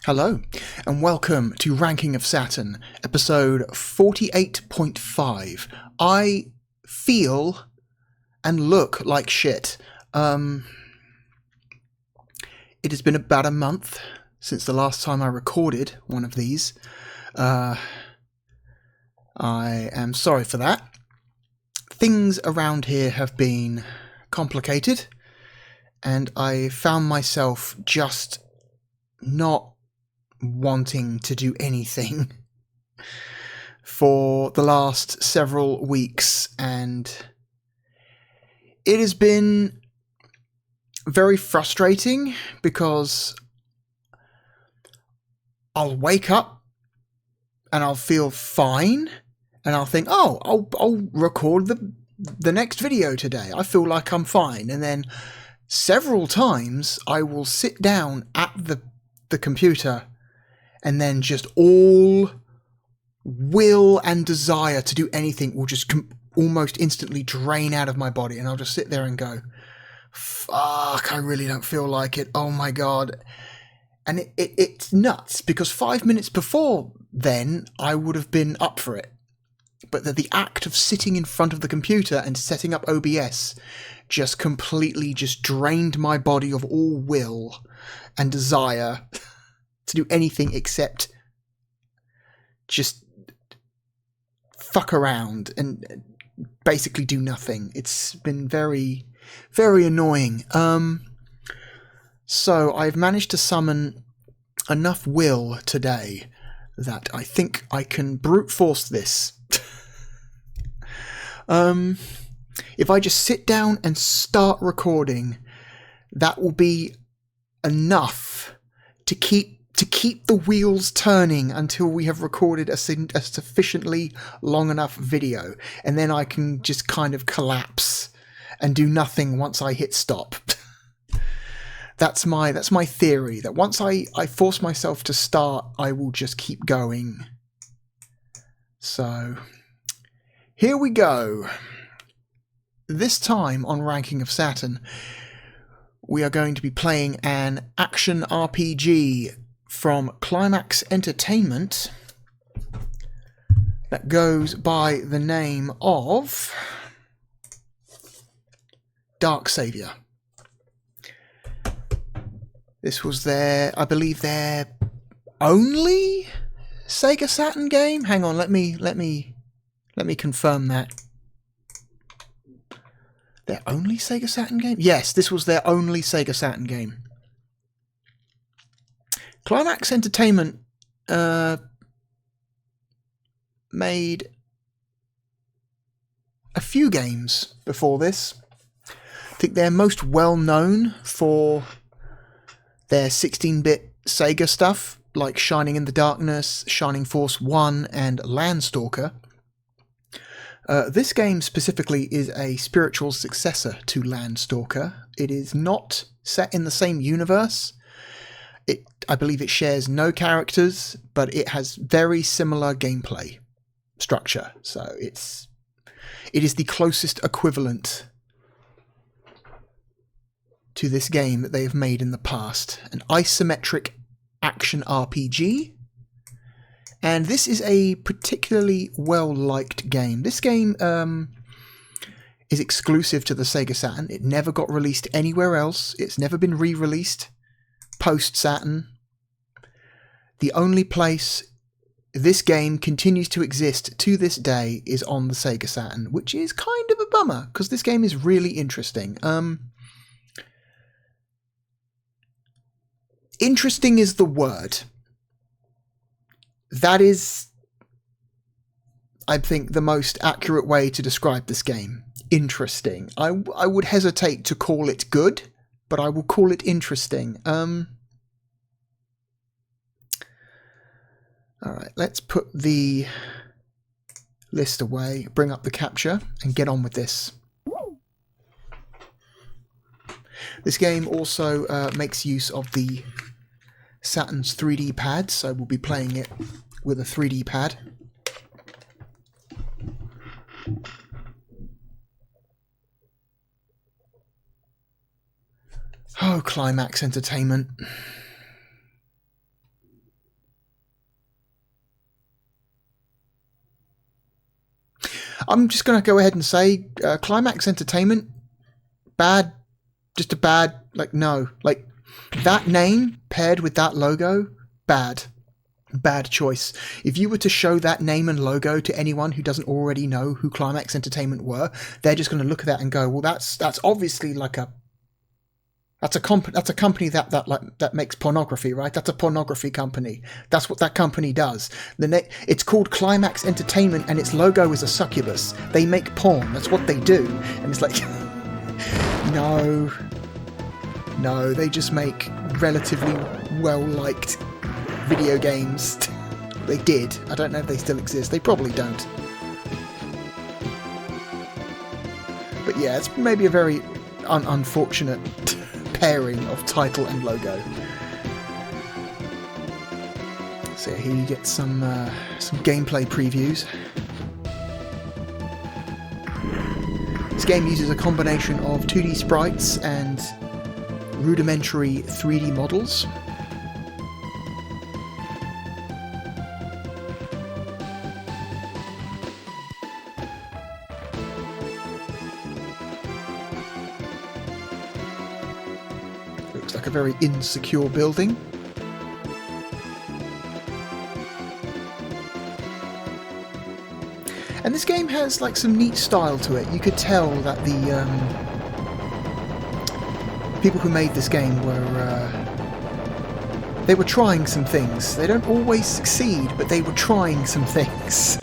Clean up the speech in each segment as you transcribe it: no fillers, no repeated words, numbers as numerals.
Hello, and welcome to Ranking of Saturn, episode 48.5. I feel and look like shit. It has been about a month since the last time I recorded one of these. I am sorry for that. Things around here have been complicated, and I found myself just not wanting to do anything for the last several weeks, and it has been very frustrating because I'll wake up and I'll feel fine and I'll think, oh, I'll record the next video today. I feel like I'm fine. And then several times I will sit down at the computer and then just all will and desire to do anything will just almost instantly drain out of my body. And I'll just sit there and go, fuck, I really don't feel like it. Oh my God. And it's nuts because 5 minutes before then I would have been up for it. But the act of sitting in front of the computer and setting up OBS just completely just drained my body of all will and desire to do anything except just fuck around and basically do nothing. It's been very, very annoying. So I've managed to summon enough will today that I think I can brute force this. If I just sit down and start recording, that will be enough to keep the wheels turning until we have recorded a sufficiently long enough video, and then I can just kind of collapse and do nothing once I hit stop. That's my theory, that once I force myself to start, I will just keep going. So here we go. This time on Ranking of Saturn, we are going to be playing an action RPG from Climax Entertainment that goes by the name of Dark Savior. This was I believe their only Sega Saturn game. Hang on, let me confirm that. Their only Sega Saturn game? Yes, this was their only Sega Saturn game. Climax Entertainment made a few games before this. I think they're most well known for their 16-bit Sega stuff, like Shining in the Darkness, Shining Force 1, and Landstalker. This game specifically is a spiritual successor to Landstalker. It is not set in the same universe. I believe it shares no characters, but it has very similar gameplay structure. So it is the closest equivalent to this game that they have made in the past. An isometric action RPG. And this is a particularly well-liked game. This game is exclusive to the Sega Saturn. It never got released anywhere else. It's never been re-released post-Saturn. The only place this game continues to exist to this day is on the Sega Saturn, which is kind of a bummer, because this game is really interesting. Interesting is the word. That is, I think, the most accurate way to describe this game. Interesting. I would hesitate to call it good, but I will call it interesting. Alright, let's put the list away, bring up the capture, and get on with this. This game also makes use of the Saturn's 3D pad, so we'll be playing it with a 3D pad. Oh, Climax Entertainment. I'm just going to go ahead and say Climax Entertainment, bad, just a bad, like, no. Like, that name paired with that logo, bad. Bad choice. If you were to show that name and logo to anyone who doesn't already know who Climax Entertainment were, they're just going to look at that and go, well, that's obviously like that's a company that makes pornography, right? That's a pornography company. That's what that company does. It's called Climax Entertainment, and its logo is a succubus. They make porn. That's what they do. And it's like, no, they just make relatively well-liked video games. They did. I don't know if they still exist. They probably don't. But yeah, it's maybe a very unfortunate pairing of title and logo. So here you get some gameplay previews. This game uses a combination of 2D sprites and rudimentary 3D models. Looks like a very insecure building. And this game has like some neat style to it. You could tell that the people who made this game they were trying some things. They don't always succeed, but they were trying some things.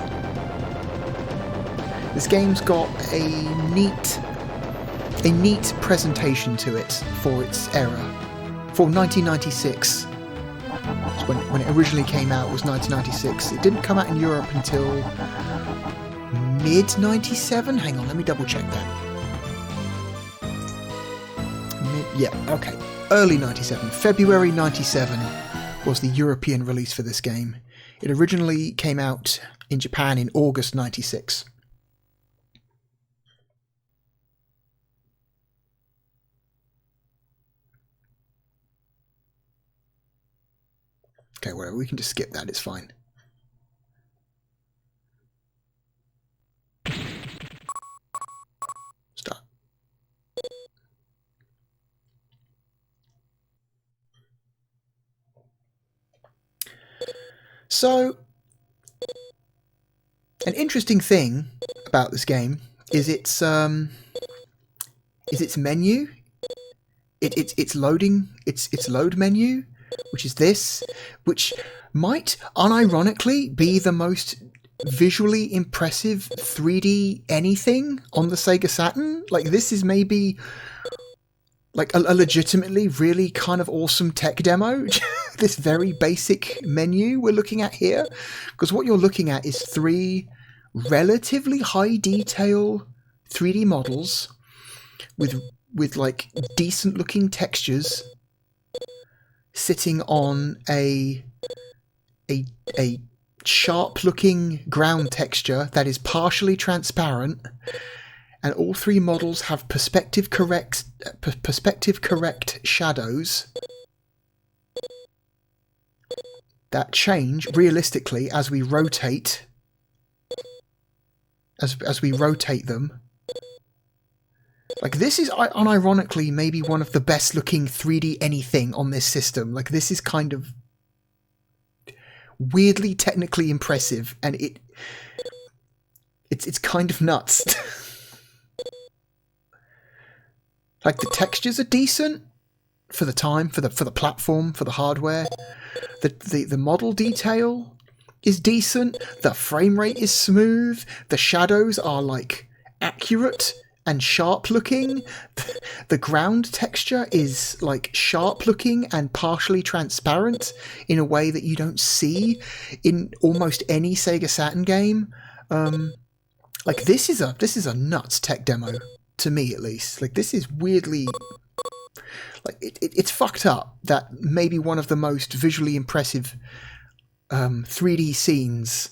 This game's got a neat presentation to it for its era. For 1996. When it originally came out, it was 1996. It didn't come out in Europe until mid-97? Hang on, let me double check that. Okay. Early 97. February 97 was the European release for this game. It originally came out in Japan in August 96. Okay, whatever, we can just skip that, it's fine. Start. So, an interesting thing about this game is its menu. It's loading, its load menu, which is this, which might unironically be the most visually impressive 3D anything on the Sega Saturn. Like, this is maybe like a legitimately really kind of awesome tech demo. This very basic menu we're looking at here, because what you're looking at is 3 relatively high detail 3D models with like decent looking textures sitting on a sharp looking ground texture that is partially transparent, and all 3 models have perspective correct shadows that change realistically as we rotate them. Like, this is unironically maybe one of the best looking 3D anything on this system. Like, this is kind of weirdly technically impressive, and it's kind of nuts. Like, the textures are decent for the time, for the platform, for the hardware. The model detail is decent. The frame rate is smooth. The shadows are like accurate and sharp looking. The ground texture is like sharp looking and partially transparent in a way that you don't see in almost any Sega Saturn game. Like, this is a nuts tech demo, to me at least. Like, this is weirdly, like, it's fucked up that maybe one of the most visually impressive 3D scenes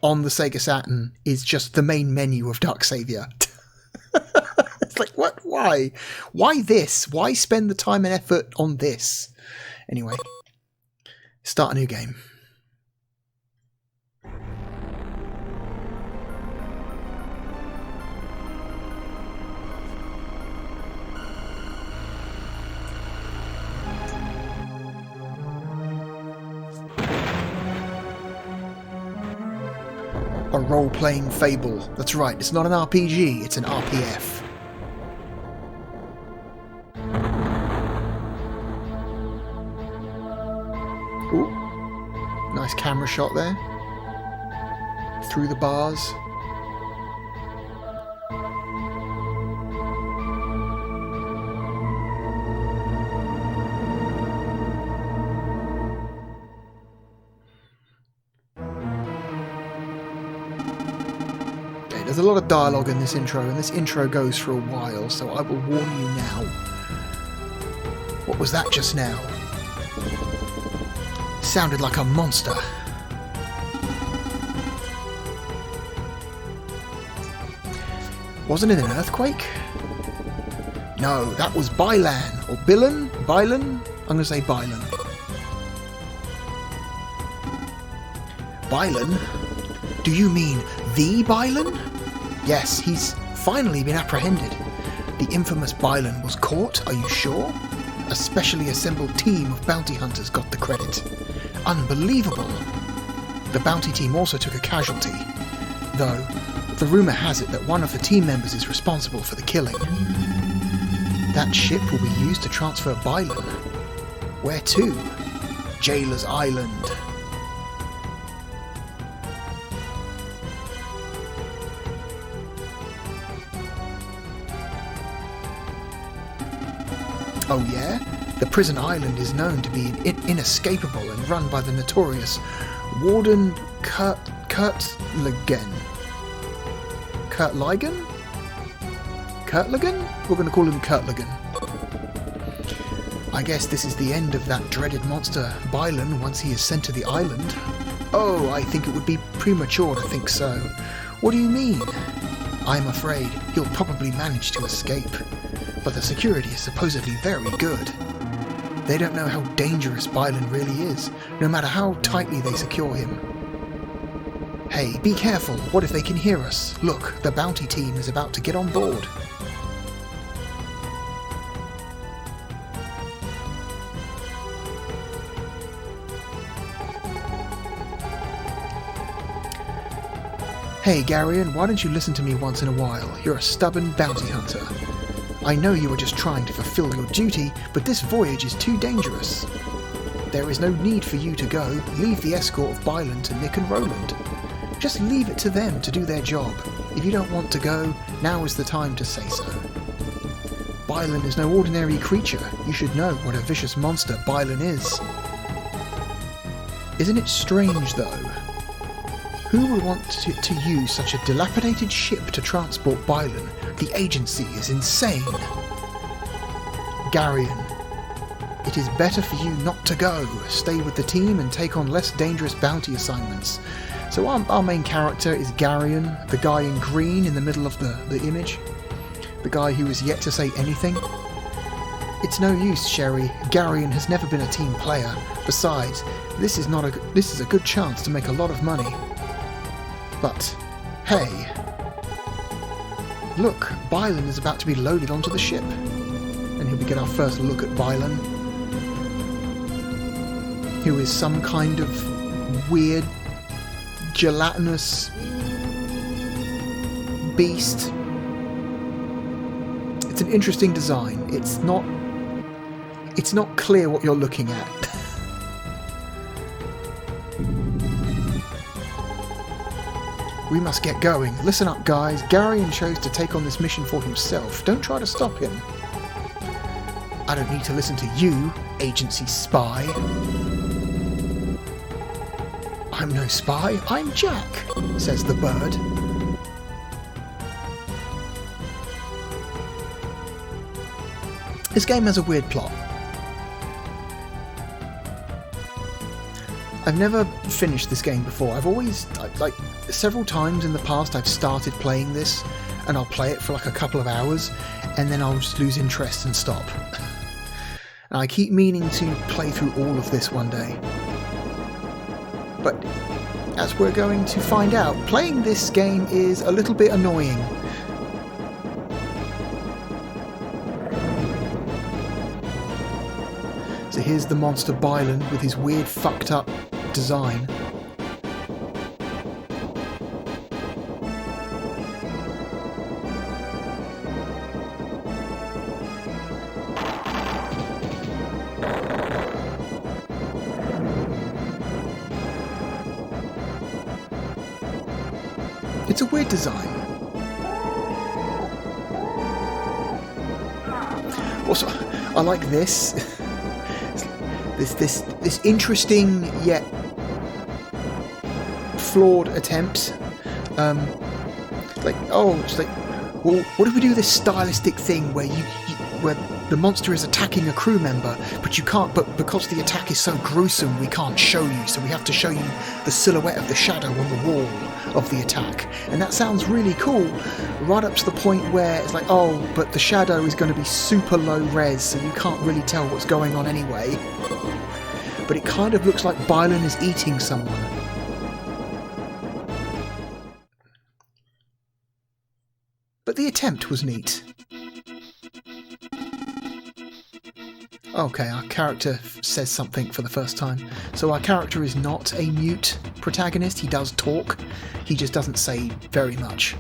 on the Sega Saturn is just the main menu of Dark Savior. It's like, what? Why? Why this? Why spend the time and effort on this? Anyway, start a new game. a role-playing fable. That's right, it's not an RPG, it's an RPF. Ooh, nice camera shot there. Through the bars. There's a lot of dialogue in this intro, and this intro goes for a while, so I will warn you now. What was that just now? Sounded like a monster. Wasn't it an earthquake? No, that was Bylan, or Billan? Bylan? I'm going to say Bylan. Bylan? Do you mean the Bylan? Yes, he's finally been apprehended. The infamous Bylan was caught, are you sure? A specially assembled team of bounty hunters got the credit. Unbelievable! The bounty team also took a casualty, though the rumour has it that one of the team members is responsible for the killing. That ship will be used to transfer Bylan. Where to? Jailer's Island. Oh yeah? The prison island is known to be inescapable and run by the notorious Warden Kurtligan. Kurtligan? Kurtligan? We're going to call him Kurtligan. I guess this is the end of that dreaded monster Bylan once he is sent to the island. Oh, I think it would be premature to think so. What do you mean? I'm afraid he'll probably manage to escape. But the security is supposedly very good. They don't know how dangerous Bylan really is, no matter how tightly they secure him. Hey, be careful, what if they can hear us? Look, the bounty team is about to get on board. Hey Garion, why don't you listen to me once in a while? You're a stubborn bounty hunter. I know you are just trying to fulfill your duty, but this voyage is too dangerous. There is no need for you to go. Leave the escort of Bylan to Nick and Roland. Just leave it to them to do their job. If you don't want to go, now is the time to say so. Bylan is no ordinary creature. You should know what a vicious monster Bylan is. Isn't it strange, though? Who would want to use such a dilapidated ship to transport Bylan? The agency is insane. Garion, it is better for you not to go. Stay with the team and take on less dangerous bounty assignments. So our main character is Garion, the guy in green in the middle of the image. The guy who is yet to say anything. It's no use, Sherry. Garion has never been a team player. Besides, this is a good chance to make a lot of money. But, hey, look, Bylan is about to be loaded onto the ship. And here we get our first look at Bylan, who is some kind of weird, gelatinous beast. It's an interesting design. It's not clear what you're looking at. We must get going. Listen up, guys. Garion chose to take on this mission for himself. Don't try to stop him. I don't need to listen to you, agency spy. I'm no spy. I'm Jack, says the bird. This game has a weird plot. I've never finished this game before. I've always, like, several times in the past I've started playing this and I'll play it for like a couple of hours and then I'll just lose interest and stop. And I keep meaning to play through all of this one day. But as we're going to find out, playing this game is a little bit annoying. So here's the monster Bylan with his weird fucked up design. It's a weird design. Also, I like this. This interesting yet flawed attempt. It's like, well, what if we do this stylistic thing where where the monster is attacking a crew member, but you can't, but because the attack is so gruesome, we can't show you, so we have to show you the silhouette of the shadow on the wall of the attack. And that sounds really cool, right up to the point where it's like, oh, but the shadow is going to be super low res, so you can't really tell what's going on anyway. But it kind of looks like Bylan is eating someone. But the attempt was neat. Okay, our character says something for the first time. So our character is not a mute protagonist. He does talk. He just doesn't say very much.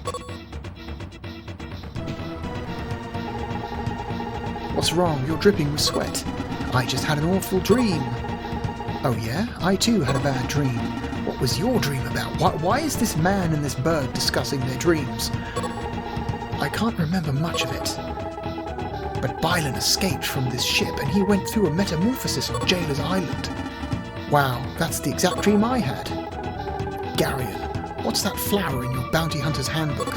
What's wrong? You're dripping with sweat. I just had an awful dream. Oh yeah? I too had a bad dream. What was your dream about? Why is this man and this bird discussing their dreams? I can't remember much of it. But Bylan escaped from this ship and he went through a metamorphosis on Jailer's Island. Wow, that's the exact dream I had. Garion, what's that flower in your bounty hunter's handbook?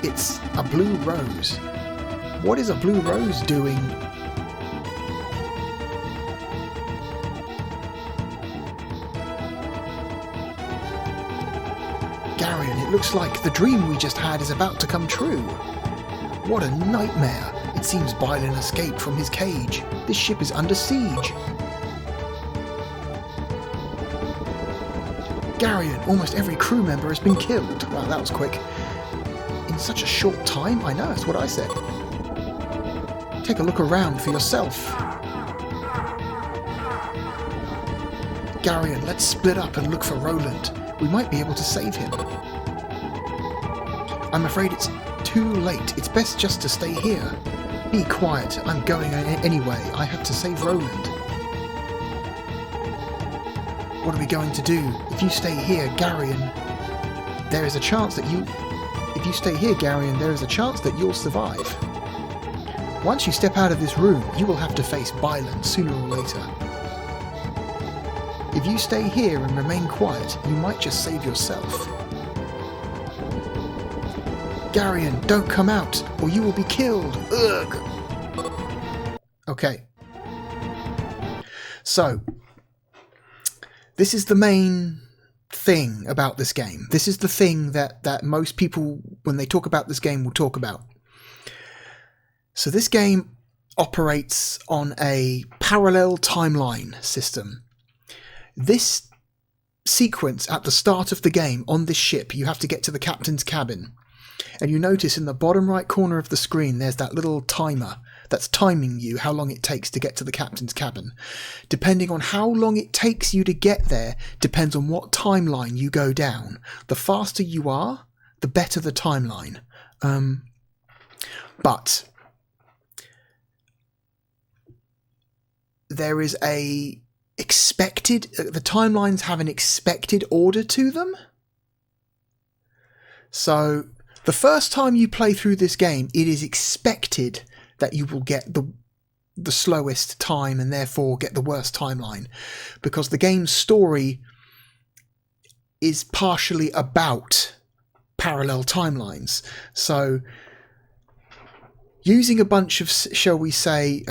It's a blue rose. What is a blue rose doing? Garion, it looks like the dream we just had is about to come true. What a nightmare. It seems Bylan escaped from his cage. This ship is under siege. Garion, almost every crew member has been killed. Wow, that was quick. In such a short time? I know, that's what I said. Take a look around for yourself. Garion, let's split up and look for Roland. We might be able to save him. I'm afraid it's too late. It's best just to stay here. Be quiet. I'm going anyway. I have to save Roland. What are we going to do? If you stay here, Garion, there is a chance that you... If you stay here, Garion, there is a chance that you'll survive. Once you step out of this room, you will have to face Bylan sooner or later. If you stay here and remain quiet, you might just save yourself. Garion, don't come out, or you will be killed. Ugh. Okay. So, this is the main thing about this game. This is the thing that most people, when they talk about this game, will talk about. So this game operates on a parallel timeline system. This sequence at the start of the game on this ship, you have to get to the captain's cabin. And you notice in the bottom right corner of the screen, there's that little timer that's timing you how long it takes to get to the captain's cabin. Depending on how long it takes you to get there, depends on what timeline you go down. The faster you are, the better the timeline. But there is a expected... The timelines have an expected order to them. So the first time you play through this game, it is expected that you will get the slowest time and therefore get the worst timeline, because the game's story is partially about parallel timelines. So using a bunch of, shall we say,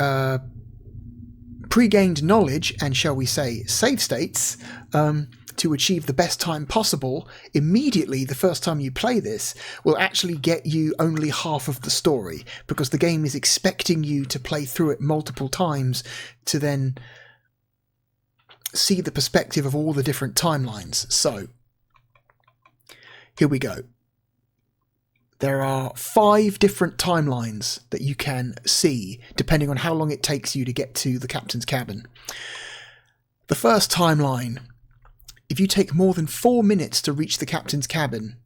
pre-gained knowledge and, shall we say, save states to achieve the best time possible, immediately the first time you play this will actually get you only half of the story, because the game is expecting you to play through it multiple times to then see the perspective of all the different timelines. So here we go. There are 5 different timelines that you can see, depending on how long it takes you to get to the captain's cabin. The first timeline, if you take more than 4 minutes to reach the captain's cabin,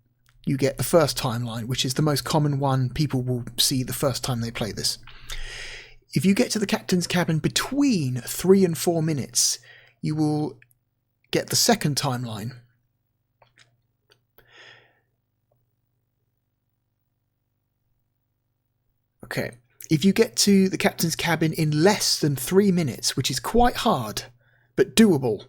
you get the first timeline, which is the most common one people will see the first time they play this. If you get to the captain's cabin between 3 and 4 minutes, you will get the second timeline. Okay. If you get to the captain's cabin in less than 3 minutes, which is quite hard, but doable,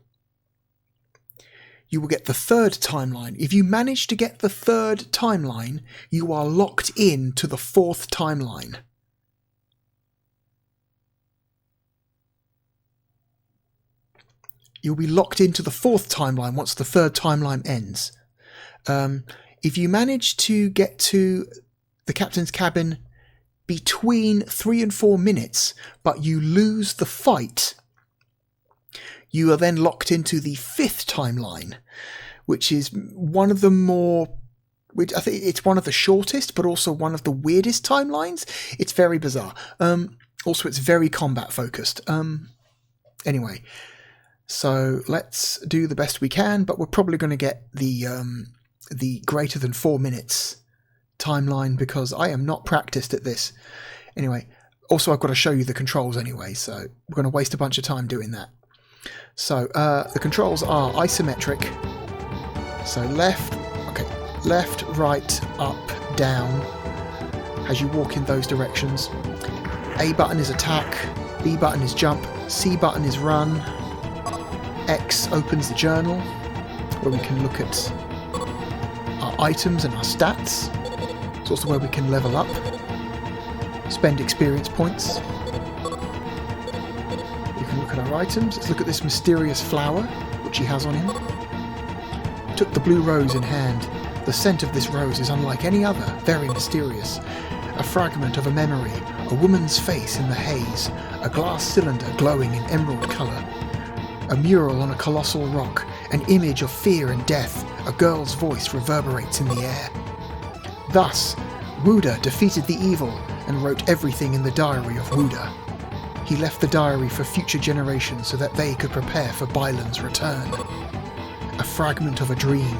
you will get the third timeline. If you manage to get the third timeline, you are locked in to the fourth timeline. You'll be locked into the fourth timeline once the third timeline ends. If you manage to get to the captain's cabin between 3 and 4 minutes, but you lose the fight, you are then locked into the fifth timeline, which is one of the more... I think it's one of the shortest, but also one of the weirdest timelines. It's very bizarre. Also, it's very combat focused. Anyway, so let's do the best we can, but we're probably going to get the greater than 4 minutes timeline because I am not practiced at this. Anyway, also I've got to show you the controls anyway, so we're going to waste a bunch of time doing that. So the controls are isometric. So left, right, up, down, as you walk in those directions. A button is attack, B button is jump, C button is run, X opens the journal, where we can look at our items and our stats. It's also where we can level up, spend experience points. We can look at our items. Let's look at this mysterious flower, which he has on him. Took the blue rose in hand. The scent of this rose is unlike any other, very mysterious. A fragment of a memory, a woman's face in the haze, a glass cylinder glowing in emerald colour, a mural on a colossal rock, an image of fear and death, a girl's voice reverberates in the air. Thus, Wuda defeated the evil and wrote everything in the diary of Wuda. He left the diary for future generations so that they could prepare for Bylan's return. A fragment of a dream.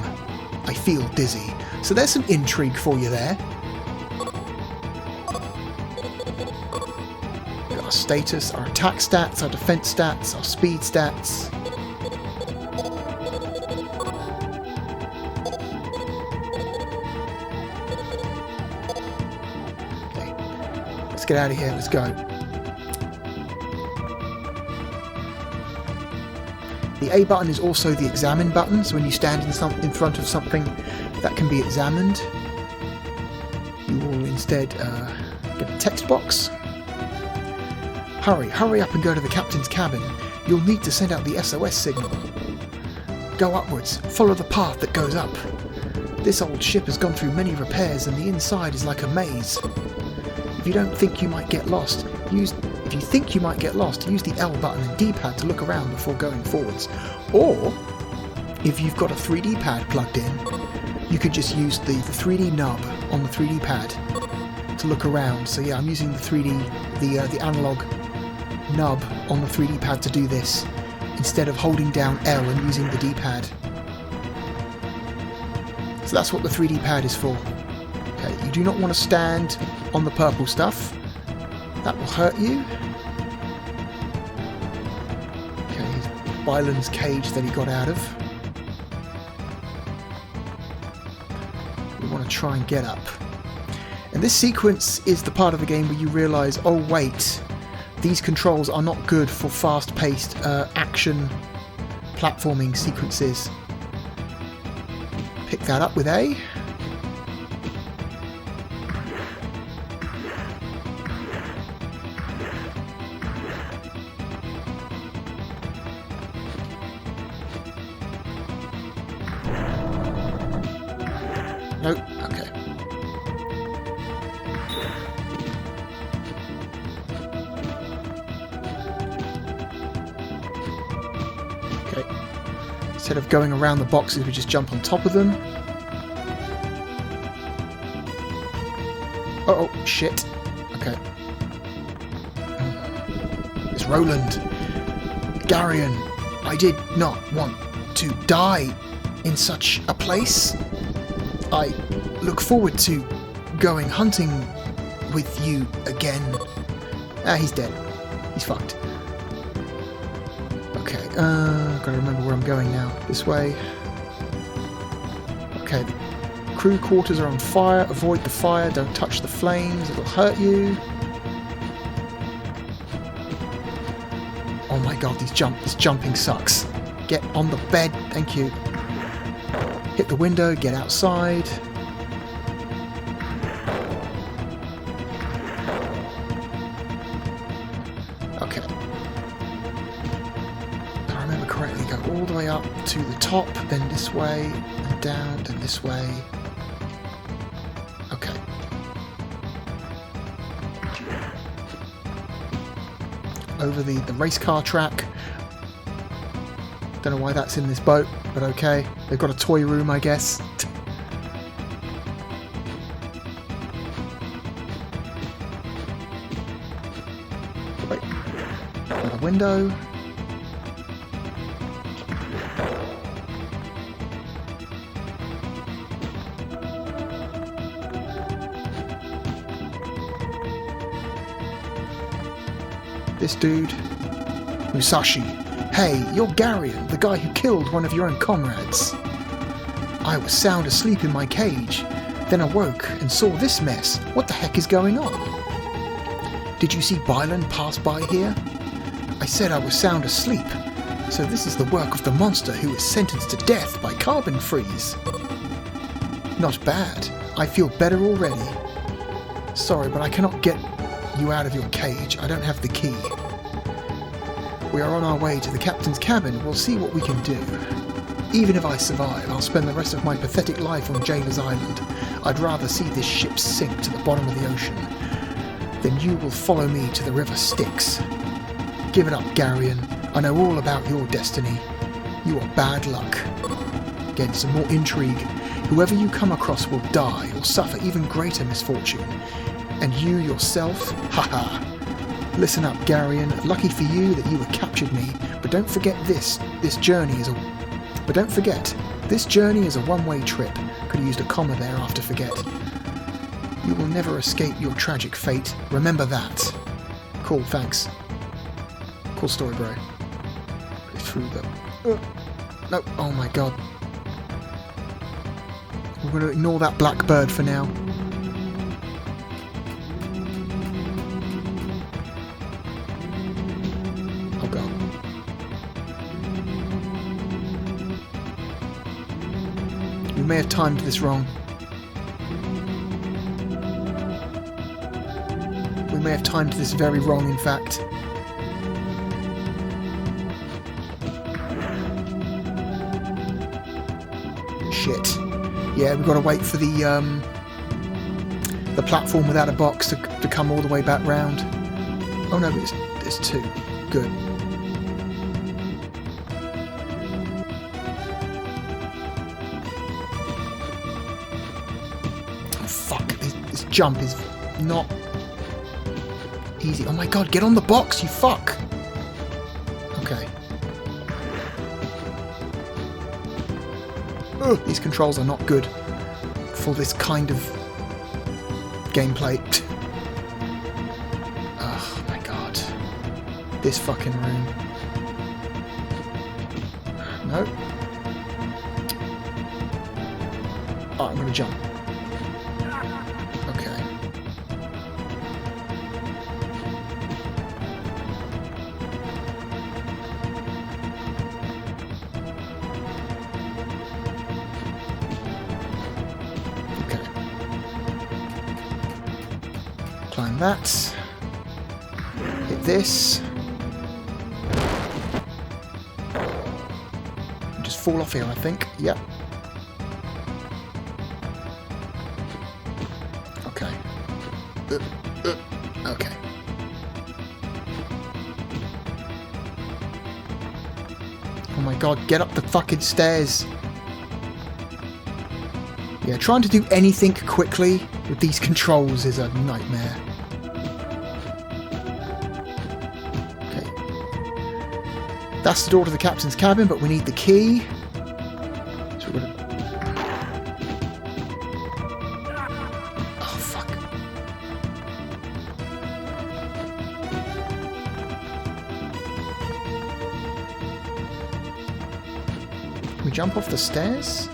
I feel dizzy. So there's some intrigue for you there. We've got our status, our attack stats, our defense stats, our speed stats. Okay, let's get out of here. Let's go. The A button is also the examine button, so when you stand in front of something that can be examined, you will instead get a text box. Hurry up and go to the captain's cabin. You'll need to send out the SOS signal. Go upwards, follow the path that goes up. This old ship has gone through many repairs and the inside is like a maze. If you think you might get lost, use the L button and D-pad to look around before going forwards. Or, if you've got a 3D pad plugged in, you could just use the 3D nub on the 3D pad to look around. So yeah, I'm using the analog nub on the 3D pad to do this, instead of holding down L and using the D-pad. So that's what the 3D pad is for. Okay, you do not want to stand on the purple stuff. That will hurt you. Okay, here's Bylan's cage that he got out of. We want to try and get up. And this sequence is the part of the game where you realise, oh wait, these controls are not good for fast-paced action platforming sequences. Pick that up with A. Nope, okay. Okay. Instead of going around the boxes, we just jump on top of them. Oh, shit. Okay. It's Roland. Garion, I did not want to die in such a place. I look forward to going hunting with you again. Ah, he's dead. He's fucked. Okay, gotta remember where I'm going now. This way. Okay, the crew quarters are on fire. Avoid the fire, don't touch the flames, it'll hurt you. god, this jumping sucks. Get on the bed, thank you. Hit the window, get outside. Okay. If I remember correctly, go all the way up to the top, then this way, and down, then this way. Okay. Over the race car track. Don't know why that's in this boat, but okay. They've got a toy room, I guess. Wait. Another window. This dude. Musashi. Hey, you're Garion, the guy who killed one of your own comrades. I was sound asleep in my cage, then awoke and saw this mess. What the heck is going on? Did you see Bylan pass by here? I said I was sound asleep, so this is the work of the monster who was sentenced to death by carbon freeze. Not bad. I feel better already. Sorry, but I cannot get you out of your cage. I don't have the key. We are on our way to the captain's cabin. We'll see what we can do. Even if I survive, I'll spend the rest of my pathetic life on Jailer's Island. I'd rather see this ship sink to the bottom of the ocean. Then you will follow me to the river Styx. Give it up, Garion. I know all about your destiny. You are bad luck. Again, some more intrigue. Whoever you come across will die or suffer even greater misfortune. And you yourself? Haha. Listen up, Garion. Lucky for you that you have captured me, but don't forget this. This journey is a one-way trip. Could have used a comma there after forget. You will never escape your tragic fate. Remember that. Cool, thanks. Cool story, bro. Through the... No, oh my god. We're going to ignore that black bird for now. We may have timed this wrong. We may have timed this very wrong, in fact. Shit. Yeah, we've got to wait for the platform without a box to come all the way back round. Oh no, it's two. Good. This jump is not easy. Oh my god, get on the box, you fuck! Okay. Ugh, these controls are not good for this kind of gameplay. Oh my god. This fucking room. No. Oh, I'm gonna jump. Okay. Okay. Climb that. Hit this. Just fall off here, I think. Yep. Okay. Okay. Oh my god, get up the fucking stairs. Yeah, trying to do anything quickly with these controls is a nightmare. Okay. That's the door to the captain's cabin, but we need the key. So we're gonna... Oh, fuck. Can we jump off the stairs?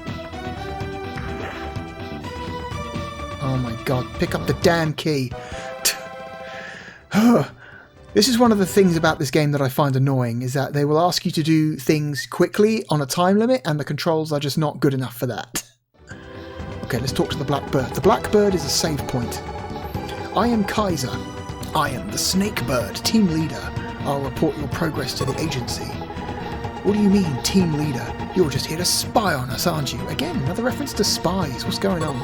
Oh my god, pick up the damn key. This is one of the things about this game that I find annoying, is that they will ask you to do things quickly on a time limit, and the controls are just not good enough for that. Okay, let's talk to the Blackbird. The Blackbird is a save point. I am Kaiser. I am the Snakebird, team leader. I'll report your progress to the agency. What do you mean, team leader? You're just here to spy on us, aren't you? Again, another reference to spies. What's going on?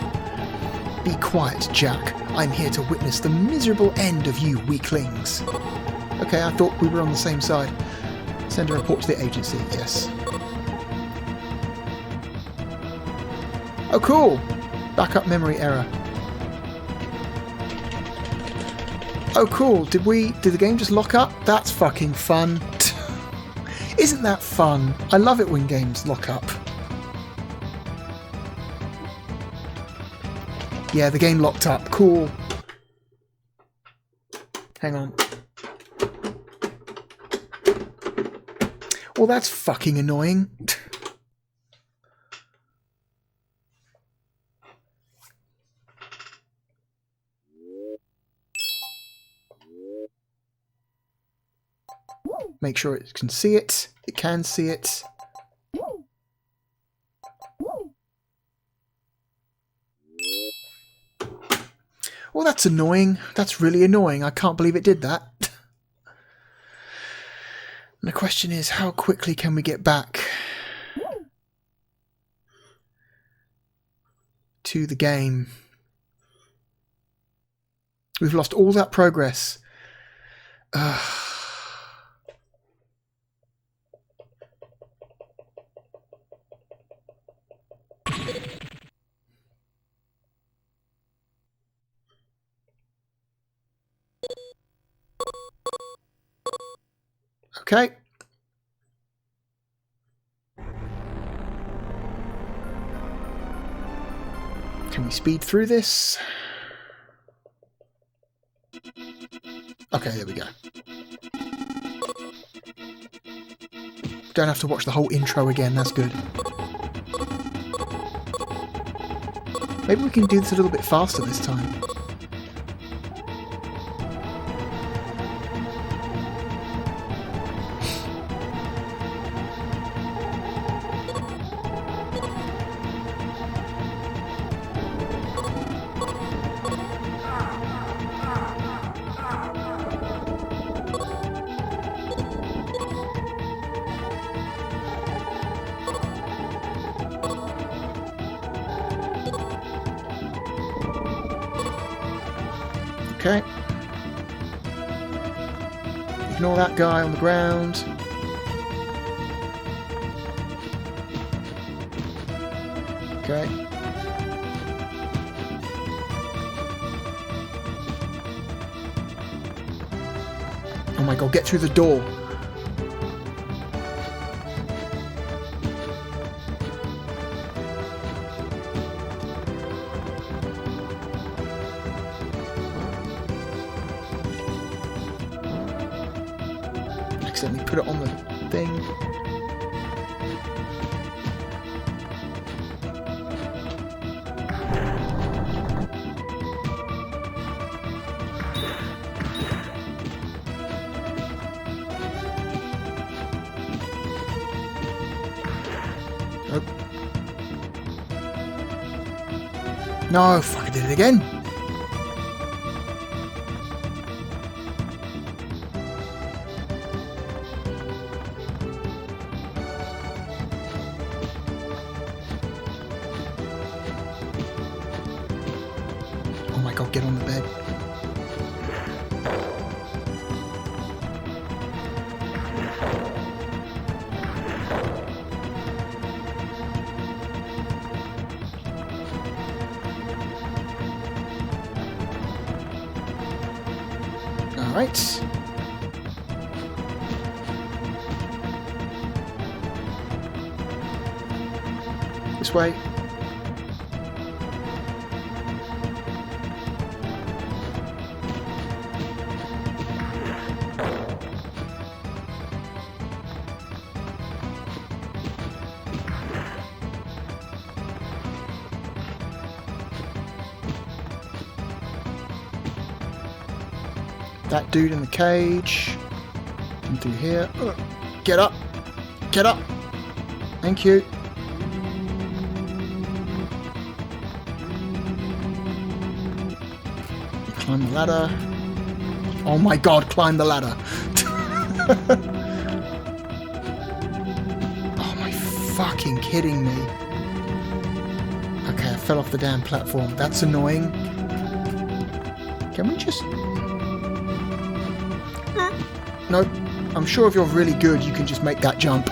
Be quiet, Jack. I'm here to witness the miserable end of you weaklings. Okay, I thought we were on the same side. Send a report to the agency, yes. Oh, cool! Backup memory error. Oh, cool. Did the game just lock up? That's fucking fun. Isn't that fun? I love it when games lock up. Yeah, the game locked up. Cool. Hang on. Well, that's fucking annoying. Make sure it can see it. It can see it. Well, that's annoying. That's really annoying. I can't believe it did that. And the question is, how quickly can we get back to the game? We've lost all that progress. Okay. Can we speed through this? Okay, there we go. Don't have to watch the whole intro again, that's good. Maybe we can do this a little bit faster this time. Okay. Ignore that guy on the ground. Okay. Oh my god, get through the door. Accidentally put it on the thing. Nope. No, fuck, I did it again. Oh my god, get on the bed. Alright. This way. that dude in the cage. And through here. Get up! Get up! Thank you. Climb the ladder. Oh my god, climb the ladder. Oh my fucking kidding me. Okay, I fell off the damn platform. That's annoying. Can we just... Nope. I'm sure if you're really good, you can just make that jump.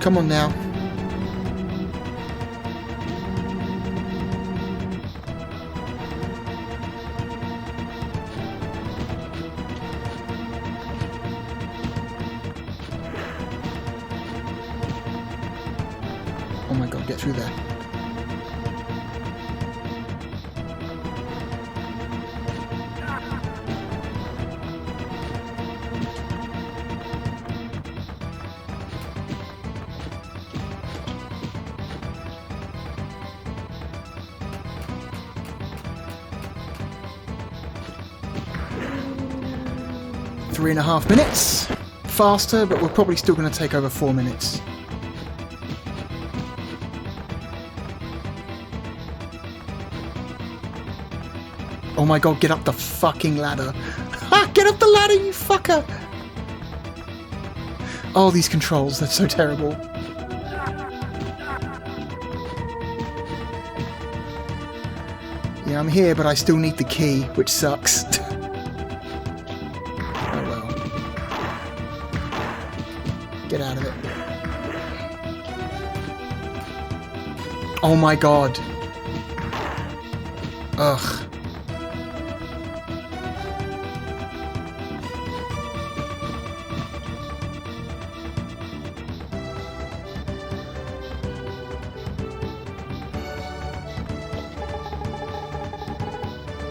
Come on now. Oh my god, get through there. Three and a half minutes. Faster, but we're probably still going to take over 4 minutes. Oh my god, get up the fucking ladder. Ah, get up the ladder, you fucker! Oh, these controls, they're so terrible. Yeah, I'm here, but I still need the key, which sucks. Get out of it. Oh my god. Ugh.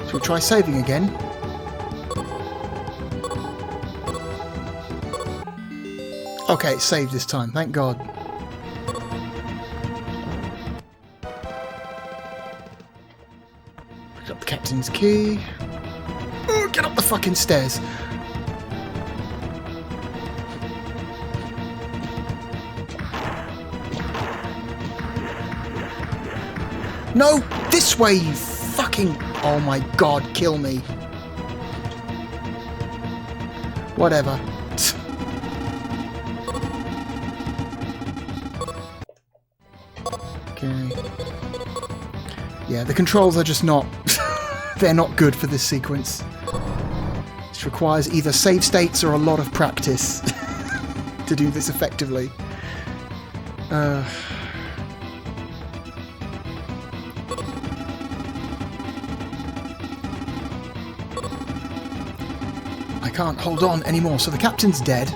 Shall we try saving again? Okay, it's saved this time, thank God. Pick up the captain's key. Oh, get up the fucking stairs. No, this way, you fucking... Oh my God, kill me. Whatever. Okay. Yeah, the controls are just not... they're not good for this sequence. This requires either save states or a lot of practice to do this effectively. I can't hold on anymore, so the captain's dead.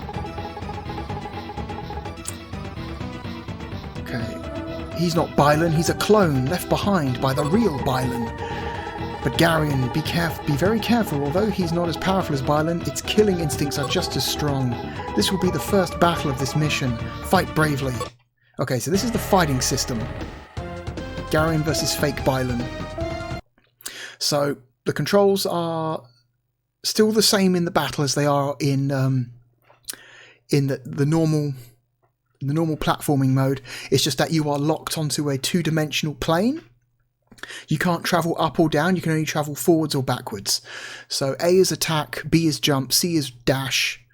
He's not Bylan, he's a clone left behind by the real Bylan. But Garion, be very careful. Although he's not as powerful as Bylan, its killing instincts are just as strong. This will be the first battle of this mission. Fight bravely. Okay, so this is the fighting system. Garion versus fake Bylan. So the controls are still the same in the battle as they are in the normal platforming mode. It's just that you are locked onto a two-dimensional plane. You can't travel up or down, you can only travel forwards or backwards. So A is attack, B is jump, C is dash.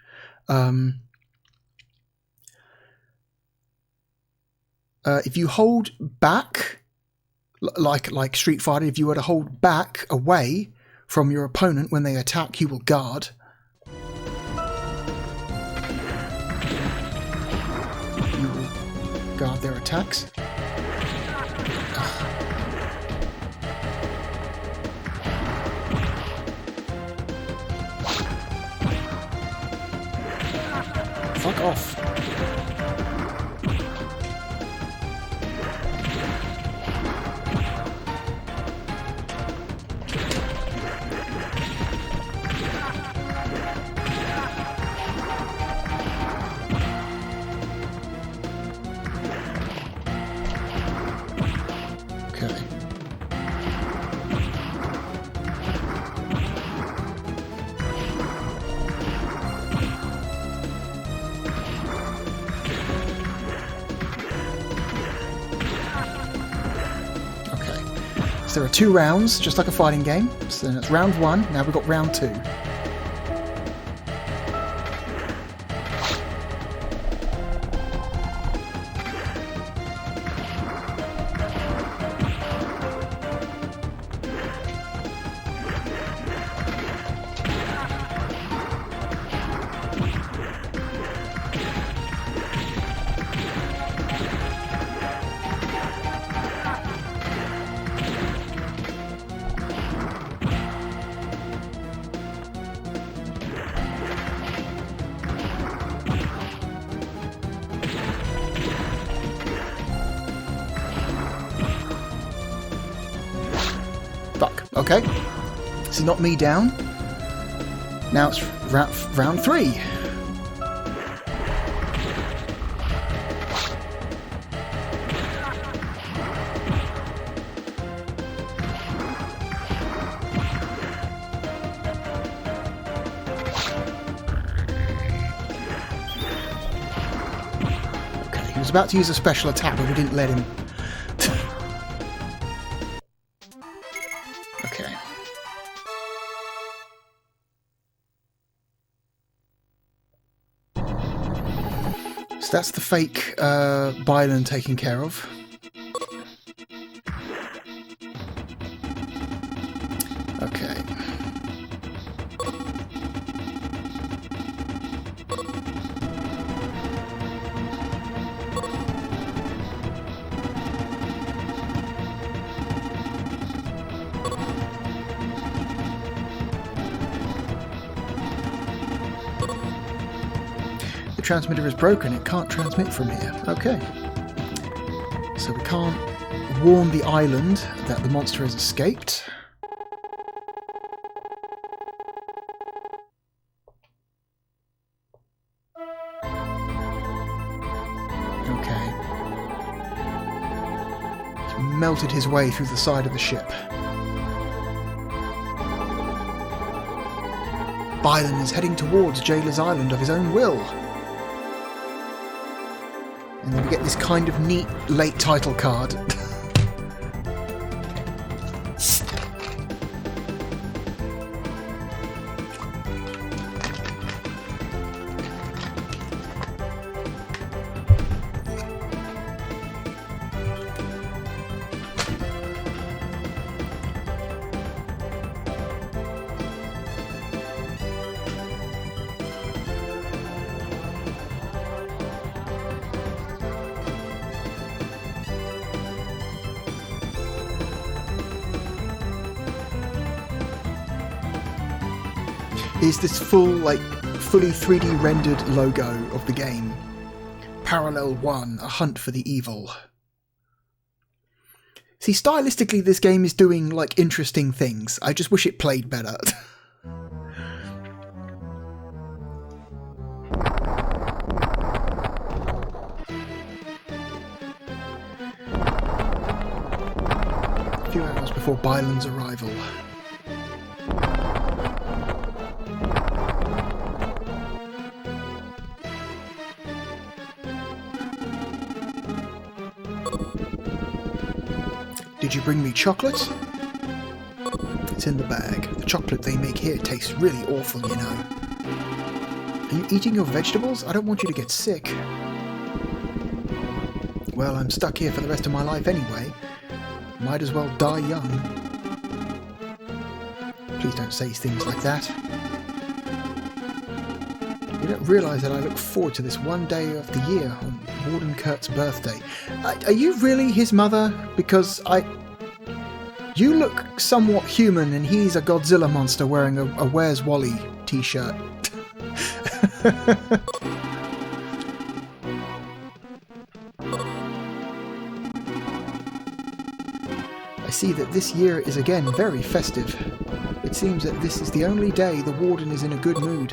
If you hold back, like Street Fighter, if you were to hold back away from your opponent when they attack, you will guard. Guard their attacks. off. So there are 2 rounds, just like a fighting game. So that's round 1, now we've got round 2. Fuck. Okay. This has knocked me down. Now it's round 3. Okay, he was about to use a special attack, but we didn't let him. Okay. So that's the fake Byron taken care of. Okay. The transmitter is broken, it can't transmit from here. Okay. So we can't warn the island that the monster has escaped. Okay. He's melted his way through the side of the ship. Byron is heading towards Jailer's Island of his own will. And then we get this kind of neat late title card. Is this full, like, fully 3D rendered logo of the game. Parallel 1, a hunt for the evil. See, stylistically this game is doing, like, interesting things. I just wish it played better. A few hours before Byron's arrival. Did you bring me chocolate? It's in the bag. The chocolate they make here tastes really awful, you know. Are you eating your vegetables? I don't want you to get sick. Well, I'm stuck here for the rest of my life anyway. Might as well die young. Please don't say things like that. You don't realise that I look forward to this one day of the year, on Warden Kurt's birthday. Are you really his mother? Because you look somewhat human and he's a Godzilla monster wearing a Where's Wally t-shirt. see that this year is again very festive. It seems that this is the only day the warden is in a good mood.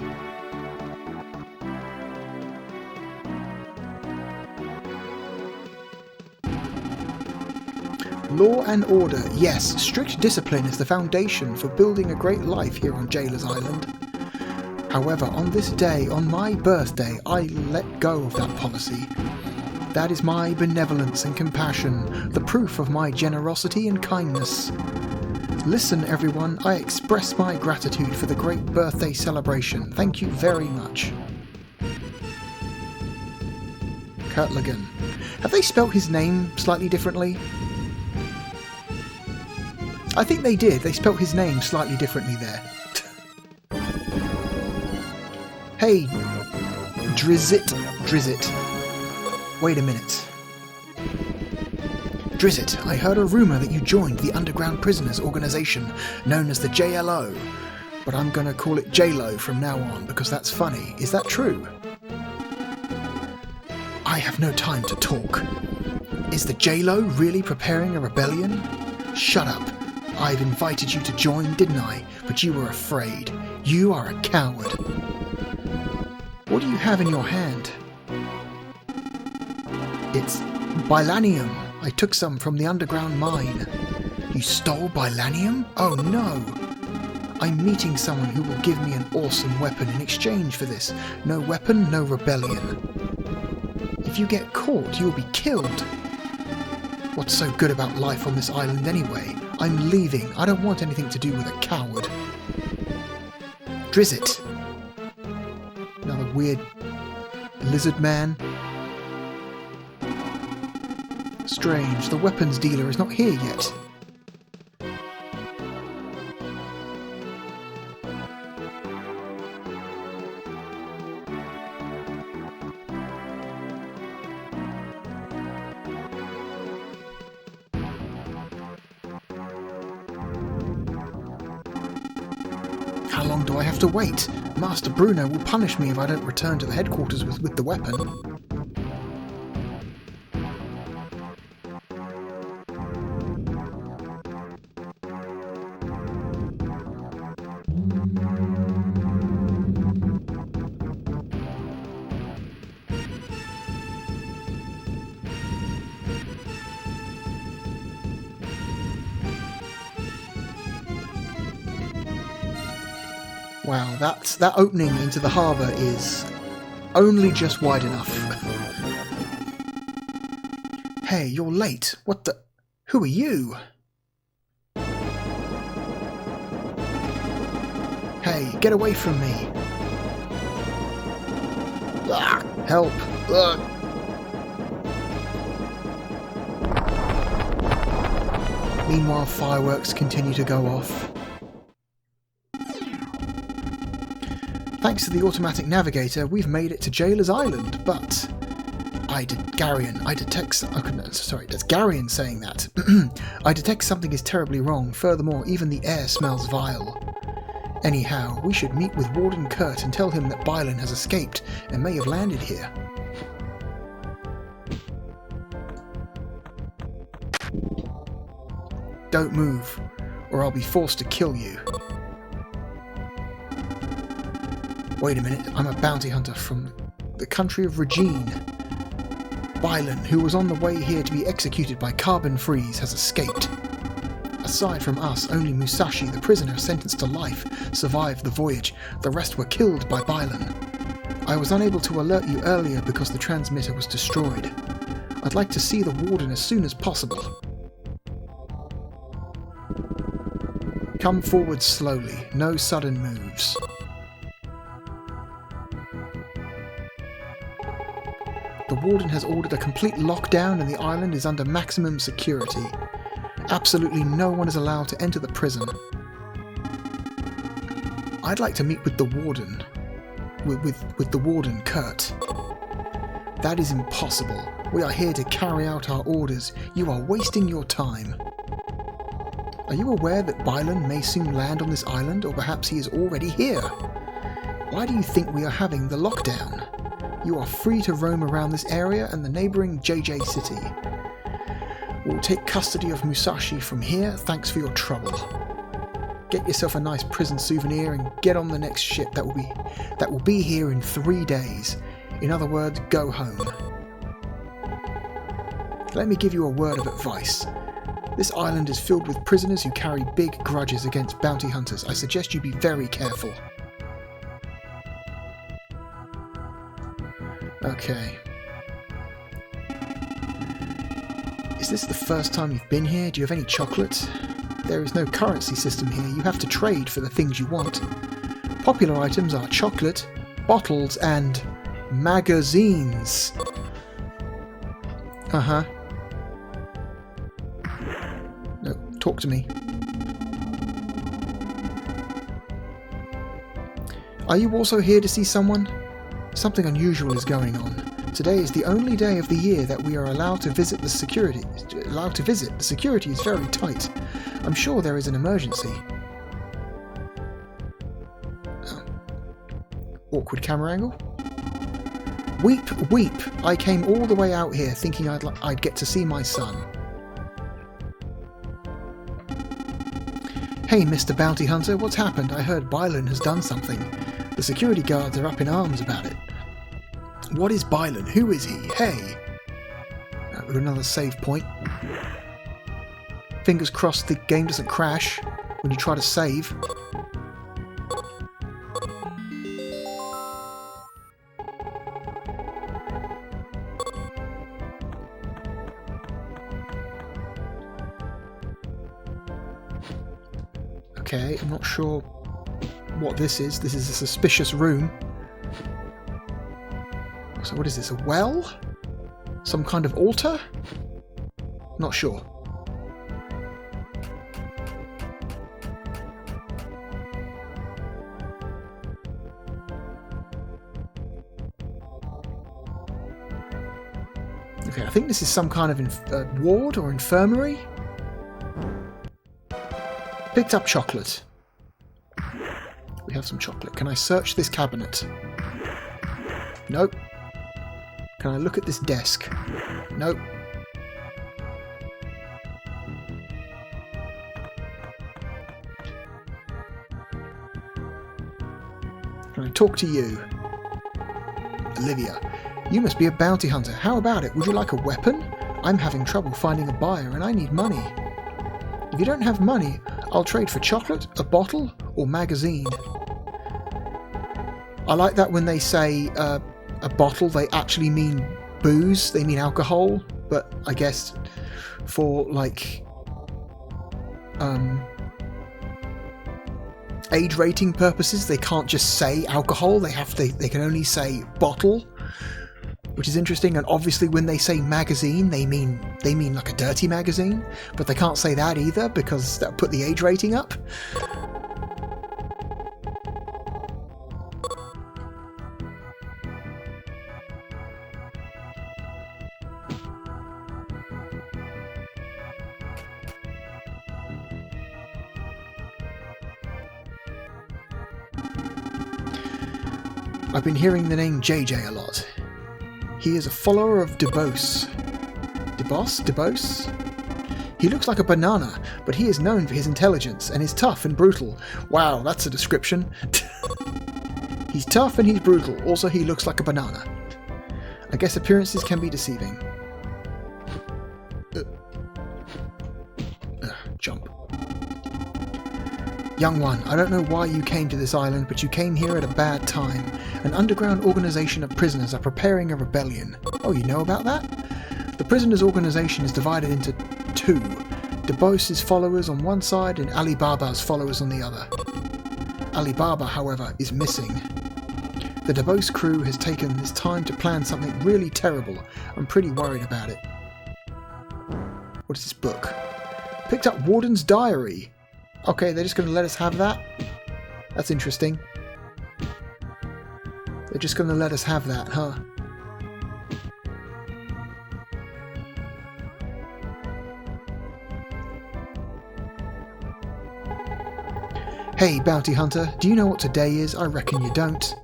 Law and order. Yes, strict discipline is the foundation for building a great life here on Jailer's Island. However, on this day, on my birthday, I let go of that policy. That is my benevolence and compassion, the proof of my generosity and kindness. Listen, everyone, I express my gratitude for the great birthday celebration. Thank you very much. Kurtligan. Have they spelt his name slightly differently? I think they did. They spelt his name slightly differently there. Hey, Drizzt. Wait a minute. Drizzt, I heard a rumour that you joined the Underground Prisoners Organisation, known as the JLO. But I'm going to call it JLO from now on, because that's funny. Is that true? I have no time to talk. Is the JLO really preparing a rebellion? Shut up. I've invited you to join, didn't I? But you were afraid. You are a coward. What do you have in your hand? It's Bilanium. I took some from the underground mine. You stole Bilanium? Oh no! I'm meeting someone who will give me an awesome weapon in exchange for this. No weapon, no rebellion. If you get caught, you'll be killed. What's so good about life on this island anyway? I'm leaving. I don't want anything to do with a coward. Drizzt. Another weird lizard man. Strange, the weapons dealer is not here yet. How long do I have to wait? Master Bruno will punish me if I don't return to the headquarters with the weapon. Wow, that opening into the harbour is only just wide enough. Hey, you're late. What the... Who are you? Hey, get away from me. Ah, help. Ugh. Meanwhile, fireworks continue to go off. Thanks to the automatic navigator, we've made it to Jailer's Island, but... Garion saying that. I detect something is terribly wrong. Furthermore, even the air smells vile. Anyhow, we should meet with Warden Kurt and tell him that Bylan has escaped and may have landed here. Don't move, or I'll be forced to kill you. Wait a minute, I'm a bounty hunter from the country of Regine. Bylan, who was on the way here to be executed by carbon freeze, has escaped. Aside from us, only Musashi, the prisoner sentenced to life, survived the voyage. The rest were killed by Bylan. I was unable to alert you earlier because the transmitter was destroyed. I'd like to see the warden as soon as possible. Come forward slowly, no sudden moves. The warden has ordered a complete lockdown and the island is under maximum security. Absolutely no one is allowed to enter the prison. I'd like to meet with the warden. With the warden, Kurt. That is impossible. We are here to carry out our orders. You are wasting your time. Are you aware that Bylan may soon land on this island, or perhaps he is already here? Why do you think we are having the lockdown? You are free to roam around this area and the neighbouring JJ City. We'll take custody of Musashi from here. Thanks for your trouble. Get yourself a nice prison souvenir and get on the next ship that will be here in 3 days. In other words, go home. Let me give you a word of advice. This island is filled with prisoners who carry big grudges against bounty hunters. I suggest you be very careful. Okay. Is this the first time you've been here? Do you have any chocolate? There is no currency system here. You have to trade for the things you want. Popular items are chocolate, bottles, and magazines. Uh-huh. No, talk to me. Are you also here to see someone? Something unusual is going on. Today is the only day of the year that we are allowed to visit the security. The security is very tight. I'm sure there is an emergency. Oh. Awkward camera angle. Weep, weep. I came all the way out here thinking I'd get to see my son. Hey, Mr. Bounty Hunter, what's happened? I heard Bylan has done something. The security guards are up in arms about it. What is Bylan? Who is he? Hey! Another save point. Fingers crossed the game doesn't crash when you try to save. Okay, I'm not sure what this is. This is a suspicious room. So what is this, a well? Some kind of altar? Not sure. Okay, I think this is some kind of ward or infirmary. Picked up chocolate. We have some chocolate. Can I search this cabinet? Nope. Can I look at this desk? Nope. Can I talk to you? Olivia. You must be a bounty hunter. How about it? Would you like a weapon? I'm having trouble finding a buyer and I need money. If you don't have money, I'll trade for chocolate, a bottle, or magazine. I like that when they say a bottle, they actually mean booze, they mean alcohol, but I guess for like age rating purposes they can't just say alcohol, they can only say bottle, which is interesting. And obviously when they say magazine they mean like a dirty magazine, but they can't say that either because that put the age rating up. I've been hearing the name JJ a lot. He is a follower of DeBose. DeBose? He looks like a banana, but he is known for his intelligence and is tough and brutal. Wow, that's a description. He's tough and he's brutal. Also, he looks like a banana. I guess appearances can be deceiving. Jump. Young one, I don't know why you came to this island, but you came here at a bad time. An underground organization of prisoners are preparing a rebellion. Oh, you know about that? The prisoners' organization is divided into two. DeBose's followers on one side and Alibaba's followers on the other. Alibaba, however, is missing. The DeBose crew has taken this time to plan something really terrible. I'm pretty worried about it. What is this book? Picked up Warden's Diary. Okay, they're just going to let us have that? That's interesting. They're just going to let us have that, huh? Hey, Bounty Hunter, do you know what today is? I reckon you don't.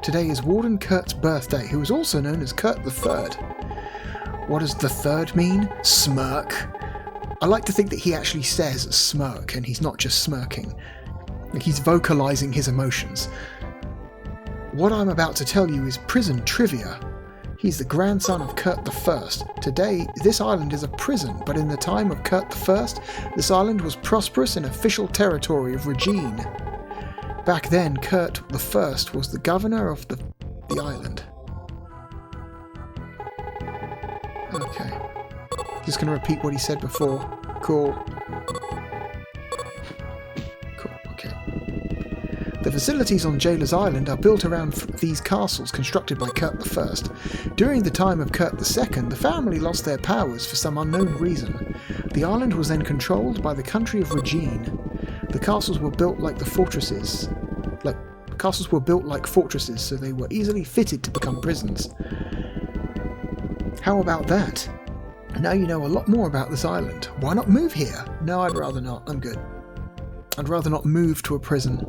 Today is Warden Kurt's birthday, who is also known as Kurt the Third. What does the third mean? Smirk. I like to think that he actually says smirk and he's not just smirking. Like he's vocalizing his emotions. What I'm about to tell you is prison trivia. He's the grandson of Kurt I. Today, this island is a prison, but in the time of Kurt I, this island was prosperous and official territory of Regine. Back then, Kurt I was the governor of the island. Okay. Just going to repeat what he said before. Cool. Cool, okay. The facilities on Jailer's Island are built around these castles constructed by Kurt I. During the time of Kurt II, the family lost their powers for some unknown reason. The island was then controlled by the country of Regine. The castles were built like fortresses, so they were easily fitted to become prisons. How about that? Now you know a lot more about this island. Why not move here? No, I'd rather not. I'm good. I'd rather not move to a prison.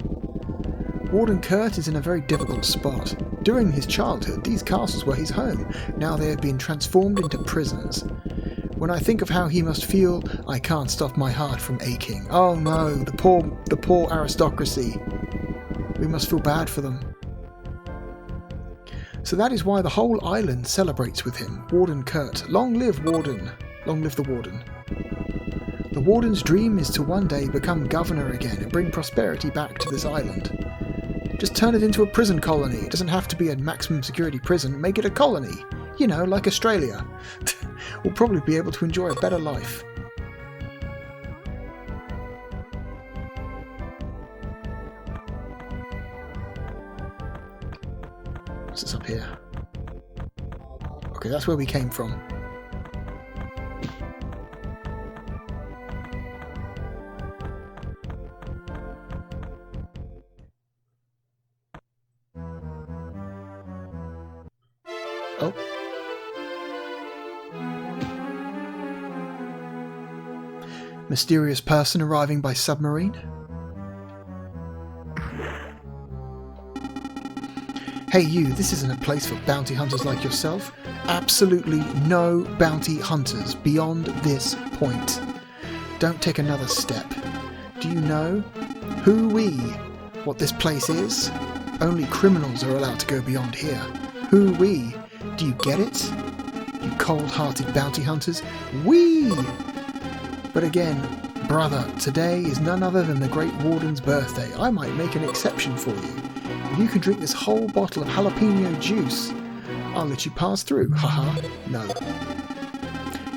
Warden Kurt is in a very difficult spot. During his childhood, these castles were his home. Now they have been transformed into prisons. When I think of how he must feel, I can't stop my heart from aching. Oh no, the poor aristocracy. We must feel bad for them. So that is why the whole island celebrates with him. Warden Kurt. Long live Warden. Long live the Warden. The Warden's dream is to one day become governor again and bring prosperity back to this island. Just turn it into a prison colony. It doesn't have to be a maximum security prison. Make it a colony. You know, like Australia. We'll probably be able to enjoy a better life. What's this up here? Okay, that's where we came from. Oh. Mysterious person arriving by submarine. Hey you, this isn't a place for bounty hunters like yourself. Absolutely no bounty hunters beyond this point. Don't take another step. Do you know what this place is? Only criminals are allowed to go beyond here. Hoo-wee. Do you get it? You cold-hearted bounty hunters? Wee! But again, brother, today is none other than the Great Warden's birthday. I might make an exception for you. If you can drink this whole bottle of jalapeno juice, I'll let you pass through. Haha. No.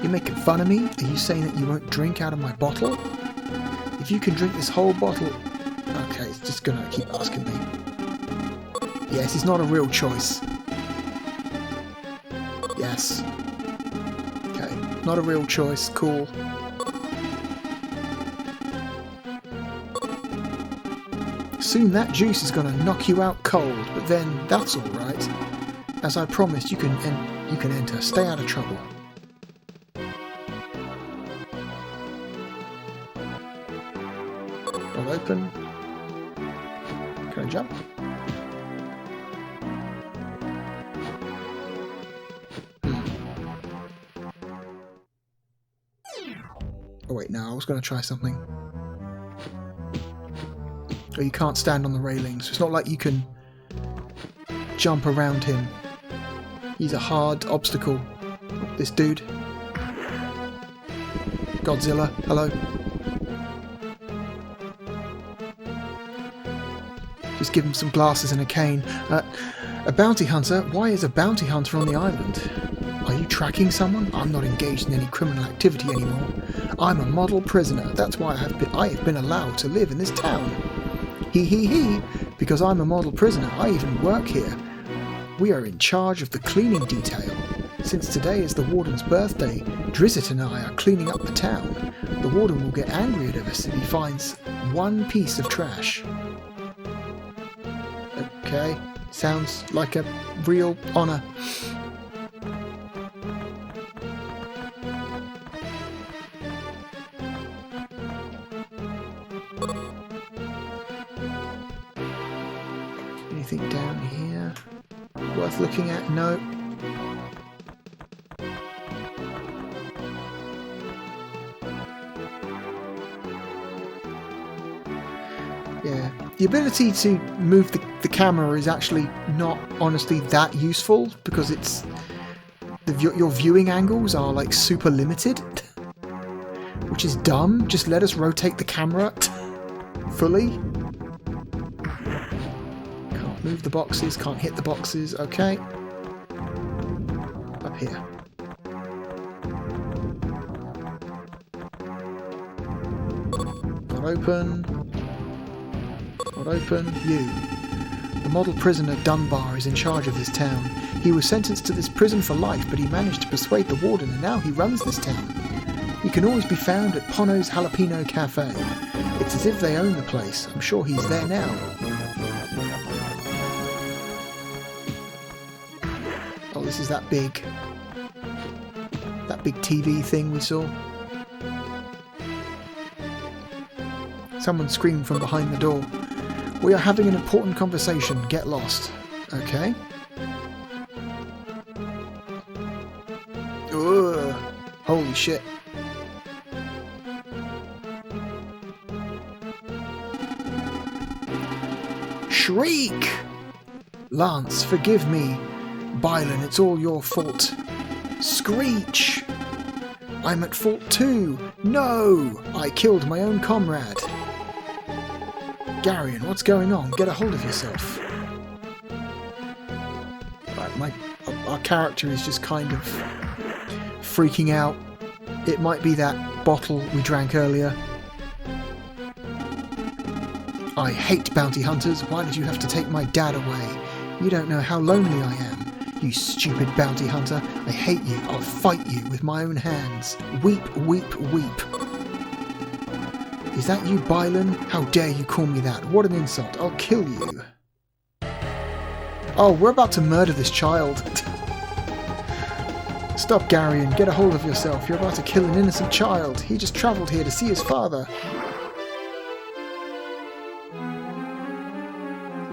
You're making fun of me? Are you saying that you won't drink out of my bottle? If you can drink this whole bottle... Okay, it's just gonna keep asking me. Yes, it's not a real choice. Yes. Okay, not a real choice. Cool. Soon that juice is gonna knock you out cold, but then that's alright. As I promised, you can enter. Stay out of trouble. Door open. Can I jump? Oh wait, no, I was going to try something. Oh, you can't stand on the railings. It's not like you can jump around him. He's a hard obstacle. This dude. Godzilla, hello. Just give him some glasses and a cane. A bounty hunter? Why is a bounty hunter on the island? Are you tracking someone? I'm not engaged in any criminal activity anymore. I'm a model prisoner. That's why I have been allowed to live in this town. He. Because I'm a model prisoner, I even work here. We are in charge of the cleaning detail. Since today is the warden's birthday, Drizzt and I are cleaning up the town. The warden will get angry at us if he finds one piece of trash. Okay, sounds like a real honour. Anything down here worth looking at? No. Yeah. The ability to move the camera is actually not honestly that useful because it's... your viewing angles are like super limited. Which is dumb. Just let us rotate the camera fully. Can't move the boxes, can't hit the boxes. Okay. Up here. Not open. Not open. You. The model prisoner Dunbar is in charge of this town. He was sentenced to this prison for life, but he managed to persuade the warden and now he runs this town. He can always be found at Pono's Jalapeno Cafe. It's as if they own the place. I'm sure he's there now. Oh, this is that big TV thing we saw. Someone screamed from behind the door. We are having an important conversation. Get lost. Okay. Ugh. Holy shit. Shriek! Lance, forgive me. Byron, it's all your fault. Screech! I'm at fault too. No! I killed my own comrade. Garion, what's going on? Get a hold of yourself. Right, our character is just kind of freaking out. It might be that bottle we drank earlier. I hate bounty hunters. Why did you have to take my dad away? You don't know how lonely I am. You stupid bounty hunter. I hate you. I'll fight you with my own hands. Weep, weep, weep. Is that you, Byron? How dare you call me that? What an insult. I'll kill you. Oh, we're about to murder this child. Stop, Garion. Get a hold of yourself. You're about to kill an innocent child. He just travelled here to see his father.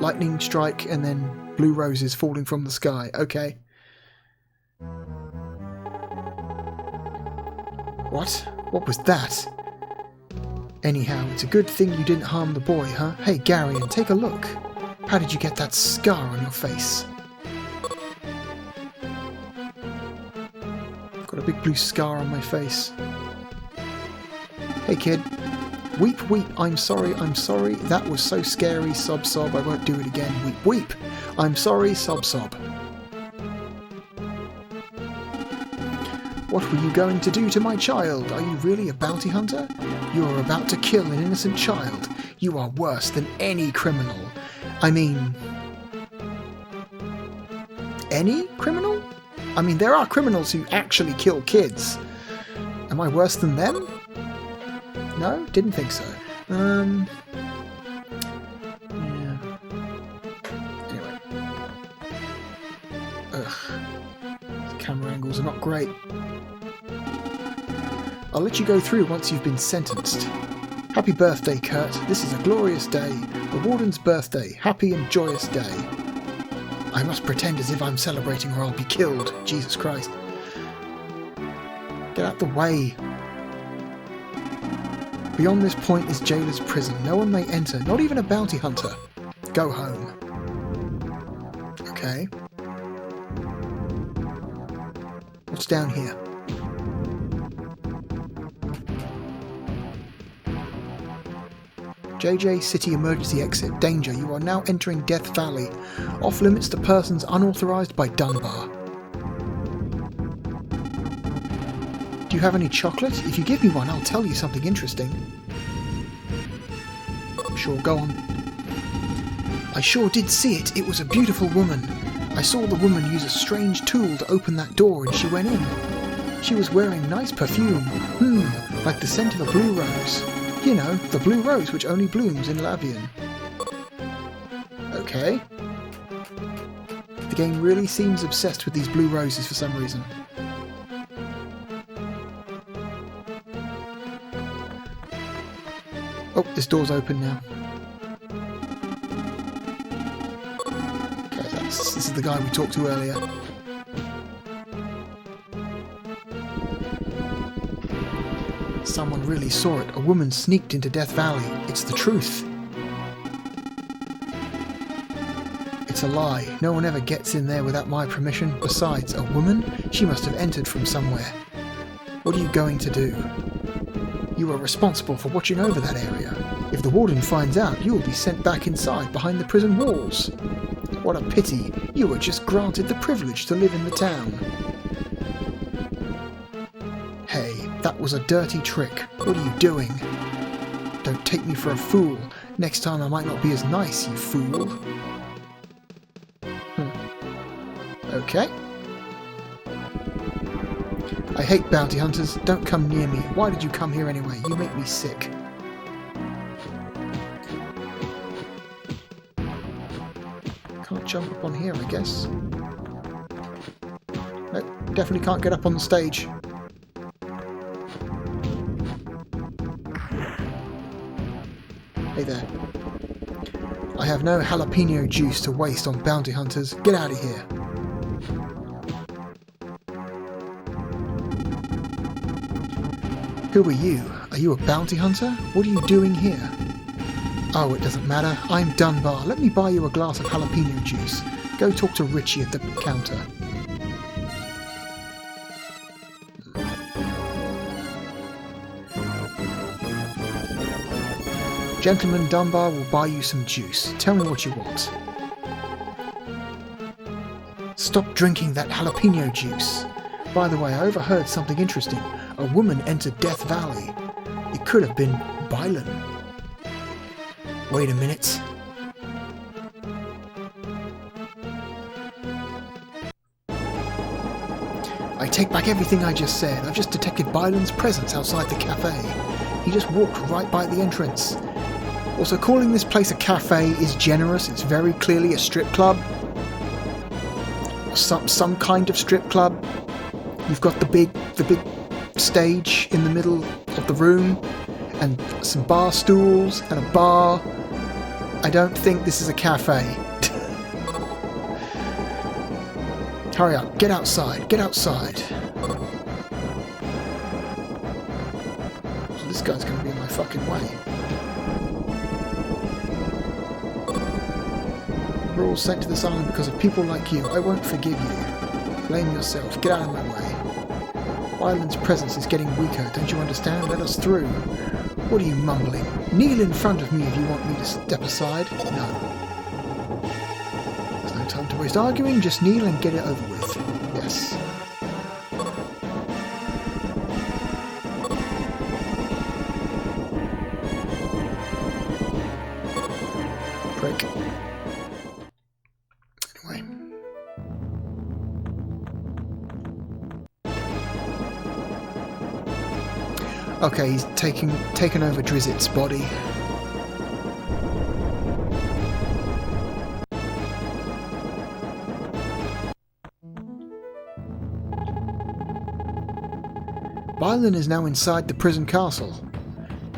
Lightning strike and then blue roses falling from the sky. Okay. What? What was that? Anyhow, it's a good thing you didn't harm the boy, huh? Hey, Garion, take a look. How did you get that scar on your face? I've got a big blue scar on my face. Hey, kid. Weep, weep, I'm sorry, that was so scary, sob, sob, I won't do it again, weep, weep, I'm sorry, sob, sob. What were you going to do to my child? Are you really a bounty hunter? You are about to kill an innocent child. You are worse than any criminal. I mean... any criminal? I mean, there are criminals who actually kill kids. Am I worse than them? No? Didn't think so. Yeah. Anyway. Ugh. The camera angles are not great. I'll let you go through once you've been sentenced. Happy birthday, Kurt. This is a glorious day. The warden's birthday. Happy and joyous day. I must pretend as if I'm celebrating or I'll be killed. Jesus Christ. Get out the way. Beyond this point is Jailer's prison. No one may enter, not even a bounty hunter. Go home. Okay. What's down here? JJ City Emergency Exit. Danger. You are now entering Death Valley. Off limits to persons unauthorized by Dunbar. Do you have any chocolate? If you give me one, I'll tell you something interesting. Sure, go on. I sure did see it. It was a beautiful woman. I saw the woman use a strange tool to open that door and she went in. She was wearing nice perfume. Like the scent of a blue rose. You know, the blue rose which only blooms in Lavian. Okay. The game really seems obsessed with these blue roses for some reason. Oh, this door's open now. Okay, this is the guy we talked to earlier. Someone really saw it. A woman sneaked into Death Valley. It's the truth. It's a lie. No one ever gets in there without my permission. Besides, a woman? She must have entered from somewhere. What are you going to do? You are responsible for watching over that area. If the warden finds out, you will be sent back inside behind the prison walls. What a pity. You were just granted the privilege to live in the town. Hey, that was a dirty trick. What are you doing? Don't take me for a fool. Next time I might not be as nice, you fool. Okay. I hate bounty hunters. Don't come near me. Why did you come here anyway? You make me sick. Can't jump up on here, I guess. Nope, definitely can't get up on the stage. Hey there. I have no jalapeno juice to waste on bounty hunters. Get out of here. Who are you? Are you a bounty hunter? What are you doing here? Oh, it doesn't matter. I'm Dunbar. Let me buy you a glass of jalapeno juice. Go talk to Richie at the counter. Gentleman Dunbar will buy you some juice. Tell me what you want. Stop drinking that jalapeno juice. By the way, I overheard something interesting. A woman entered Death Valley. It could have been Bylan. Wait a minute. I take back everything I just said. I've just detected Bylan's presence outside the cafe. He just walked right by the entrance. Also, calling this place a cafe is generous. It's very clearly a strip club. Some kind of strip club. You've got the big stage in the middle of the room and some bar stools and a bar. I don't think this is a cafe. Hurry up, get outside, get outside. Oh, this guy's going to be in my fucking way. We're all sent to this island because of people like you. I won't forgive you. Blame yourself. Get out of my way. Bylan's presence is getting weaker. Don't you understand? Let us through. What are you mumbling? Kneel in front of me if you want me to step aside. No. There's no time to waste arguing. Just kneel and get it over with. Yes. Prick. Anyway. Okay, he's taken over Drizzt's body. Bylan is now inside the prison castle.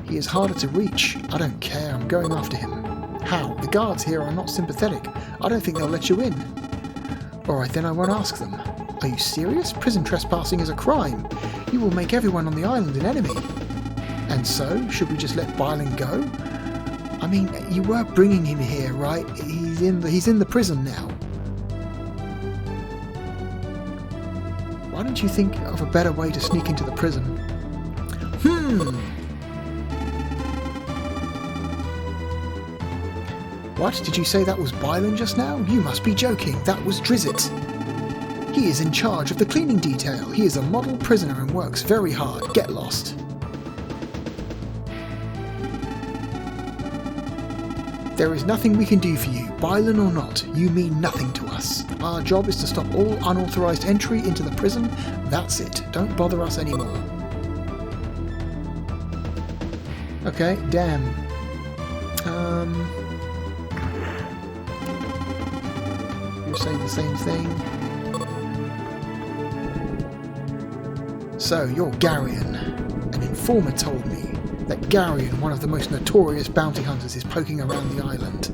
He is harder to reach. I don't care, I'm going after him. How? The guards here are not sympathetic. I don't think they'll let you in. Alright then, I won't ask them. Are you serious? Prison trespassing is a crime. You will make everyone on the island an enemy. And so, should we just let Bylan go? I mean, you were bringing him here, right? He's in the prison now. Why don't you think of a better way to sneak into the prison? What? Did you say that was Bylan just now? You must be joking. That was Drizzt. He is in charge of the cleaning detail. He is a model prisoner and works very hard. Get lost. There is nothing we can do for you, Bylan or not. You mean nothing to us. Our job is to stop all unauthorized entry into the prison. That's it. Don't bother us anymore. Okay, damn. You're saying the same thing. So, you're Garion. An informer told me that Garion, one of the most notorious bounty hunters, is poking around the island.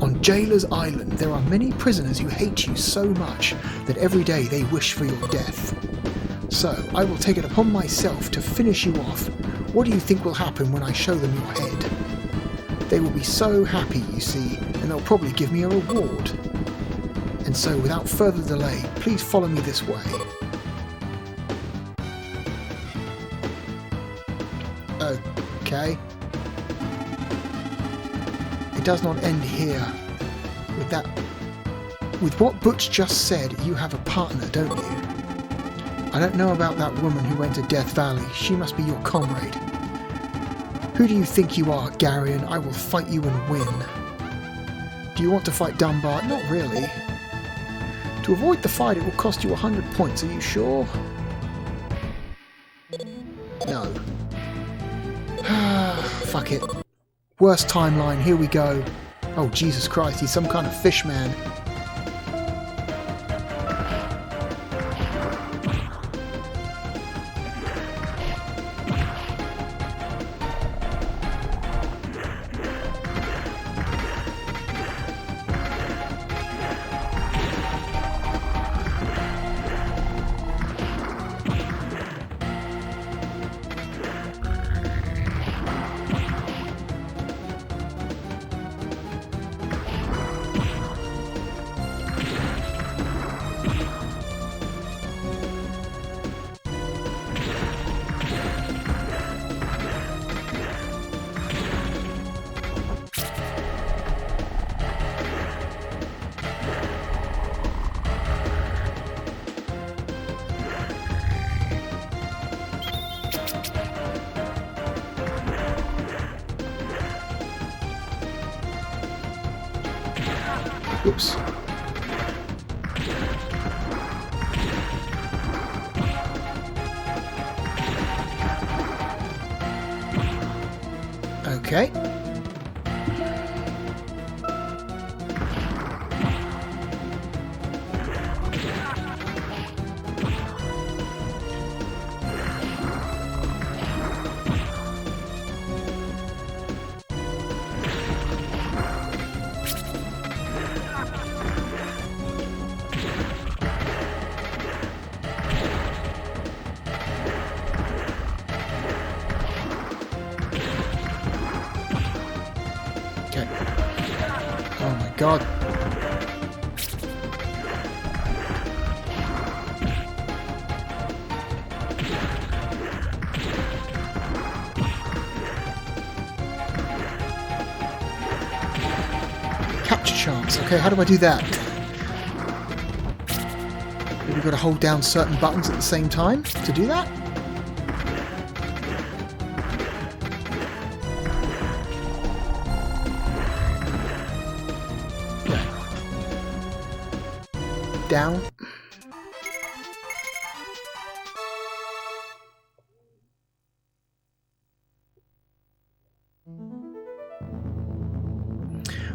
On Jailer's Island, there are many prisoners who hate you so much that every day they wish for your death. So, I will take it upon myself to finish you off. What do you think will happen when I show them your head? They will be so happy, you see, and they'll probably give me a reward. And so, without further delay, please follow me this way. Okay. It does not end here. With that... With what Butch just said, you have a partner, don't you? I don't know about that woman who went to Death Valley. She must be your comrade. Who do you think you are, Garion? I will fight you and win. Do you want to fight Dunbar? Not really. To avoid the fight, it will cost you 100 points. Are you sure? No. Fuck it. Worst timeline. Here we go. Oh, Jesus Christ. He's some kind of fish man. Oops. Okay. Oh my god. Capture chance. Okay, how do I do that? We've got to hold down certain buttons at the same time to do that? Down.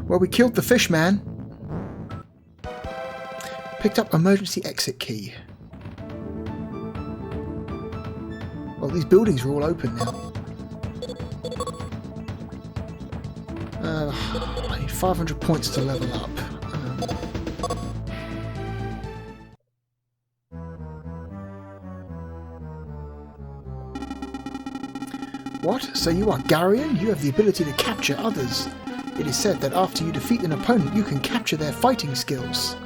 Well, we killed the fish man. Picked up emergency exit key. Well, these buildings are all open now. I need 500 points to level up. What? So you are Garion? You have the ability to capture others. It is said that after you defeat an opponent, you can capture their fighting skills.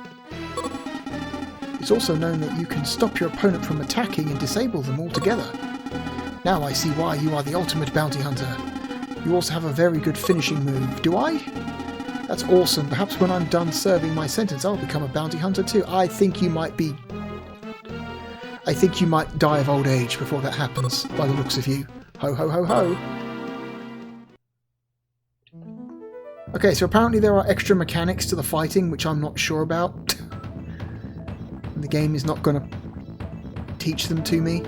It's also known that you can stop your opponent from attacking and disable them altogether. Now I see why you are the ultimate bounty hunter. You also have a very good finishing move. Do I? That's awesome. Perhaps when I'm done serving my sentence, I'll become a bounty hunter too. I think you might die of old age before that happens, by the looks of you. Ho ho ho ho. Okay, so apparently there are extra mechanics to the fighting, which I'm not sure about. And the game is not going to teach them to me.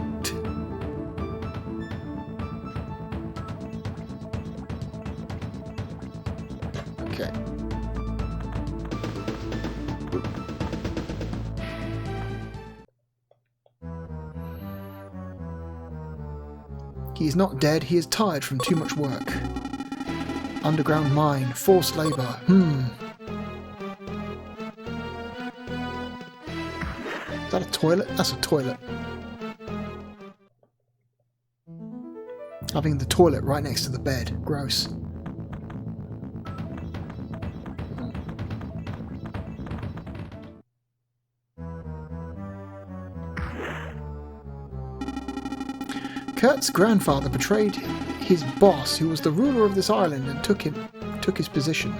Okay. He is not dead, he is tired from too much work. Underground mine, forced labour, Is that a toilet? That's a toilet. Having the toilet right next to the bed. Gross. Kurt's grandfather betrayed his boss, who was the ruler of this island, and took his position.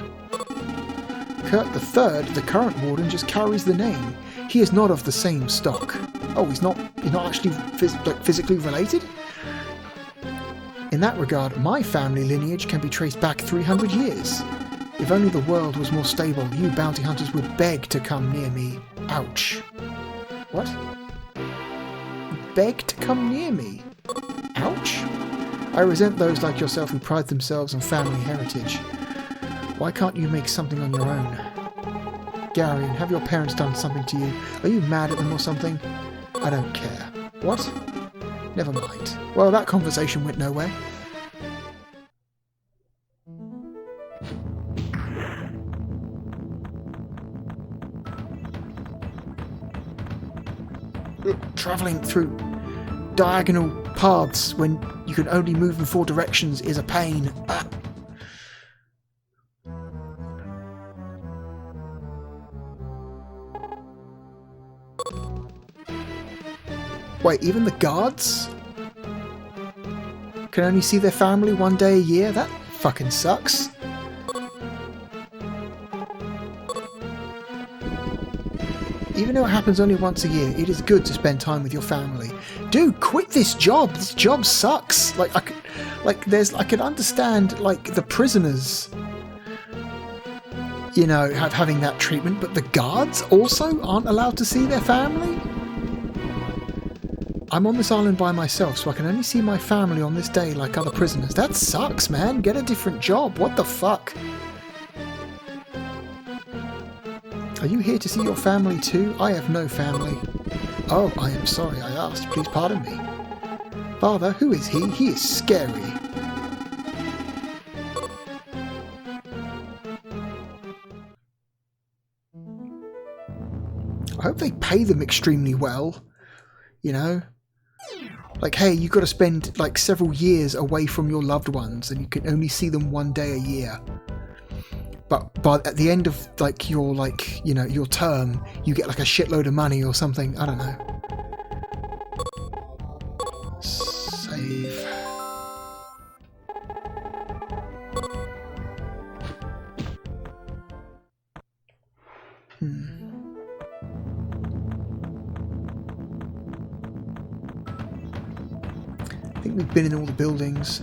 Kurt III, the current warden, just carries the name. He is not of the same stock. Oh, he's not actually physically related? In that regard, my family lineage can be traced back 300 years. If only the world was more stable, you bounty hunters would beg to come near me. Ouch. What? Beg to come near me? Ouch. I resent those like yourself who pride themselves on family heritage. Why can't you make something on your own? Garion, have your parents done something to you? Are you mad at them or something? I don't care. What? Never mind. Well, that conversation went nowhere. Travelling through diagonal paths when you can only move in 4 directions is a pain. Wait, even the guards can only see their family 1 day a year? That fucking sucks. Even though it happens only once a year, it is good to spend time with your family. Dude, quit this job. This job sucks. I can understand like the prisoners, you know, having that treatment, but the guards also aren't allowed to see their family? I'm on this island by myself, so I can only see my family on this day like other prisoners. That sucks, man. Get a different job. What the fuck? Are you here to see your family too? I have no family. Oh, I am sorry I asked. Please pardon me. Father, who is he? He is scary. I hope they pay them extremely well. You know? Like, hey, you've got to spend like several years away from your loved ones and you can only see them 1 day a year. But at the end of like your your term, you get like a shitload of money or something. I don't know. Save. I think we've been in all the buildings.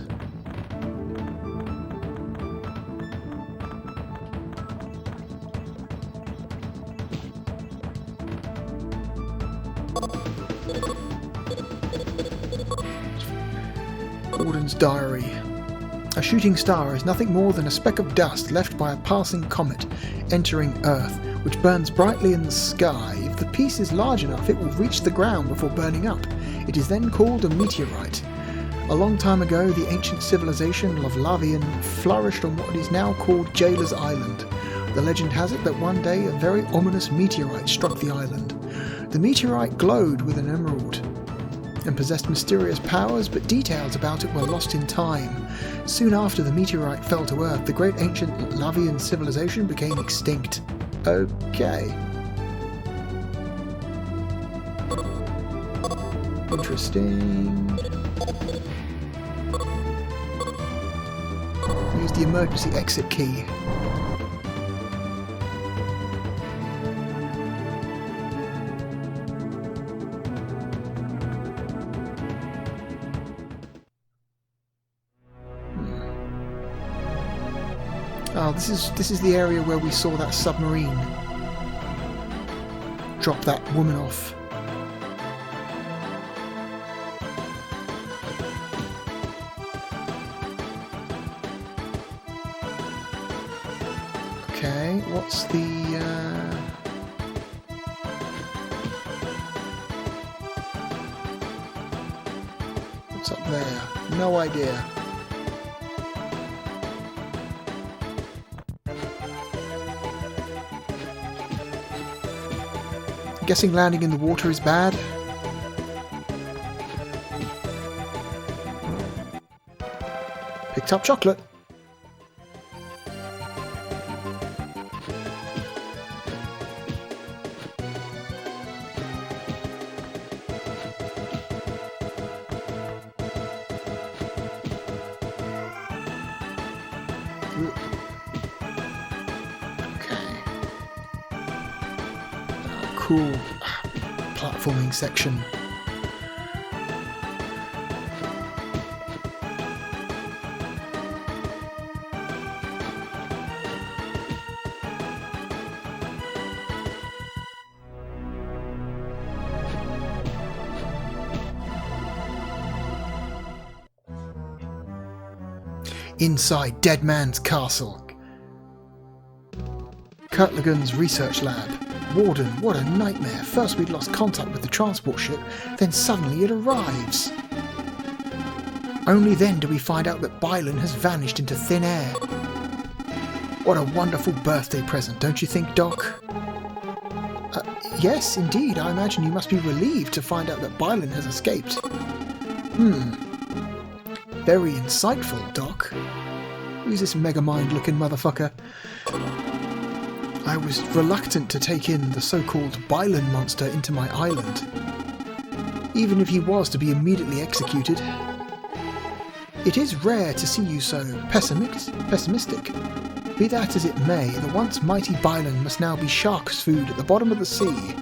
Warden's diary. A shooting star is nothing more than a speck of dust left by a passing comet entering Earth, which burns brightly in the sky. If the piece is large enough, it will reach the ground before burning up. It is then called a meteorite. A long time ago, the ancient civilization of Lavian flourished on what is now called Jailer's Island. The legend has it that one day a very ominous meteorite struck the island. The meteorite glowed with an emerald and possessed mysterious powers, but details about it were lost in time. Soon after the meteorite fell to Earth, the great ancient Lavian civilization became extinct. Okay. Interesting. Use the emergency exit key. Oh, this is the area where we saw that submarine drop that woman off. Okay, what's the what's up there? No idea. Guessing landing in the water is bad. Picked up chocolate. Okay. Cool platforming section. Inside Dead Man's Castle. Kurtligan's research lab. Warden, what a nightmare. First we'd lost contact with the transport ship, then suddenly it arrives. Only then do we find out that Bylan has vanished into thin air. What a wonderful birthday present, don't you think, Doc? Yes, indeed. I imagine you must be relieved to find out that Bylan has escaped. Very insightful, Doc. Who's this Megamind-looking motherfucker? I was reluctant to take in the so-called Bylan monster into my island, even if he was to be immediately executed. It is rare to see you so pessimistic. Be that as it may, the once mighty Bylan must now be shark's food at the bottom of the sea.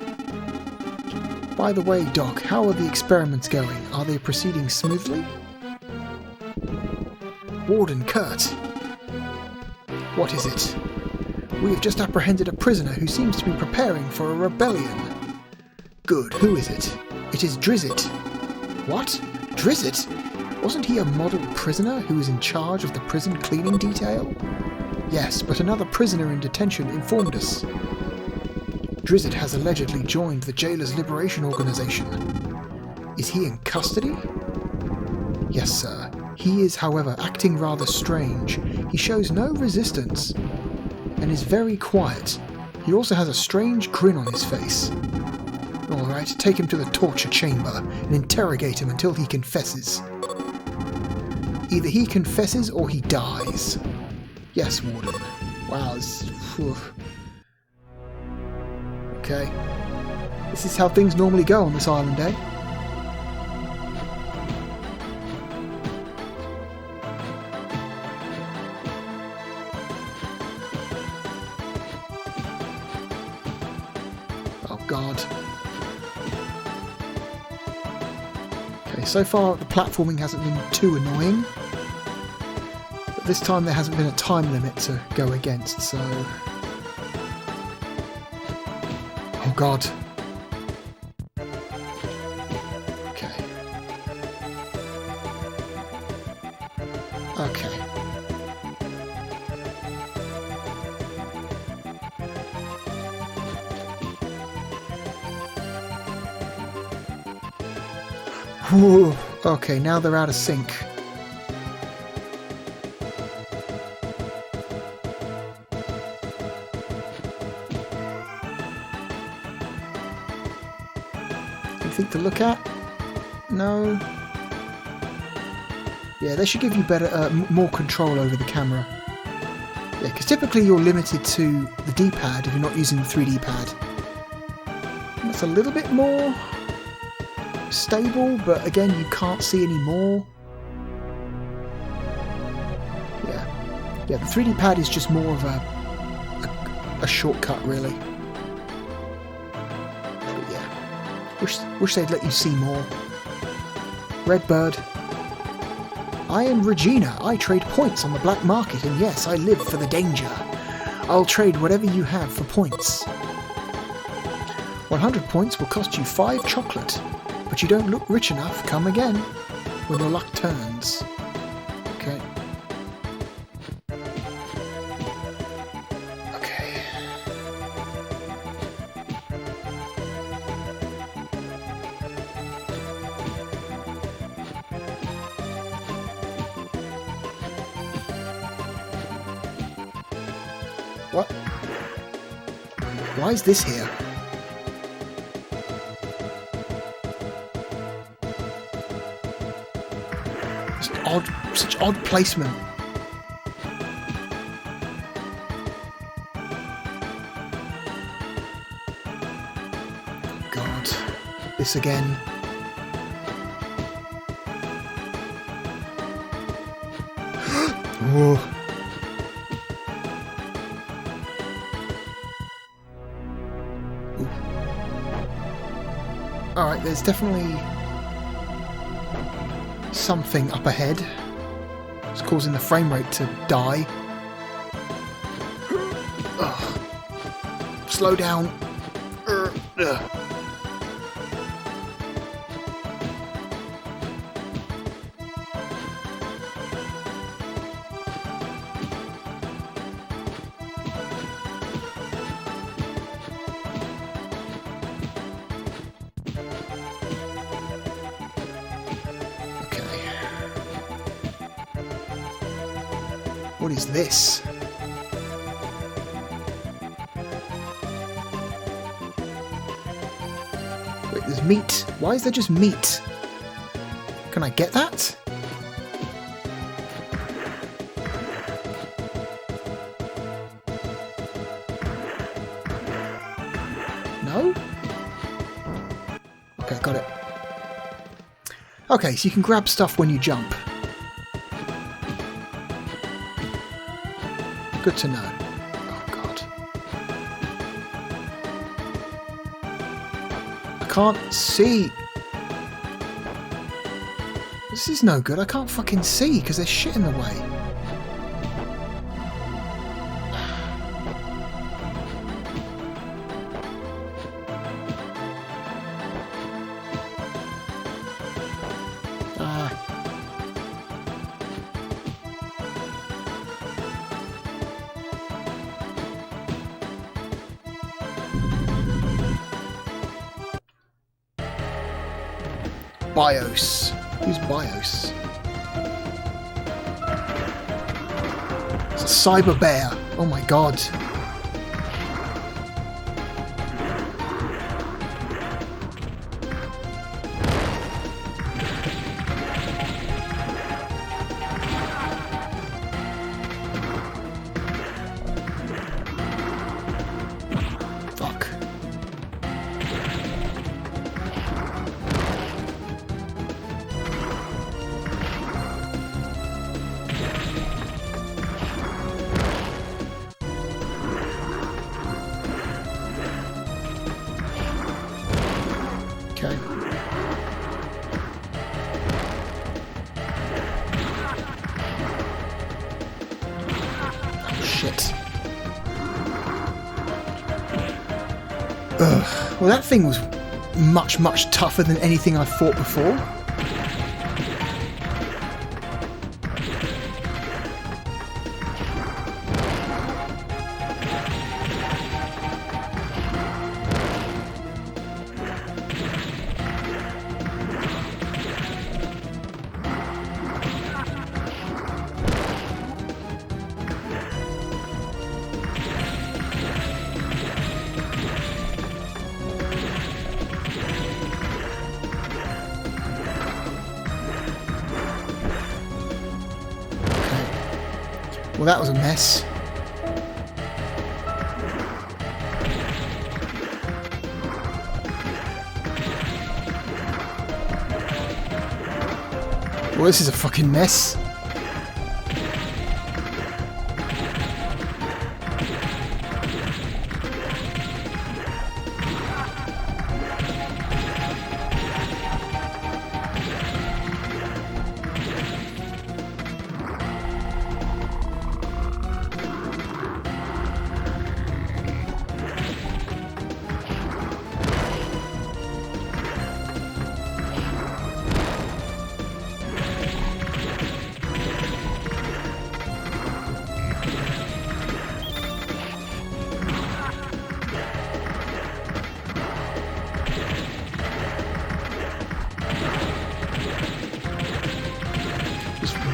By the way, Doc, how are the experiments going? Are they proceeding smoothly? Warden Kurt. What is it? We have just apprehended a prisoner who seems to be preparing for a rebellion. Good, who is it? It is Drizzt. What? Drizzt? Wasn't he a model prisoner who was in charge of the prison cleaning detail? Yes, but another prisoner in detention informed us. Drizzt has allegedly joined the Jailers' Liberation Organization. Is he in custody? Yes, sir. He is, however, acting rather strange. He shows no resistance and is very quiet. He also has a strange grin on his face. Alright, take him to the torture chamber and interrogate him until he confesses. Either he confesses or he dies. Yes, Warden. Wow, okay. This is how things normally go on this island, eh? God. Okay, so far the platforming hasn't been too annoying, but this time there hasn't been a time limit to go against, so... Oh God. Okay. Okay. Whew. Okay, now they're out of sync. Anything to look at? No. Yeah, they should give you better, more control over the camera. Yeah, because typically you're limited to the D-pad if you're not using the 3D pad. And that's a little bit more stable, but again, you can't see any more. Yeah, the 3D pad is just more of a shortcut, really. But yeah, wish they'd let you see more. Redbird. I am Regina. I trade points on the black market, and yes, I live for the danger. I'll trade whatever you have for points. 100 points will cost you 5 chocolate. But you don't look rich enough, come again, when your luck turns. Okay. Okay. What? Why is this here? Such odd placement. God, this again. Whoa. Alright, there's definitely something up ahead. It's causing the frame rate to die. Ugh. Slow down. Ugh. What is this? Wait, there's meat. Why is there just meat? Can I get that? No? Okay, got it. Okay, so you can grab stuff when you jump. Good to know. Oh god. I can't see. This is no good. I can't fucking see because there's shit in the way. BIOS. Who's BIOS? It's a cyber bear. Oh my god. Fuck. Okay. Oh, shit. Ugh. Well, that thing was much, much tougher than anything I've fought before. Well, that was a mess. Well, this is a fucking mess.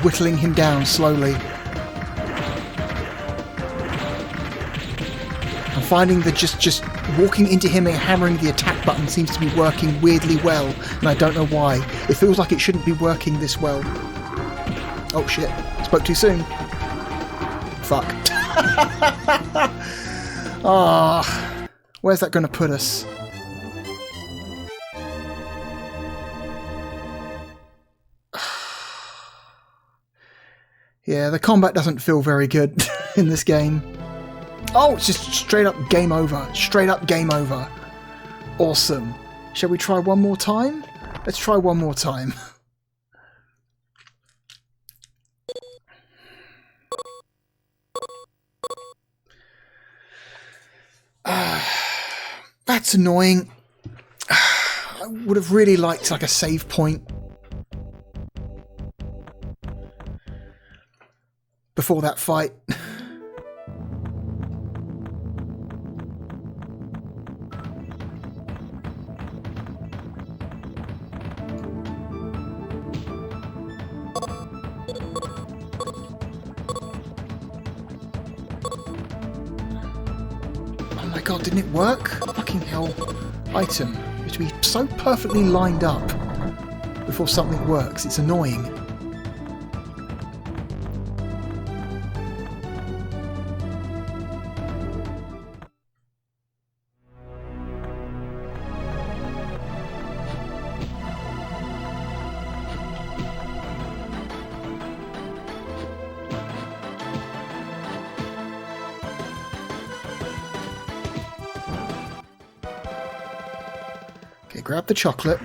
Whittling him down slowly. I'm finding that just walking into him and hammering the attack button seems to be working weirdly well, and I don't know why. It feels like it shouldn't be working this well. Oh shit, spoke too soon. Fuck. Ah, where's that going to put us? Yeah, the combat doesn't feel very good in this game. Oh, it's just straight up game over. Straight up game over. Awesome. Shall we try one more time? Let's try one more time. That's annoying. I would have really liked like a save point before that fight. Oh my god, didn't it work? Fucking hell. Item. You have to be so perfectly lined up before something works. It's annoying. Okay, grab the chocolate.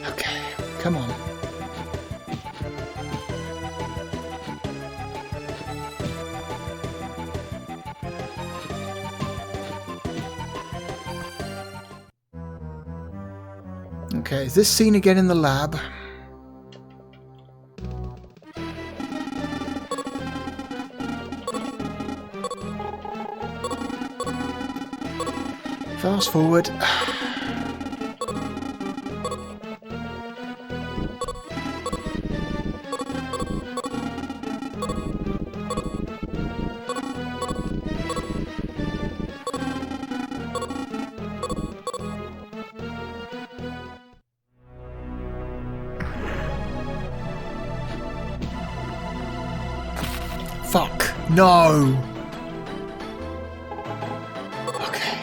Okay, come on. Okay, is this scene again in the lab? Fast forward. Fuck. No. Okay.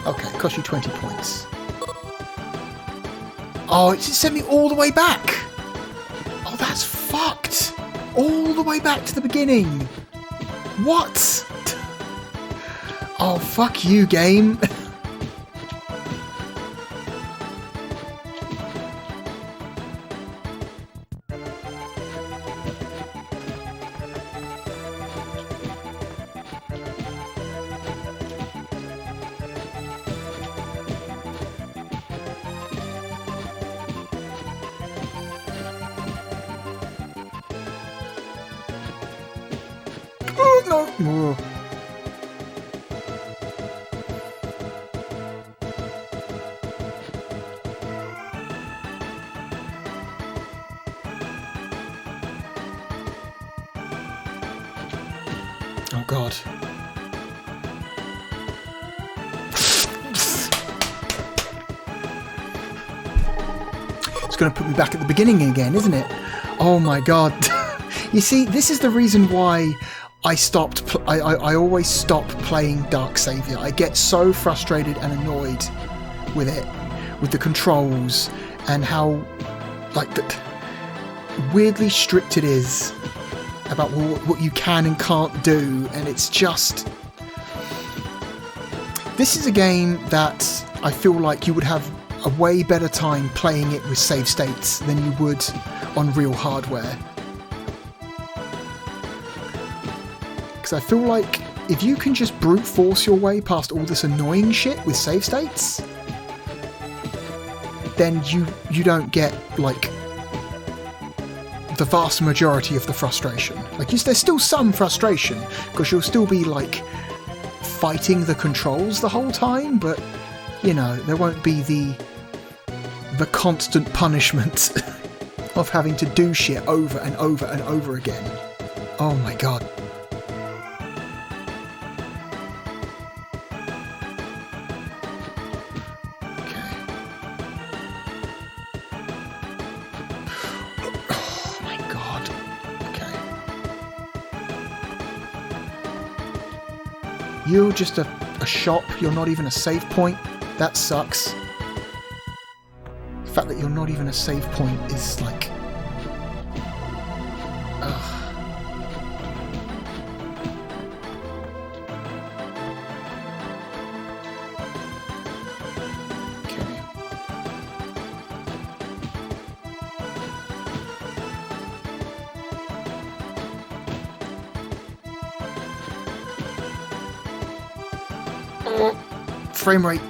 Okay, cost you 20 points. Oh, it just sent me all the way back. Oh, that's fucked. All the way back to the beginning. What? Oh, fuck you, game. Oh, no. Oh. Oh, God. It's going to put me back at the beginning again, isn't it? Oh, my God. You see, this is the reason why I stopped. I always stop playing Dark Savior. I get so frustrated and annoyed with it, with the controls and how, like, weirdly strict it is about what you can and can't do. And it's just, this is a game that I feel like you would have a way better time playing it with save states than you would on real hardware. I feel like if you can just brute force your way past all this annoying shit with save states, then you don't get, like, the vast majority of the frustration. Like, there's still some frustration, because you'll still be, like, fighting the controls the whole time, but, you know, there won't be the constant punishment of having to do shit over and over and over again. Oh my god. You're just a shop, you're not even a save point. That sucks. The fact that you're not even a save point is like... Ugh. Frame rate.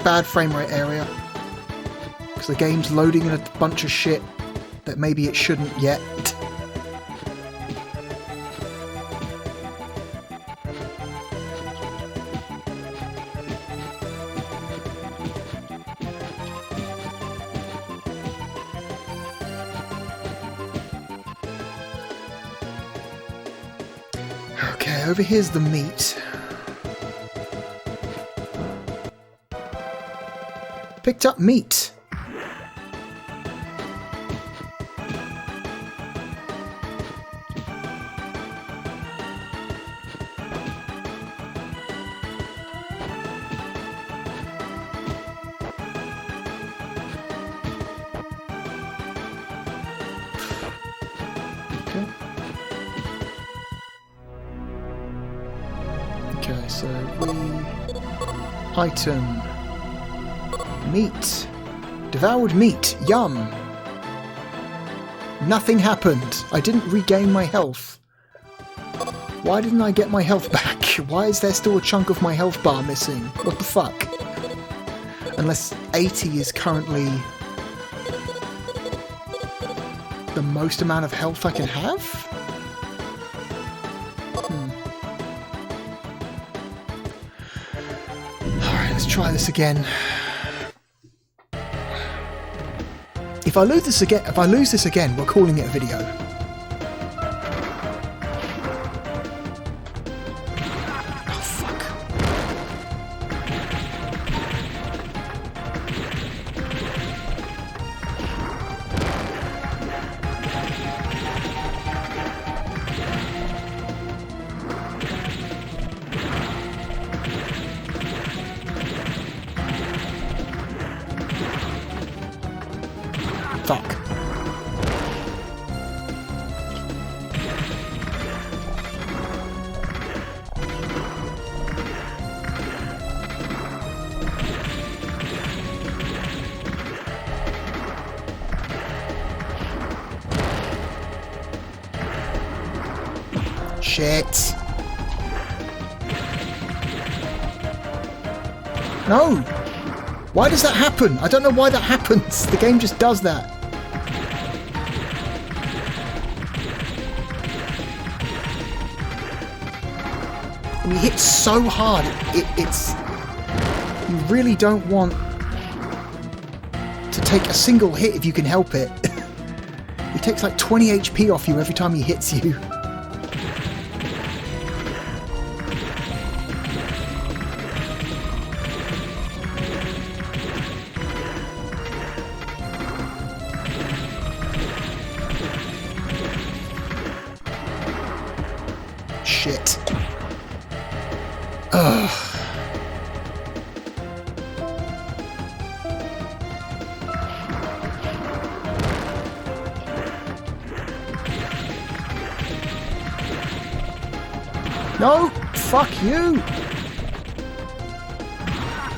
Bad frame rate area. Because the game's loading in a bunch of shit that maybe it shouldn't yet. Okay, over here's the meat. Picked up meat. Okay, so item. Meat. Devoured meat. Yum. Nothing happened. I didn't regain my health. Why didn't I get my health back? Why is there still a chunk of my health bar missing? What the fuck? Unless 80 is currently the most amount of health I can have? Alright, let's try this again. If I lose this again, we're calling it a video. Oh fuck. Fuck. Shit. No! Why does that happen? I don't know why that happens. The game just does that. When you hit so hard, it's... You really don't want to take a single hit if you can help it. It takes like 20 HP off you every time he hits you. Shit. Ugh. No! Fuck you!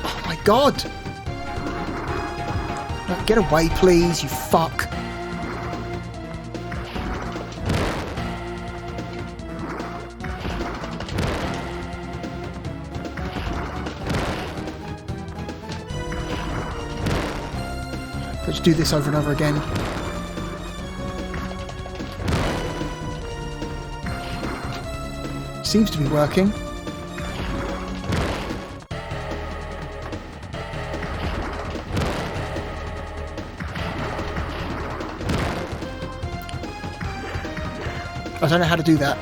Oh my god! No, get away, please, you fuck. Let's do this over and over again. Seems to be working. I don't know how to do that.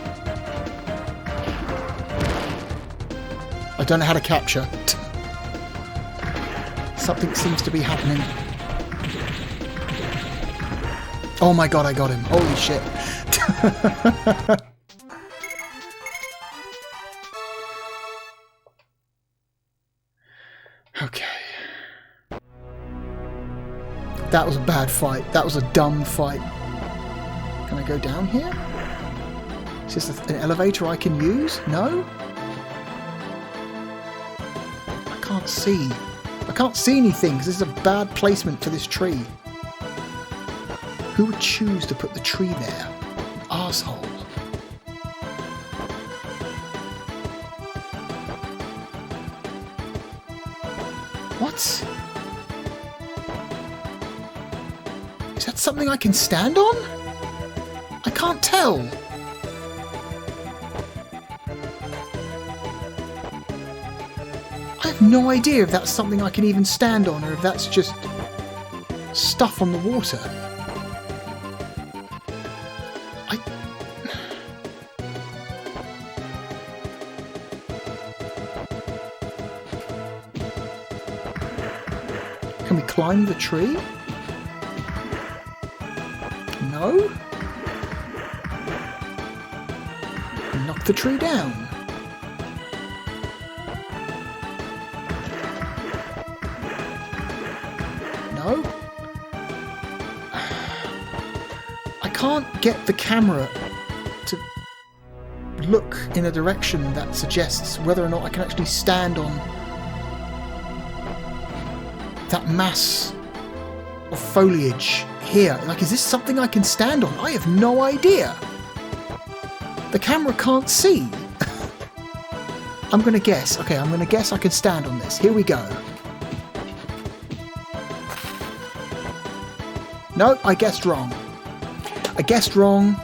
I don't know how to capture. Something seems to be happening. Oh my god, I got him. Holy shit. That was a bad fight. That was a dumb fight. Can I go down here? Is this an elevator I can use? No? I can't see. I can't see anything because this is a bad placement for this tree. Who would choose to put the tree there? Arsehole. What? Is that something I can stand on? I can't tell. I have no idea if that's something I can even stand on or if that's just stuff on the water. Can we climb the tree? No? Knock the tree down. No? I can't get the camera to look in a direction that suggests whether or not I can actually stand on that mass of foliage here. Like, is this something I can stand on? I have no idea. The camera can't see. I'm gonna guess. Okay, I'm gonna guess I can stand on this. Here we go. No, I guessed wrong. I guessed wrong.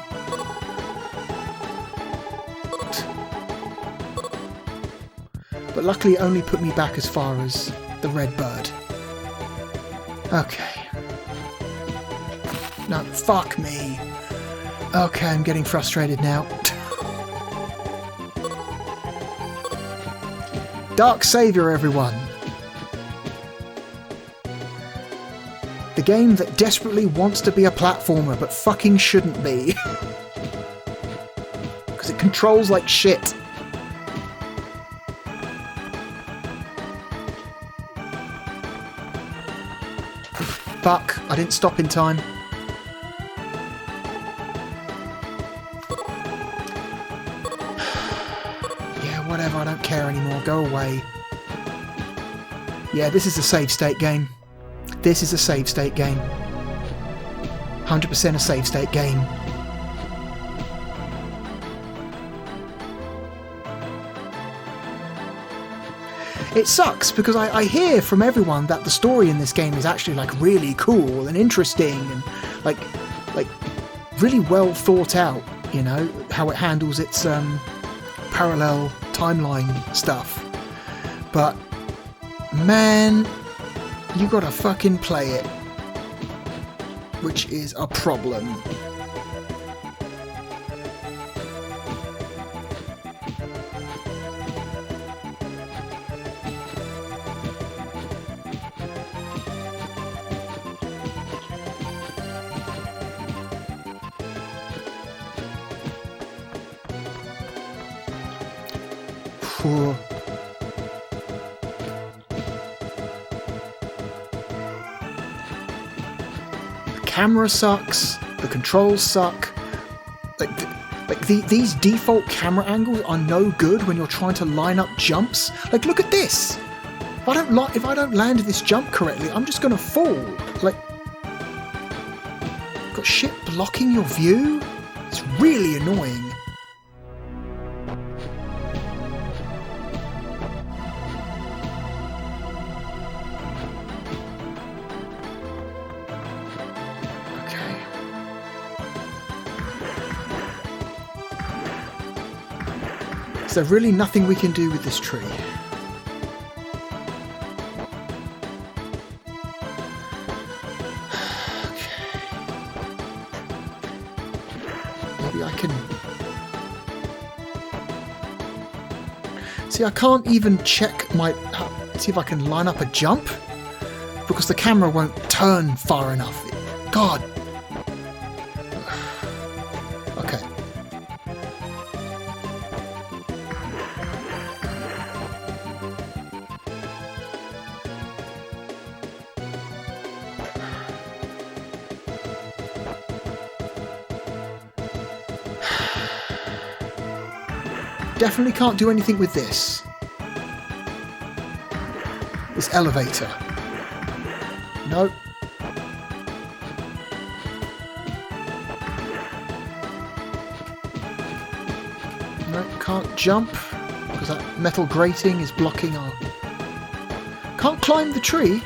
But luckily it only put me back as far as the red bird. Okay. No, fuck me. Okay, I'm getting frustrated now. Dark Saviour, everyone. The game that desperately wants to be a platformer, but fucking shouldn't be. Because it controls like shit. Fuck, I didn't stop in time. Yeah, whatever, I don't care anymore. Go away. Yeah, this is a save state game. This is a save state game. 100% a save state game. It sucks because I hear from everyone that the story in this game is actually like really cool and interesting and like really well thought out, you know, how it handles its parallel timeline stuff. But man, you gotta fucking play it, which is a problem. The camera sucks, the controls suck. These default camera angles are no good when you're trying to line up jumps. Like, look at this. If I don't land this jump correctly, I'm just gonna fall. Like, got shit blocking your view. It's really annoying. Is there really nothing we can do with this tree? Okay. Maybe I can... See, I can't even check my... See if I can line up a jump? Because the camera won't turn far enough. God. Okay. Definitely can't do anything with this. This elevator. Nope. Nope, can't jump because that metal grating is blocking our... Can't climb the tree.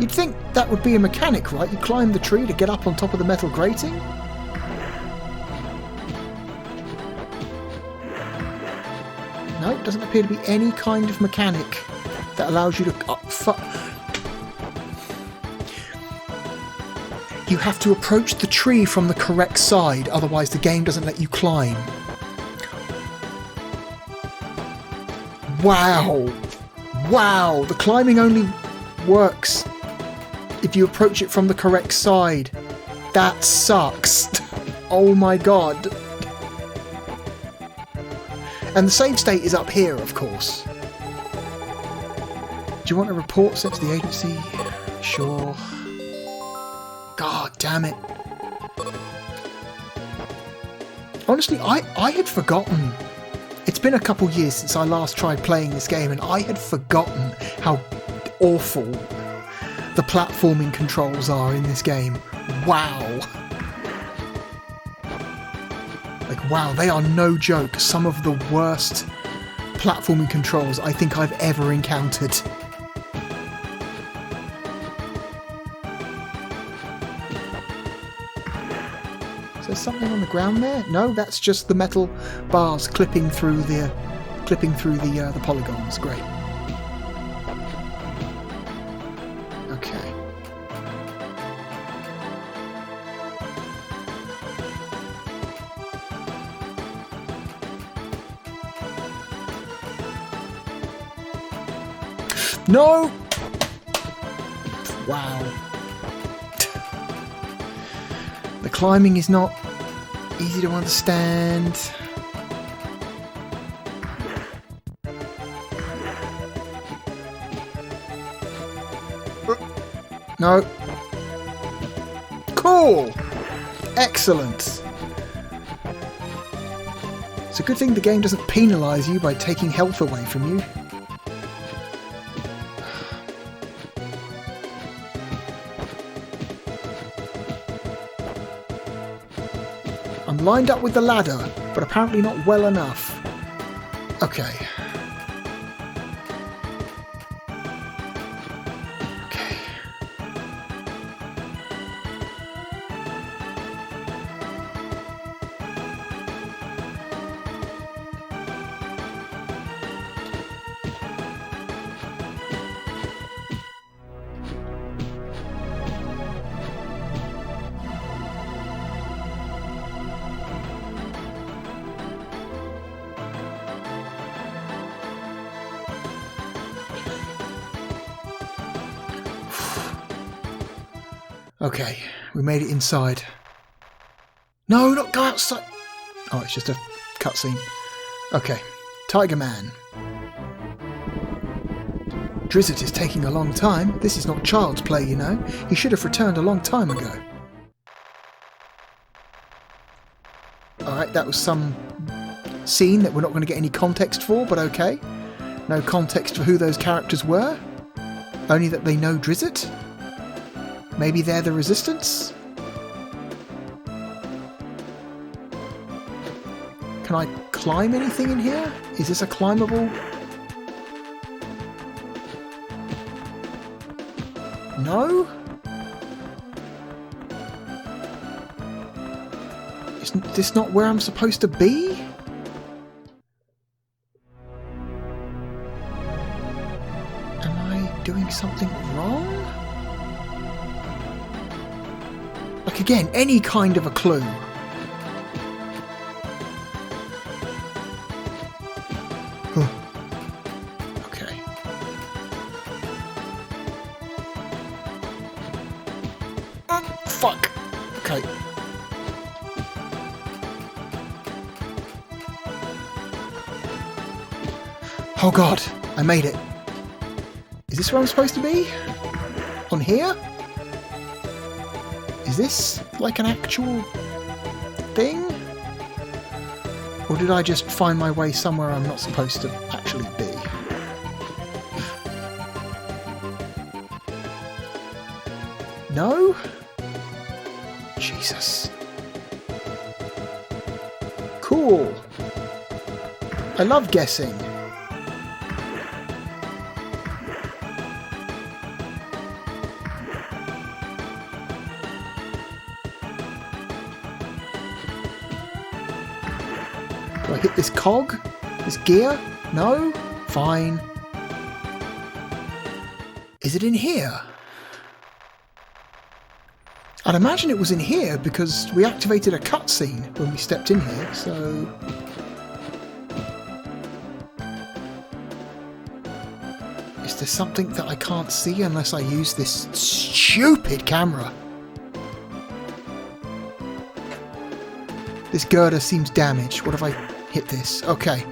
You'd think that would be a mechanic, right? You climb the tree to get up on top of the metal grating? No, it doesn't appear to be any kind of mechanic that allows you to... You have to approach the tree from the correct side, otherwise the game doesn't let you climb. Wow! Wow! The climbing only works if you approach it from the correct side. That sucks. Oh my god. And the save state is up here, of course. Do you want a report sent to the agency? Sure. God damn it. Honestly, I had forgotten. It's been a couple years since I last tried playing this game, and I had forgotten how awful the platforming controls are in this game. Wow. Like, wow, they are no joke. Some of the worst platforming controls I think I've ever encountered. Is there something on the ground there? No, that's just the metal bars clipping through the polygons. Great. Okay. No! Wow. The climbing is not easy to understand. No. Cool! Excellent! It's a good thing the game doesn't penalise you by taking health away from you. I'm lined up with the ladder, but apparently not well enough. Okay. Okay. Okay, we made it inside. No, not go outside! Oh, it's just a cutscene. Okay, Tiger Man. Drizzit is taking a long time. This is not child's play, you know. He should have returned a long time ago. Alright, that was some scene that we're not going to get any context for, but okay. No context for who those characters were. Only that they know Drizzit. Maybe they're the Resistance? Can I climb anything in here? Is this a climbable? No? Isn't this not where I'm supposed to be? Am I doing something wrong? Like, again, any kind of a clue. Huh. Okay. Oh, fuck. Okay. Oh god, I made it. Is this where I'm supposed to be? On here? Is this like an actual thing? Or did I just find my way somewhere I'm not supposed to actually be? No? Jesus. Cool. I love guessing. Do I hit this cog? This gear? No? Fine. Is it in here? I'd imagine it was in here because we activated a cutscene when we stepped in here, so... Is there something that I can't see unless I use this stupid camera? This girder seems damaged. What if I hit this? Okay.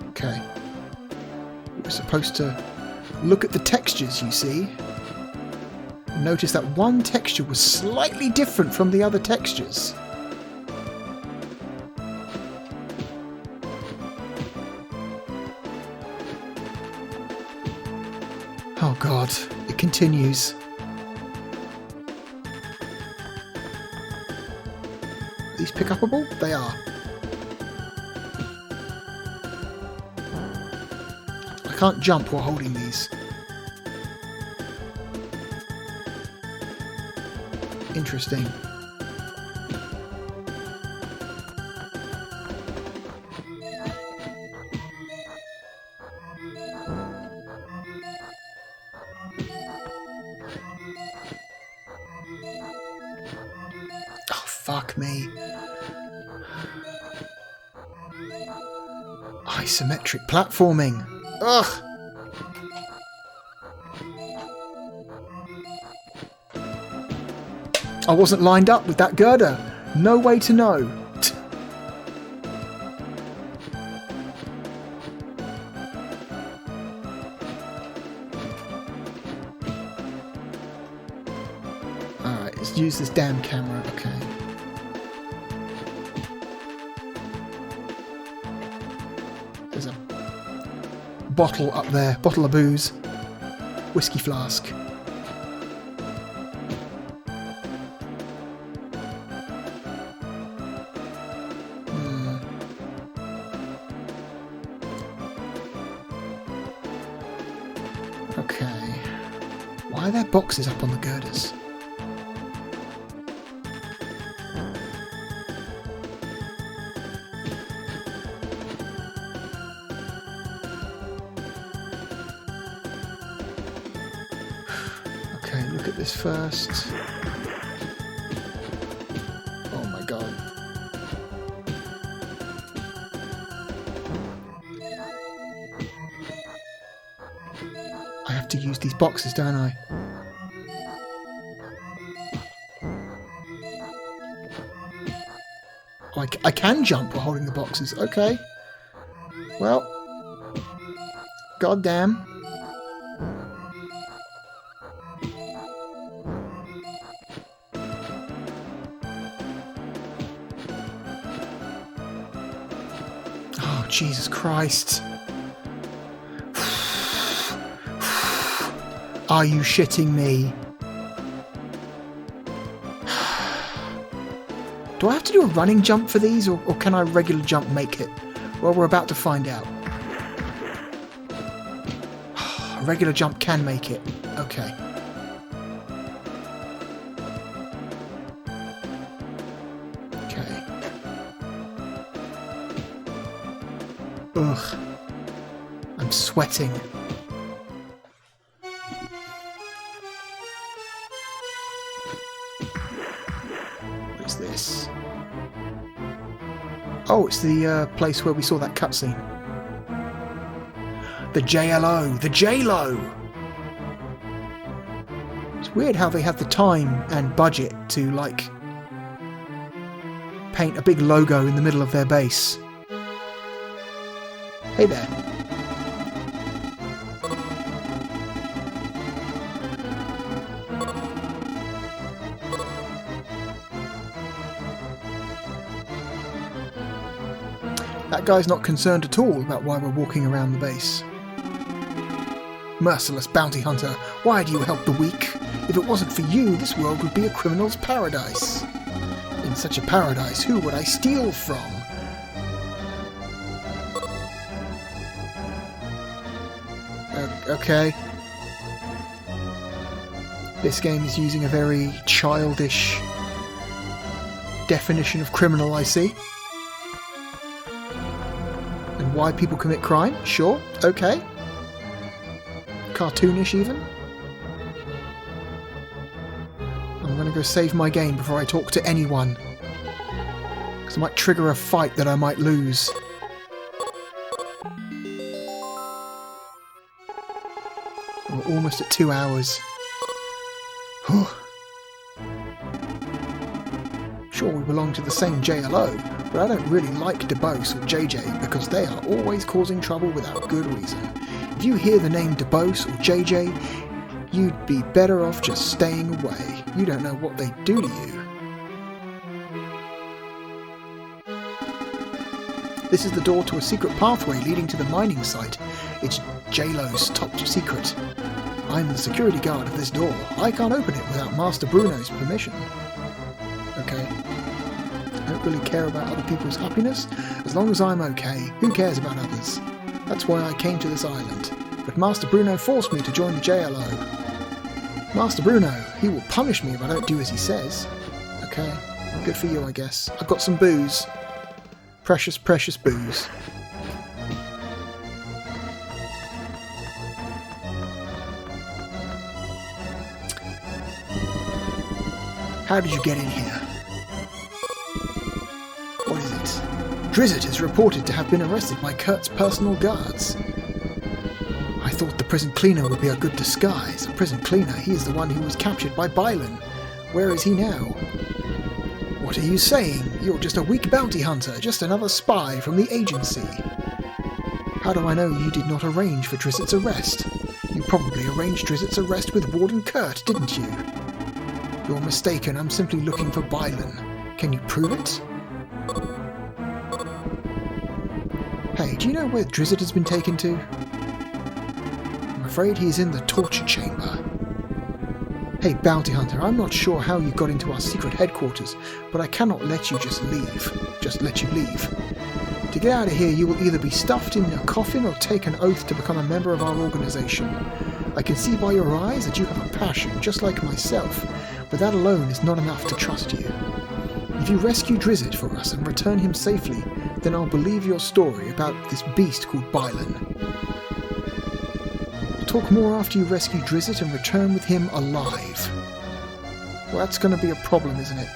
Okay. We're supposed to look at the textures, you see. Notice that one texture was slightly different from the other textures. Oh god, it continues. Are these pick-upable? They are. I can't jump while holding these. Interesting. Oh, fuck me. Isometric platforming. Ugh. I wasn't lined up with that girder. No way to know. Alright, let's use this damn camera. Okay. There's a bottle up there. Bottle of booze. Whiskey flask. Okay. Why are there boxes up on the girders? Okay, look at this first. Oh my god. I have to use these boxes, don't I? Oh, I can jump while holding the boxes. Okay. Well. Goddamn. Oh, Jesus Christ. Are you shitting me? Do I have to do a running jump for these, or can I regular jump make it? Well, we're about to find out. A regular jump can make it. Okay. Okay. Ugh. I'm sweating. This? Oh, it's the place where we saw that cutscene. The JLO! The JLO! It's weird how they have the time and budget to, like, paint a big logo in the middle of their base. Hey there. That guy's not concerned at all about why we're walking around the base. Merciless bounty hunter, why do you help the weak? If it wasn't for you, this world would be a criminal's paradise. In such a paradise, who would I steal from? Okay. This game is using a very childish definition of criminal, I see. And why people commit crime? Sure, okay. Cartoonish even. I'm gonna go save my game before I talk to anyone. Because I might trigger a fight that I might lose. We're almost at 2 hours. Sure, we belong to the same JLO, but I don't really like DeBose or JJ because they are always causing trouble without good reason. If you hear the name DeBose or JJ, you'd be better off just staying away. You don't know what they do to you. This is the door to a secret pathway leading to the mining site. It's JLO's top secret. I'm the security guard of this door. I can't open it without Master Bruno's permission. Okay. I don't really care about other people's happiness. As long as I'm okay, who cares about others? That's why I came to this island. But Master Bruno forced me to join the JLO. Master Bruno, he will punish me if I don't do as he says. Okay. Good for you, I guess. I've got some booze. Precious, precious booze. How did you get in here? What is it? Drizzt is reported to have been arrested by Kurt's personal guards. I thought the prison cleaner would be a good disguise. A prison cleaner, he is the one who was captured by Bylan. Where is he now? What are you saying? You're just a weak bounty hunter, just another spy from the agency. How do I know you did not arrange for Drizzt's arrest? You probably arranged Drizzt's arrest with Warden Kurt, didn't you? You're mistaken, I'm simply looking for Bylan. Can you prove it? Hey, do you know where Drizzt has been taken to? I'm afraid he is in the torture chamber. Hey, bounty hunter, I'm not sure how you got into our secret headquarters, but I cannot let you just leave. Just let you leave. To get out of here, you will either be stuffed in a coffin or take an oath to become a member of our organization. I can see by your eyes that you have a passion, just like myself, but that alone is not enough to trust you. If you rescue Drizzt for us and return him safely, then I'll believe your story about this beast called Bylan. Talk more after you rescue Drizzt and return with him alive. Well, that's going to be a problem, isn't it?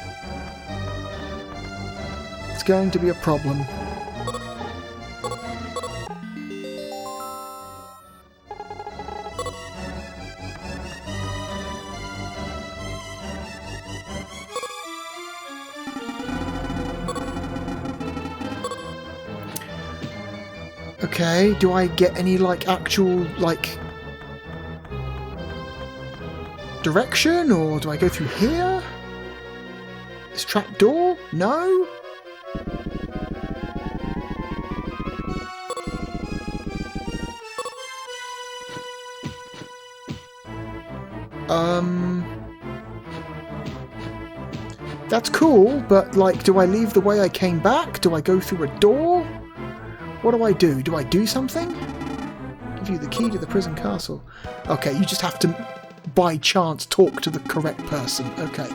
It's going to be a problem. Okay, do I get any, actual, direction, or do I go through here? This trap door? No? That's cool, but, do I leave the way I came back? Do I go through a door? What do I do? Do I do something? Give you the key to the prison castle. Okay, you just have to, by chance, talk to the correct person. Okay.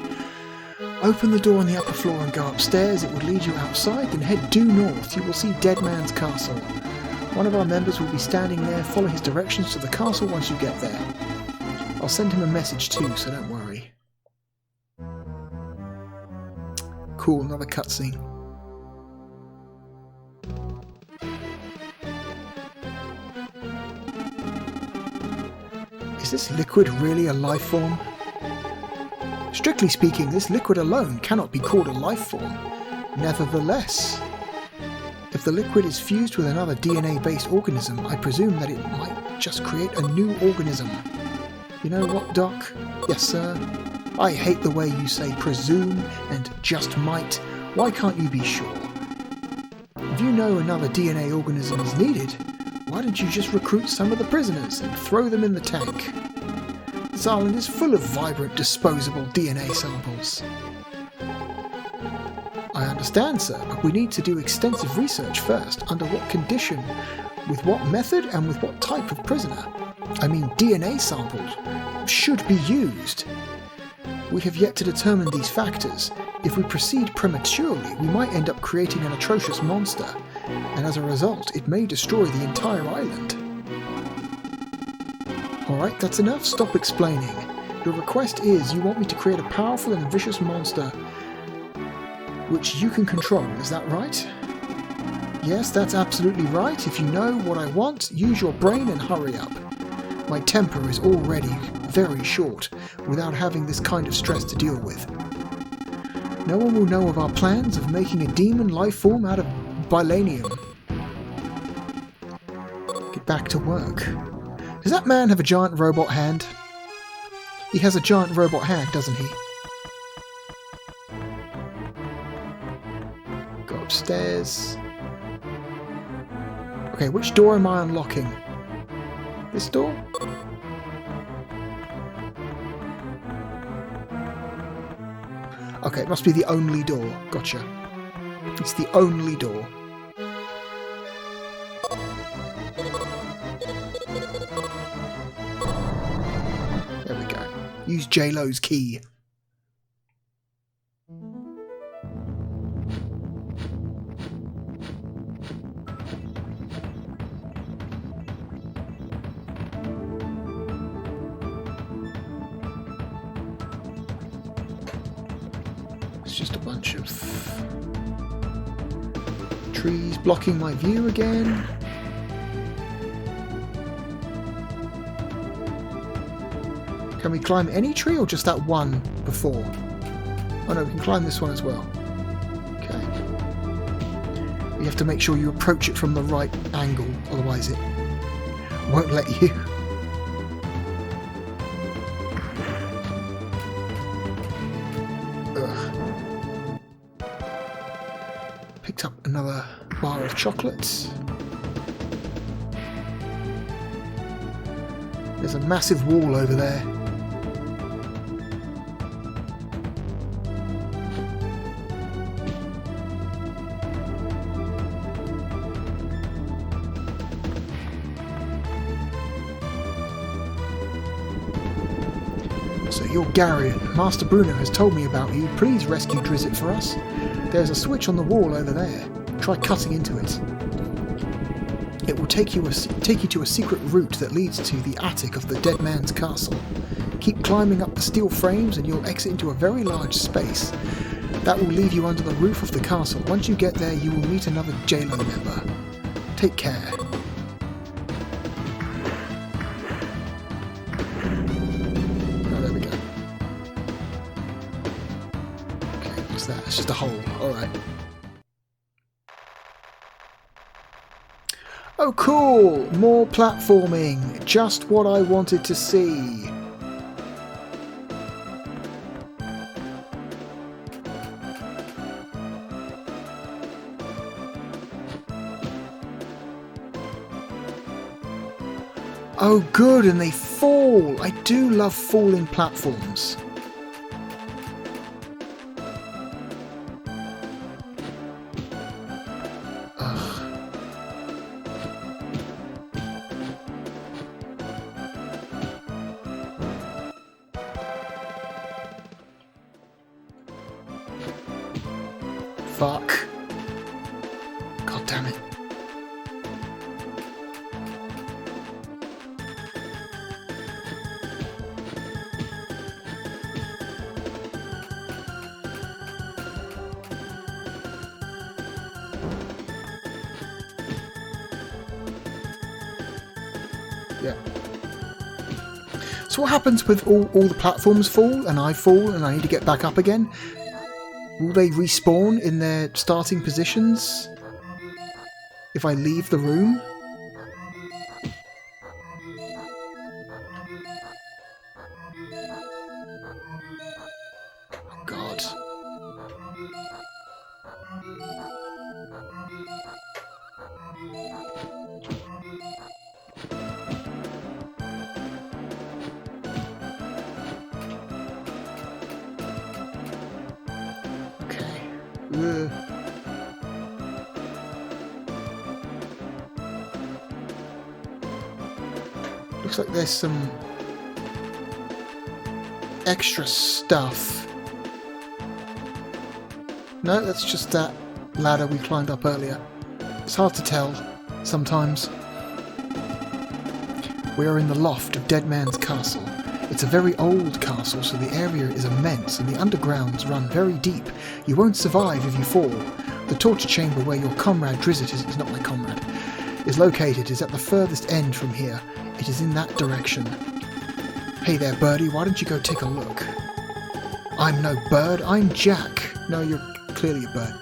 Open the door on the upper floor and go upstairs. It will lead you outside, then head due north. You will see Dead Man's Castle. One of our members will be standing there. Follow his directions to the castle once you get there. I'll send him a message too, so don't worry. Cool, another cutscene. Is this liquid really a life form? Strictly speaking, this liquid alone cannot be called a life form. Nevertheless, if the liquid is fused with another DNA-based organism, I presume that it might just create a new organism. You know what, Doc? Yes, sir. I hate the way you say presume and just might. Why can't you be sure? If you know another DNA organism is needed, why don't you just recruit some of the prisoners and throw them in the tank? This island is full of vibrant, disposable DNA samples. I understand, sir, but we need to do extensive research first. Under what condition, with what method, and with what type of prisoner? I mean, DNA samples should be used. We have yet to determine these factors. If we proceed prematurely, we might end up creating an atrocious monster, and as a result, it may destroy the entire island. Alright, that's enough. Stop explaining. Your request is you want me to create a powerful and vicious monster which you can control, is that right? Yes, that's absolutely right. If you know what I want, use your brain and hurry up. My temper is already very short without having this kind of stress to deal with. No one will know of our plans of making a demon life form out of Bilanium. Get back to work. Does that man have a giant robot hand? He has a giant robot hand, doesn't he? Go upstairs. Okay, which door am I unlocking? This door? Okay, it must be the only door. Gotcha. It's the only door. There we go. Use J-Lo's key. Just a bunch of trees blocking my view again. Can we climb any tree or just that one before? Oh no, we can climb this one as well. Okay. You have to make sure you approach it from the right angle, otherwise it won't let you. Picked up another bar of chocolates. There's a massive wall over there. So you're Garion. Master Bruno has told me about you. Please rescue Drizzt for us. There's a switch on the wall over there. Try cutting into it. It will take you to a secret route that leads to the attic of the dead man's castle. Keep climbing up the steel frames and you'll exit into a very large space. That will leave you under the roof of the castle. Once you get there, you will meet another J-Lo member. Take care. Oh, there we go. Okay, what's that? It's just a hole. Alright. Oh cool! More platforming! Just what I wanted to see! Oh good, and they fall! I do love falling platforms. Fuck. God damn it. Yeah. So what happens with all the platforms fall and I fall and I need to get back up again? Will they respawn in their starting positions if I leave the room? Oh God. Looks like there's some extra stuff. No, that's just that ladder we climbed up earlier. It's hard to tell sometimes. We are in the loft of Dead Man's Castle. It's a very old castle, so the area is immense and the undergrounds run very deep. You won't survive if you fall. The torture chamber where your comrade Drizzt is not my comrade, is located is at the furthest end from here. It is in that direction. Hey there, birdie, why don't you go take a look? I'm no bird, I'm Jack. No, you're clearly a bird.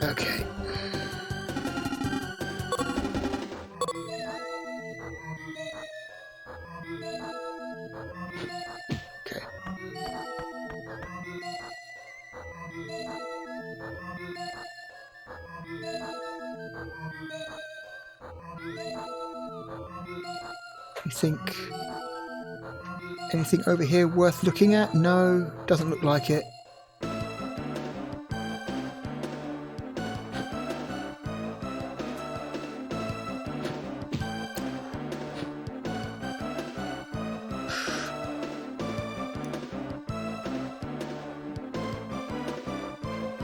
Okay. Okay. You think anything over here worth looking at? No, doesn't look like it.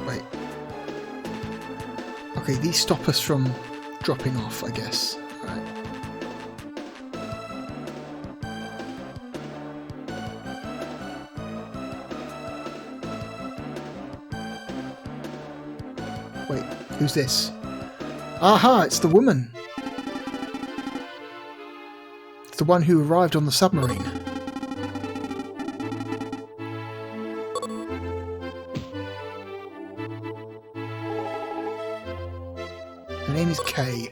Wait. Okay, these stop us from dropping off, I guess. Right. Wait, who's this? Aha, it's the woman. It's the one who arrived on the submarine. Her name is Kay.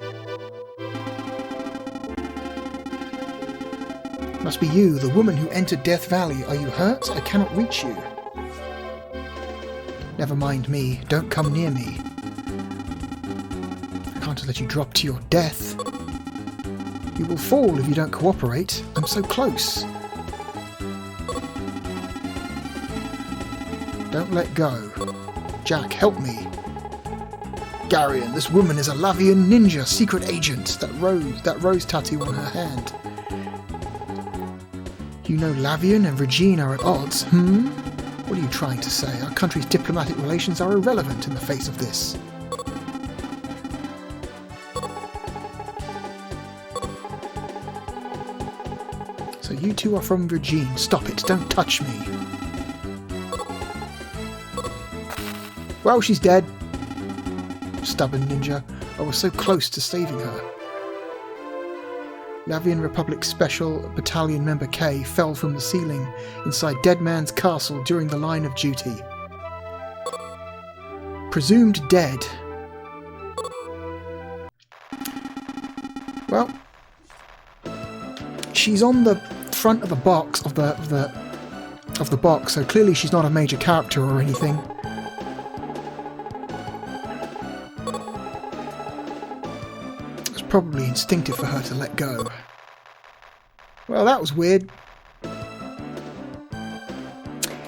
Must be you, the woman who entered Death Valley. Are you hurt? I cannot reach you. Never mind me. Don't come near me. I can't let you drop to your death. You will fall if you don't cooperate. I'm so close. Don't let go. Jack, help me. Garion, this woman is a Lavian ninja secret agent. That rose tattoo on her hand. You know Lavian and Regine are at odds, What are you trying to say? Our country's diplomatic relations are irrelevant in the face of this. So you two are from Regine. Stop it, don't touch me. Well, she's dead. Stubborn ninja. I was so close to saving her. Lavian Republic Special Battalion member K fell from the ceiling inside Dead Man's Castle during the line of duty. Presumed dead. Well, she's on the front of the box of the box, so clearly she's not a major character or anything. Probably instinctive for her to let go. Well, that was weird.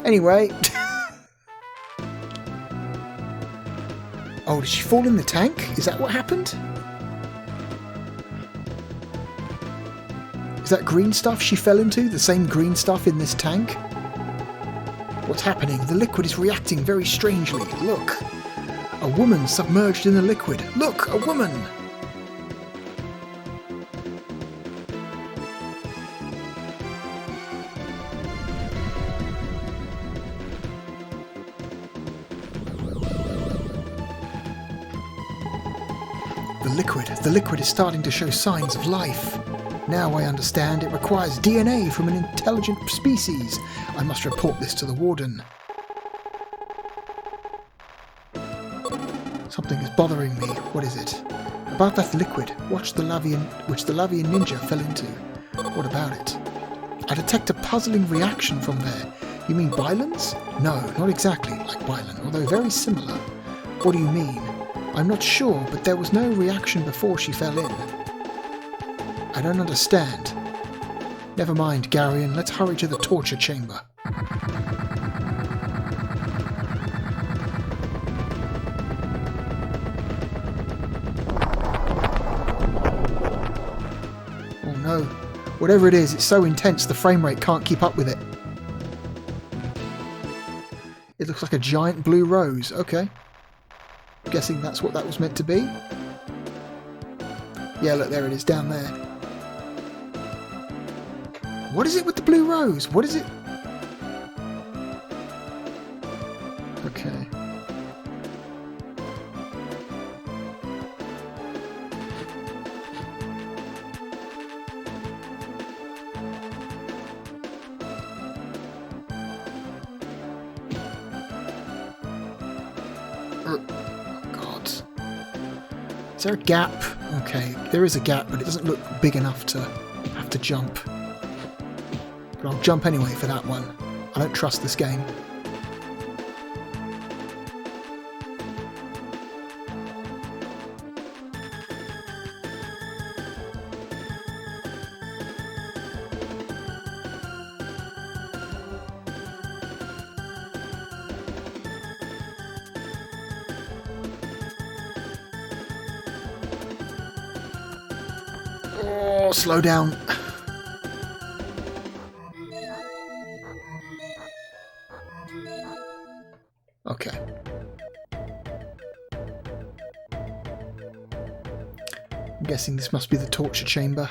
Anyway. Oh, did she fall in the tank? Is that what happened? Is that green stuff she fell into? The same green stuff in this tank? What's happening? The liquid is reacting very strangely. Look. A woman submerged in the liquid. Look, a woman! The liquid is starting to show signs of life. Now I understand it requires DNA from an intelligent species. I must report this to the warden. Something is bothering me. What is it? About that liquid, which the Lavian ninja fell into. What about it? I detect a puzzling reaction from there. You mean Bylands? No, not exactly like Bylan, although very similar. What do you mean? I'm not sure, but there was no reaction before she fell in. I I don't understand. Never mind, Garion. Let's hurry to the torture chamber. Oh no. Whatever it is, it's so intense the frame rate can't keep up with it. It looks like a giant blue rose. Okay. Guessing that's what that was meant to be. Yeah, look, there it is, down there. What is it with the blue rose? What is it? Okay. Oh, God. Is there a gap? Okay, there is a gap, but it doesn't look big enough to have to jump. But I'll jump anyway for that one. I don't trust this game. Oh, slow down. Okay. I'm guessing this must be the torture chamber.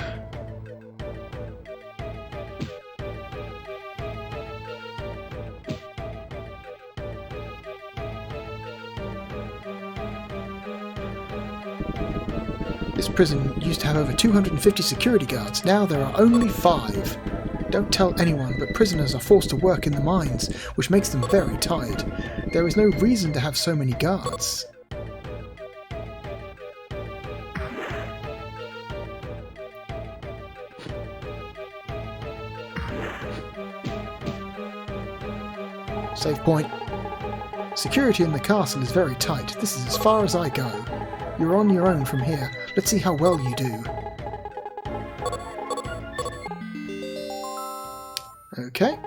This prison used to have over 250 security guards. Now there are only 5. Don't tell anyone, but prisoners are forced to work in the mines, which makes them very tired. There is no reason to have so many guards. Save point. Security in the castle is very tight. This is as far as I go. You're on your own from here. Let's see how well you do. Okay.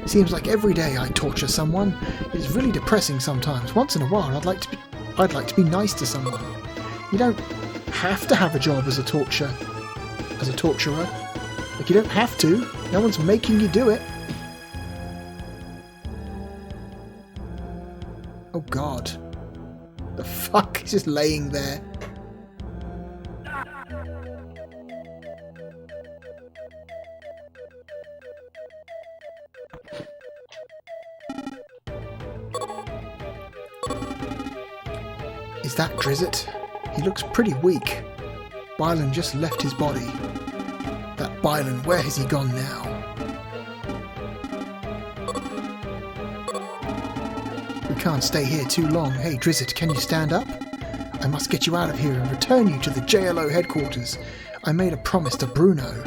Seems like every day I torture someone. It's really depressing sometimes. Once in a while, I'd like to be nice to someone. You don't have to have a job as a torturer. Like, you don't have to. No one's making you do it. Oh God. The fuck? He's just laying there. Is that Drizzt? He looks pretty weak. Bylan just left his body. That Bylan, where has he gone now? We can't stay here too long. Hey Drizzt, can you stand up? I must get you out of here and return you to the JLO headquarters. I made a promise to Bruno.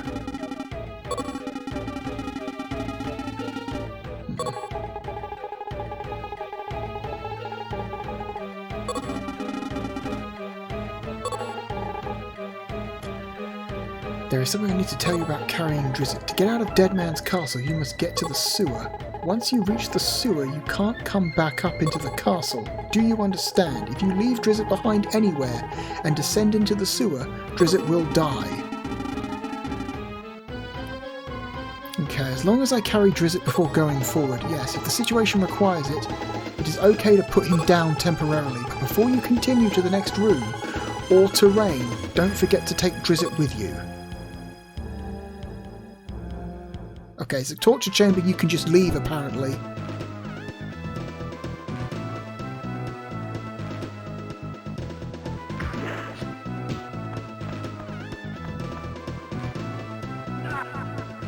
There is something I need to tell you about carrying Drizzt. To get out of Dead Man's Castle, you must get to the sewer. Once you reach the sewer, you can't come back up into the castle. Do you understand? If you leave Drizzt behind anywhere and descend into the sewer, Drizzt will die. Okay, as long as I carry Drizzt before going forward, yes, if the situation requires it, it is okay to put him down temporarily, but before you continue to the next room or terrain, don't forget to take Drizzt with you. Okay, so torture chamber you can just leave apparently.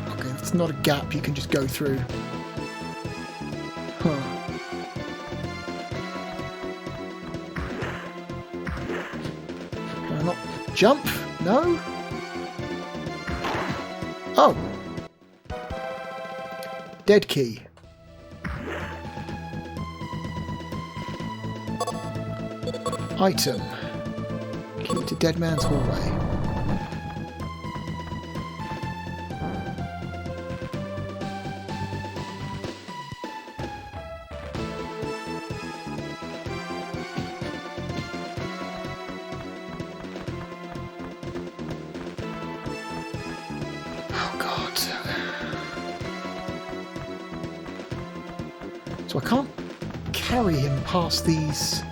Okay, it's not a gap you can just go through. Huh. Can I not jump? No? Oh! Dead key. Item. To Dead Man's Hallway. Oh God. So I can't carry him past these...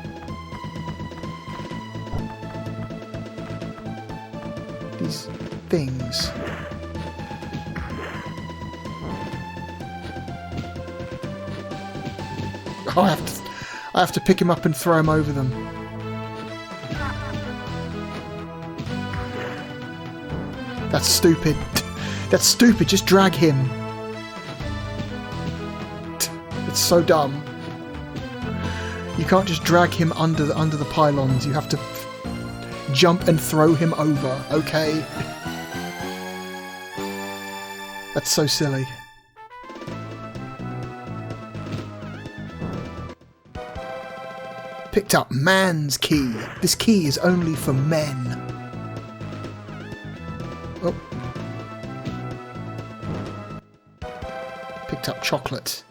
things. Oh, I have to pick him up and throw him over them. That's stupid. That's stupid. Just drag him. It's so dumb. You can't just drag him under the pylons. You have to jump and throw him over. Okay. That's so silly. Picked up man's key. This key is only for men. Oh. Picked up chocolate.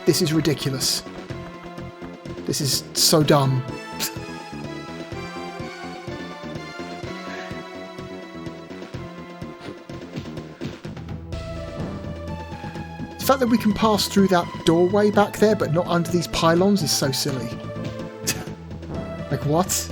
This is ridiculous. This is so dumb. The fact that we can pass through that doorway back there but not under these pylons is so silly. Like, what?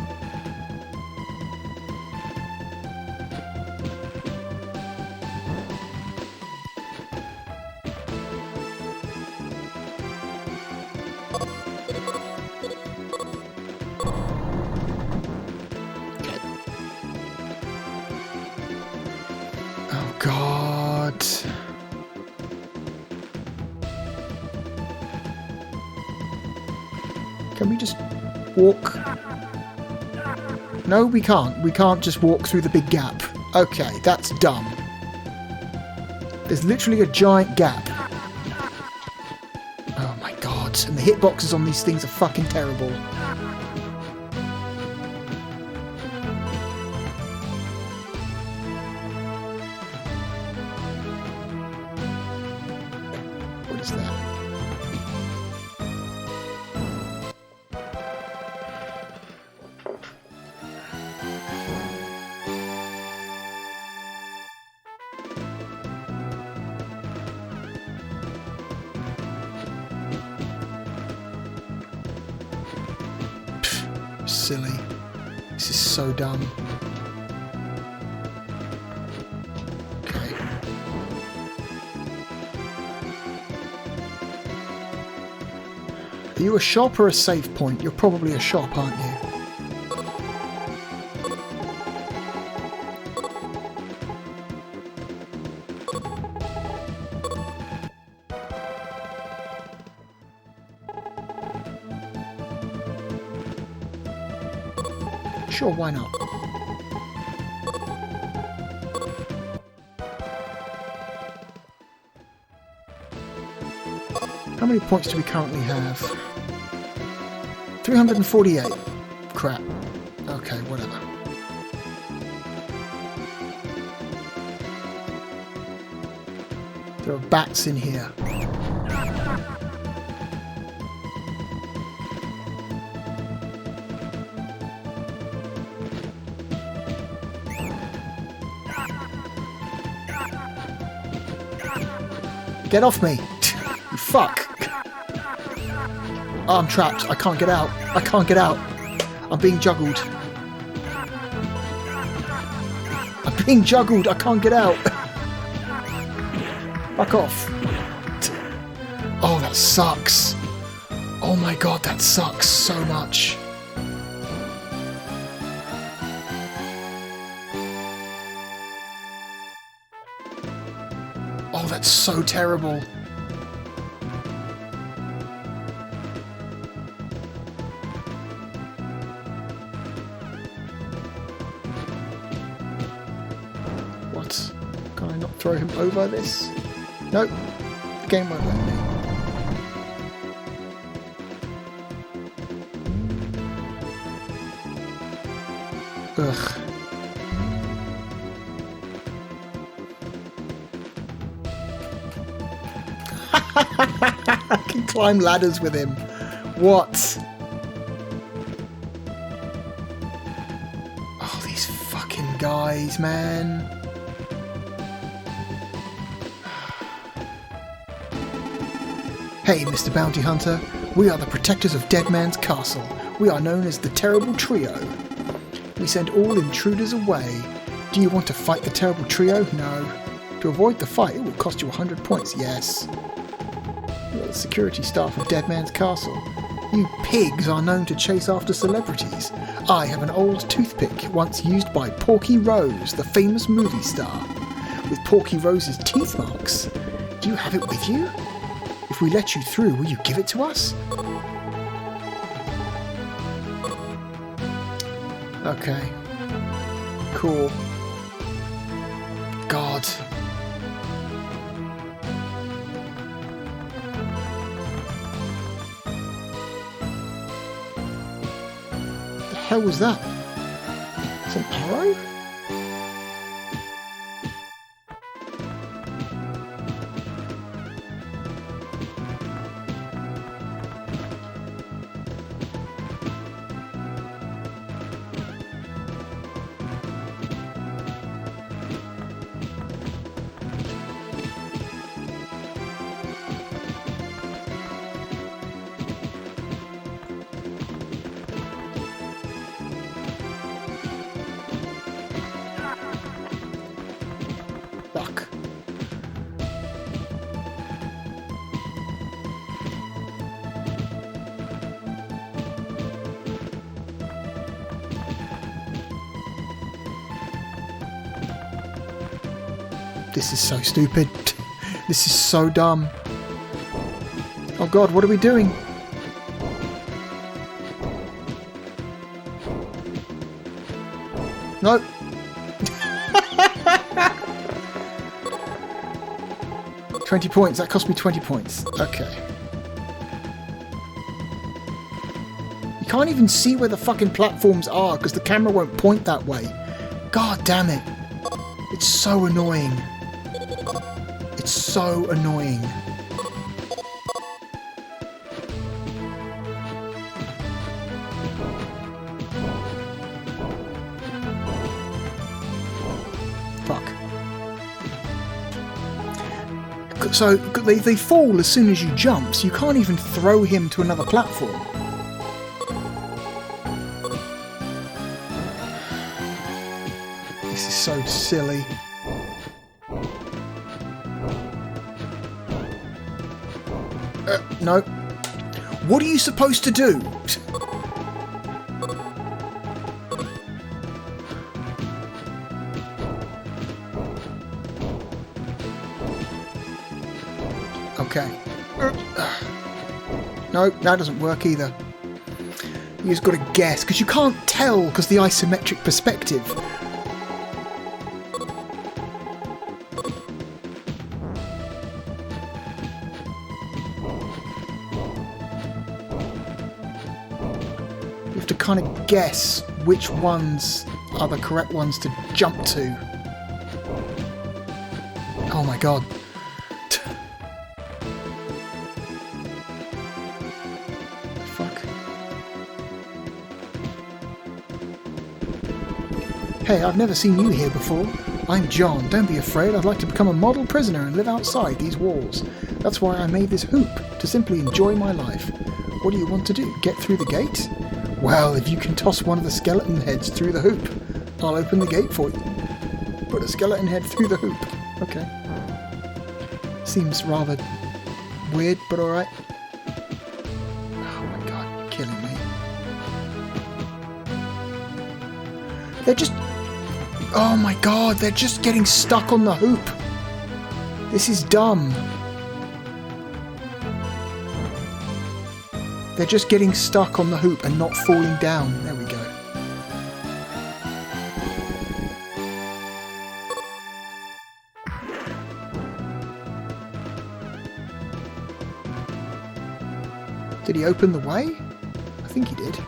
Oh, God. Can we just walk? No, we can't. We can't just walk through the big gap. Okay, that's dumb. There's literally a giant gap. Oh my God. And the hitboxes on these things are fucking terrible. What is that? Silly. This is so dumb. Okay. Are you a shop or a save point? You're probably a shop, aren't you? Sure, why not? How many points do we currently have? 348. Crap. Okay, whatever. There are bats in here. Get off me! You fuck! Oh, I'm trapped. I can't get out. I can't get out. I'm being juggled. I'm being juggled. I can't get out. Fuck off. Oh, that sucks. Oh my God, that sucks so much. Oh, that's so terrible. What? Can I not throw him over this? Nope. The game won't let me. Ugh. I can climb ladders with him. What? Oh, these fucking guys, man. Hey, Mr. Bounty Hunter. We are the protectors of Dead Man's Castle. We are known as the Terrible Trio. We send all intruders away. Do you want to fight the Terrible Trio? No. To avoid the fight, it will cost you 100 points. Yes. You are the security staff of Dead Man's Castle. You pigs are known to chase after celebrities. I have an old toothpick once used by Porky Rose, the famous movie star. With Porky Rose's teeth marks. Do you have it with you? If we let you through, will you give it to us? Okay. Cool. God. The hell was that? It's an arrow? Fuck. This is so stupid. This is so dumb. Oh god, what are we doing? Nope. 20 points. That cost me 20 points. Okay. You can't even see where the fucking platforms are because the camera won't point that way. God damn it. It's so annoying. It's so annoying. Fuck. So they fall as soon as you jump, so you can't even throw him to another platform. This is so silly. No. What are you supposed to do? Okay. No, that doesn't work either. You just got to guess, because you can't tell because the isometric perspective. You have to kind of guess which ones are the correct ones to jump to. Oh my god. Hey, I've never seen you here before. I'm John. Don't be afraid. I'd like to become a model prisoner and live outside these walls. That's why I made this hoop, to simply enjoy my life. What do you want to do? Get through the gate? Well, if you can toss one of the skeleton heads through the hoop, I'll open the gate for you. Put a skeleton head through the hoop. Okay. Seems rather weird, but alright. Oh my god, you're killing me. They're just... Oh my god, they're just getting stuck on the hoop. This is dumb. They're just getting stuck on the hoop and not falling down. There we go. Did he open the way? I think he did.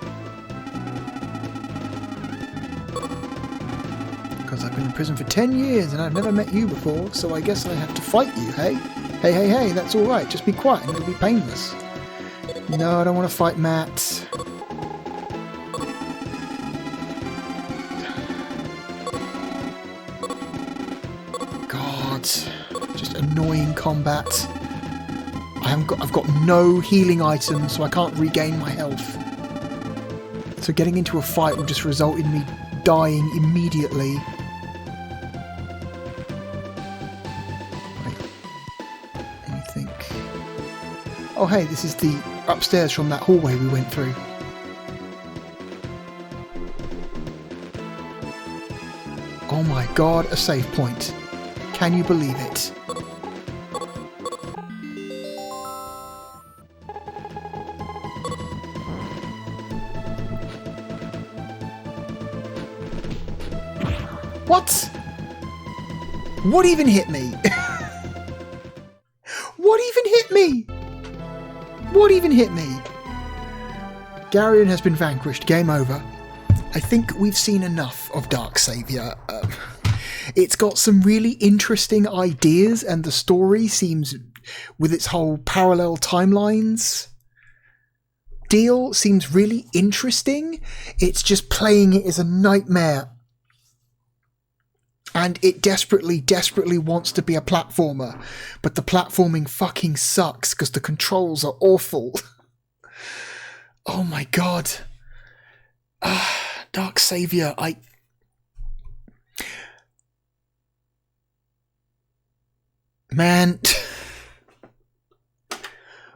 because I've been in prison for 10 years and I've never met you before, so I guess I have to fight you, hey? Hey, that's alright, just be quiet and it'll be painless. No, I don't want to fight Matt. God, just annoying combat. I've got no healing items, so I can't regain my health. So getting into a fight will just result in me dying immediately. Right. Let me think. Oh hey, this is the upstairs from that hallway we went through. Oh my god, a save point. Can you believe it? What? What even hit me? What even hit me? What even hit me? Garion has been vanquished. Game over. I think we've seen enough of Dark Savior. It's got some really interesting ideas, and the story seems, with its whole parallel timelines deal, seems really interesting. It's just playing it is a nightmare. And it desperately wants to be a platformer, but the platforming fucking sucks because the controls are awful. Oh my god. Dark Savior, Man.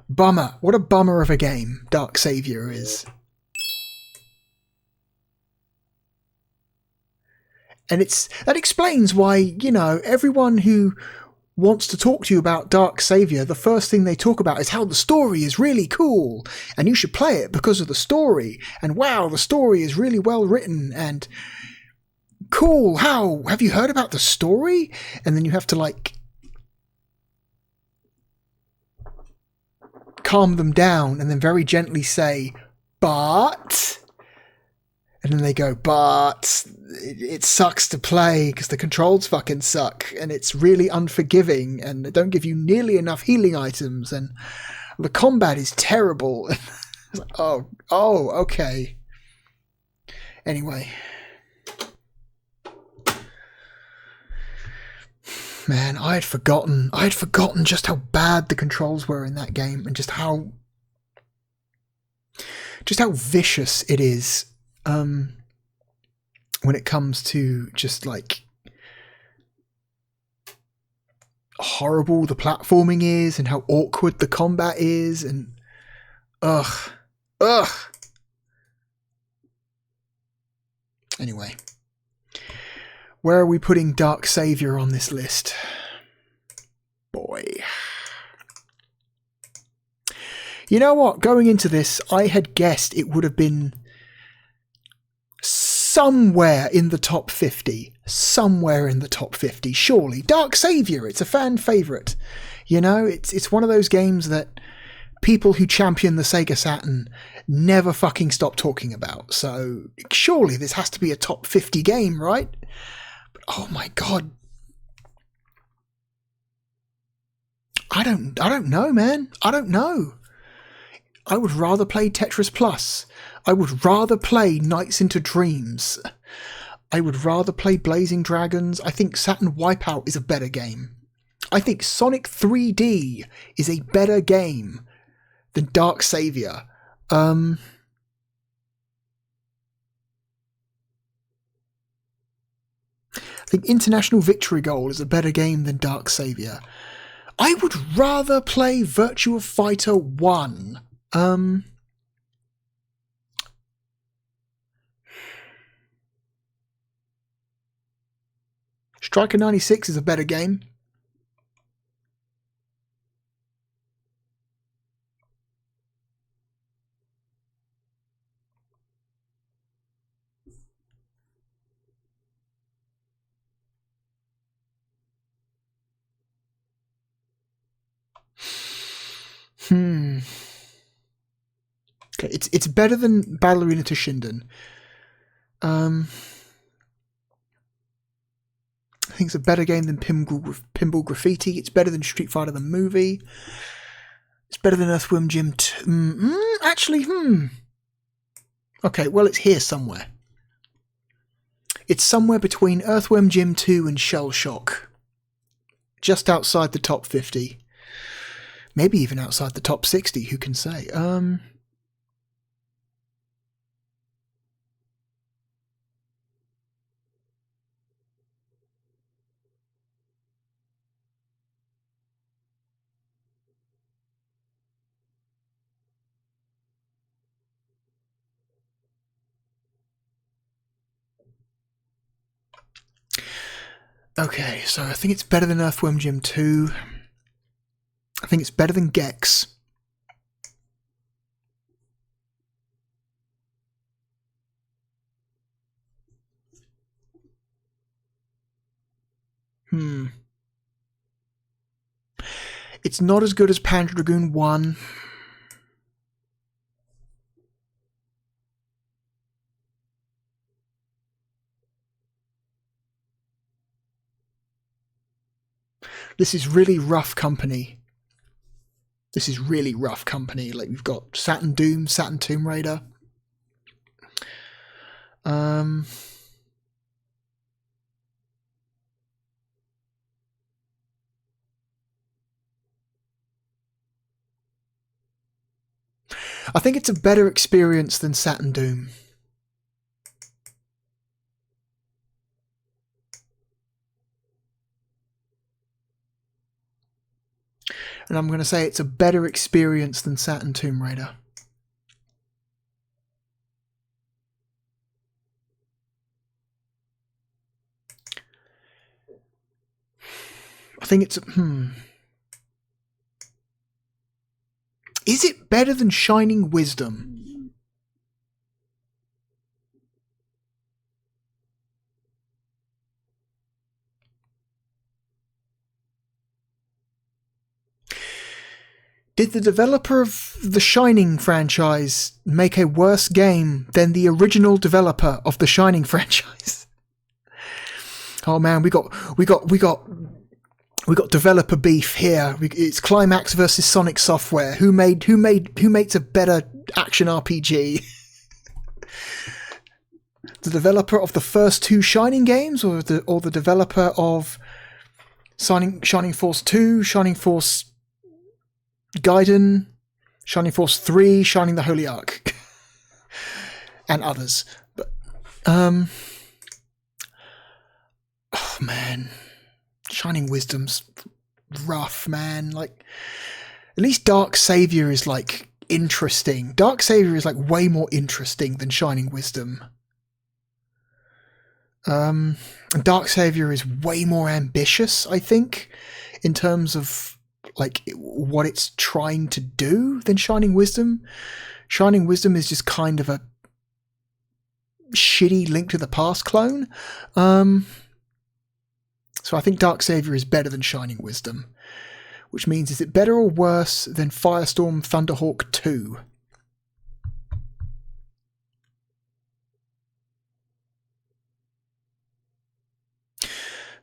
Bummer. What a bummer of a game Dark Savior is. And that explains why, you know, everyone who wants to talk to you about Dark Savior, the first thing they talk about is how the story is really cool, and you should play it because of the story, and wow, the story is really well written, and cool, how? Have you heard about the story? And then you have to, like, calm them down and then very gently say, but... And then they go, but it sucks to play because the controls fucking suck and it's really unforgiving and they don't give you nearly enough healing items and the combat is terrible. It's like, oh, okay. Anyway. Man, I had forgotten just how bad the controls were in that game and just how vicious it is. When it comes to just like horrible the platforming is and how awkward the combat is and ugh. Anyway, where are we putting Dark Savior on this list? Boy. You know what? Going into this, I had guessed it would have been somewhere in the top 50. Somewhere in the top 50, surely. Dark Savior, it's a fan favourite. You know, it's one of those games that people who champion the Sega Saturn never fucking stop talking about. So surely this has to be a top 50 game, right? But oh my god. I don't know, man. I don't know. I would rather play Tetris Plus. I would rather play Nights into Dreams. I would rather play Blazing Dragons. I think Saturn Wipeout is a better game. I think Sonic 3D is a better game than Dark Savior. I think International Victory Goal is a better game than Dark Savior. I would rather play Virtua Fighter 1. Striker 96 is a better game. Okay, it's better than Ballerina to Shinden. I think it's a better game than Pinball Graffiti. It's better than Street Fighter the movie. It's better than Earthworm Jim 2. Actually. Okay, well, it's here somewhere. It's somewhere between Earthworm Jim 2 and Shell Shock. Just outside the top 50. Maybe even outside the top 60, who can say? Okay, so I think it's better than Earthworm Jim 2. I think it's better than Gex. It's not as good as Panzer Dragoon 1. This is really rough company. This is really rough company. Like, we've got Saturn Doom, Saturn Tomb Raider. I think it's a better experience than Saturn Doom. And I'm going to say it's a better experience than Saturn Tomb Raider. I think it's... Is it better than Shining Wisdom? Did the developer of the Shining franchise make a worse game than the original developer of the Shining franchise? Oh man, we got developer beef here. It's Climax versus Sonic Software. Who makes a better action RPG? The developer of the first two Shining games, or the developer of Shining Force 2, Shining Force Gaiden, Shining Force 3, Shining the Holy Ark, and others. But oh man, Shining Wisdom's rough, man. Like, at least Dark Savior is like interesting. Dark Savior is like way more interesting than Shining Wisdom. Dark Savior is way more ambitious, I think, in terms of like what it's trying to do than Shining Wisdom. Shining Wisdom is just kind of a shitty Link to the Past clone. So I think Dark Savior is better than Shining Wisdom, which means, is it better or worse than Firestorm Thunderhawk 2?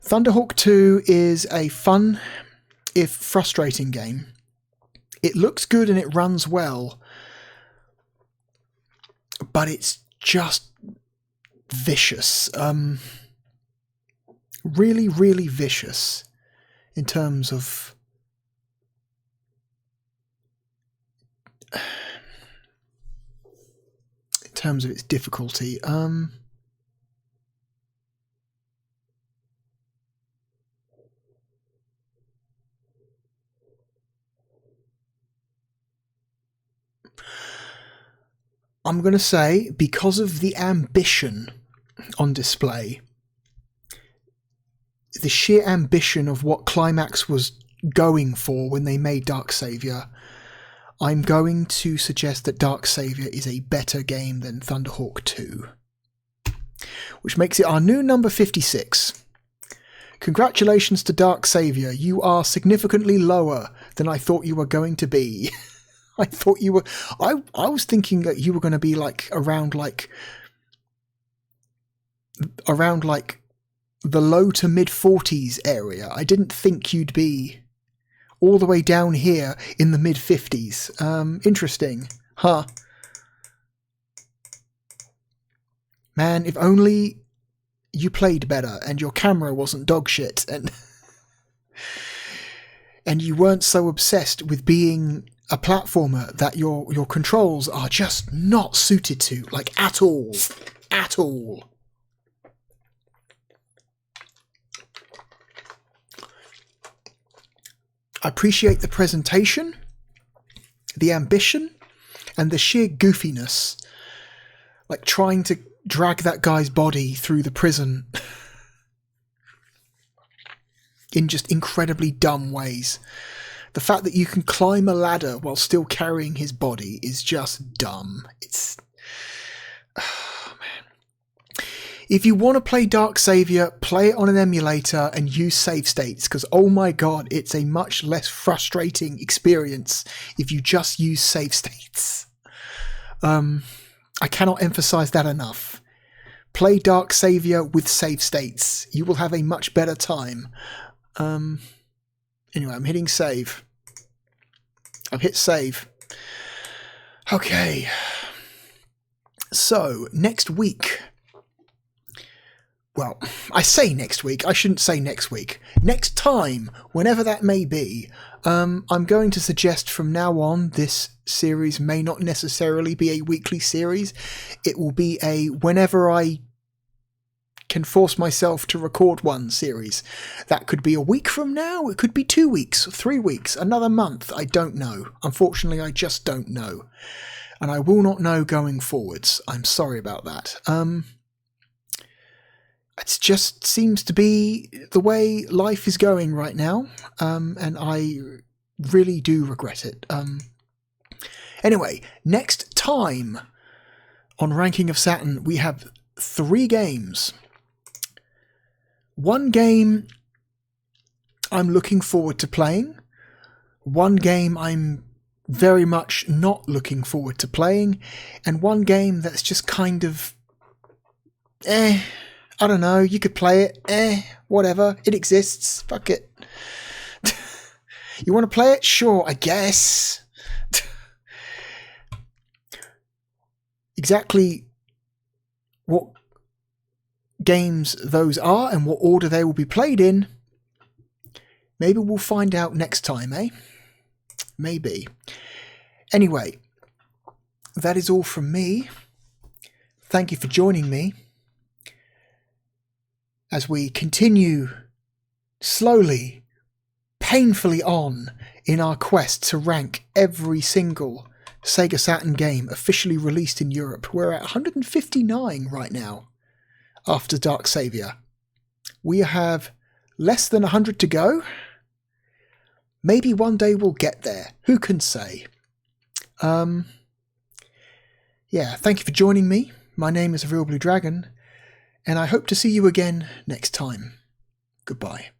Thunderhawk 2 is a fun, if frustrating game. It looks good and it runs well, but it's just vicious. Really, really vicious in terms of its difficulty. I'm going to say, because of the ambition on display, the sheer ambition of what Climax was going for when they made Dark Savior, I'm going to suggest that Dark Savior is a better game than Thunderhawk 2, which makes it our new number 56. Congratulations to Dark Savior, you are significantly lower than I thought you were going to be. I thought you were... I was thinking that you were going to be like around the low to mid 40s area. I didn't think you'd be all the way down here in the mid 50s. Interesting. Huh. Man, if only you played better and your camera wasn't dog shit and you weren't so obsessed with being a platformer that your controls are just not suited to, like, at all. At all. I appreciate the presentation, the ambition, and the sheer goofiness. Like trying to drag that guy's body through the prison in just incredibly dumb ways. The fact that you can climb a ladder while still carrying his body is just dumb. It's... Oh, man. If you want to play Dark Savior, play it on an emulator and use save states, because oh my god, it's a much less frustrating experience if you just use save states. I cannot emphasize that enough. Play Dark Savior with save states. You will have a much better time. Anyway, I'm hitting save. I've hit save. Okay. So, next week. Well, I say next week. I shouldn't say next week. Next time, whenever that may be, I'm going to suggest from now on this series may not necessarily be a weekly series. It will be a whenever I can force myself to record one series. That could be a week from now. It could be 2 weeks, 3 weeks, another month. I don't know. Unfortunately, I just don't know. And I will not know going forwards. I'm sorry about that. It just seems to be the way life is going right now, and I really do regret it. Anyway, next time on Ranking of Saturn, we have 3 games. One game I'm looking forward to playing. One game I'm very much not looking forward to playing. And one game that's just kind of... I don't know, you could play it. Whatever. It exists. Fuck it. You want to play it? Sure, I guess. Exactly what games those are and what order they will be played in, maybe we'll find out next time, eh? Maybe. Anyway, that is all from me. Thank you for joining me as we continue slowly, painfully on in our quest to rank every single Sega Saturn game officially released in Europe. We're at 159 right now after Dark Savior. We have less than 100 to go. Maybe one day we'll get there. Who can say? Yeah, thank you for joining me. My name is therealbluedragon, and I hope to see you again next time. Goodbye.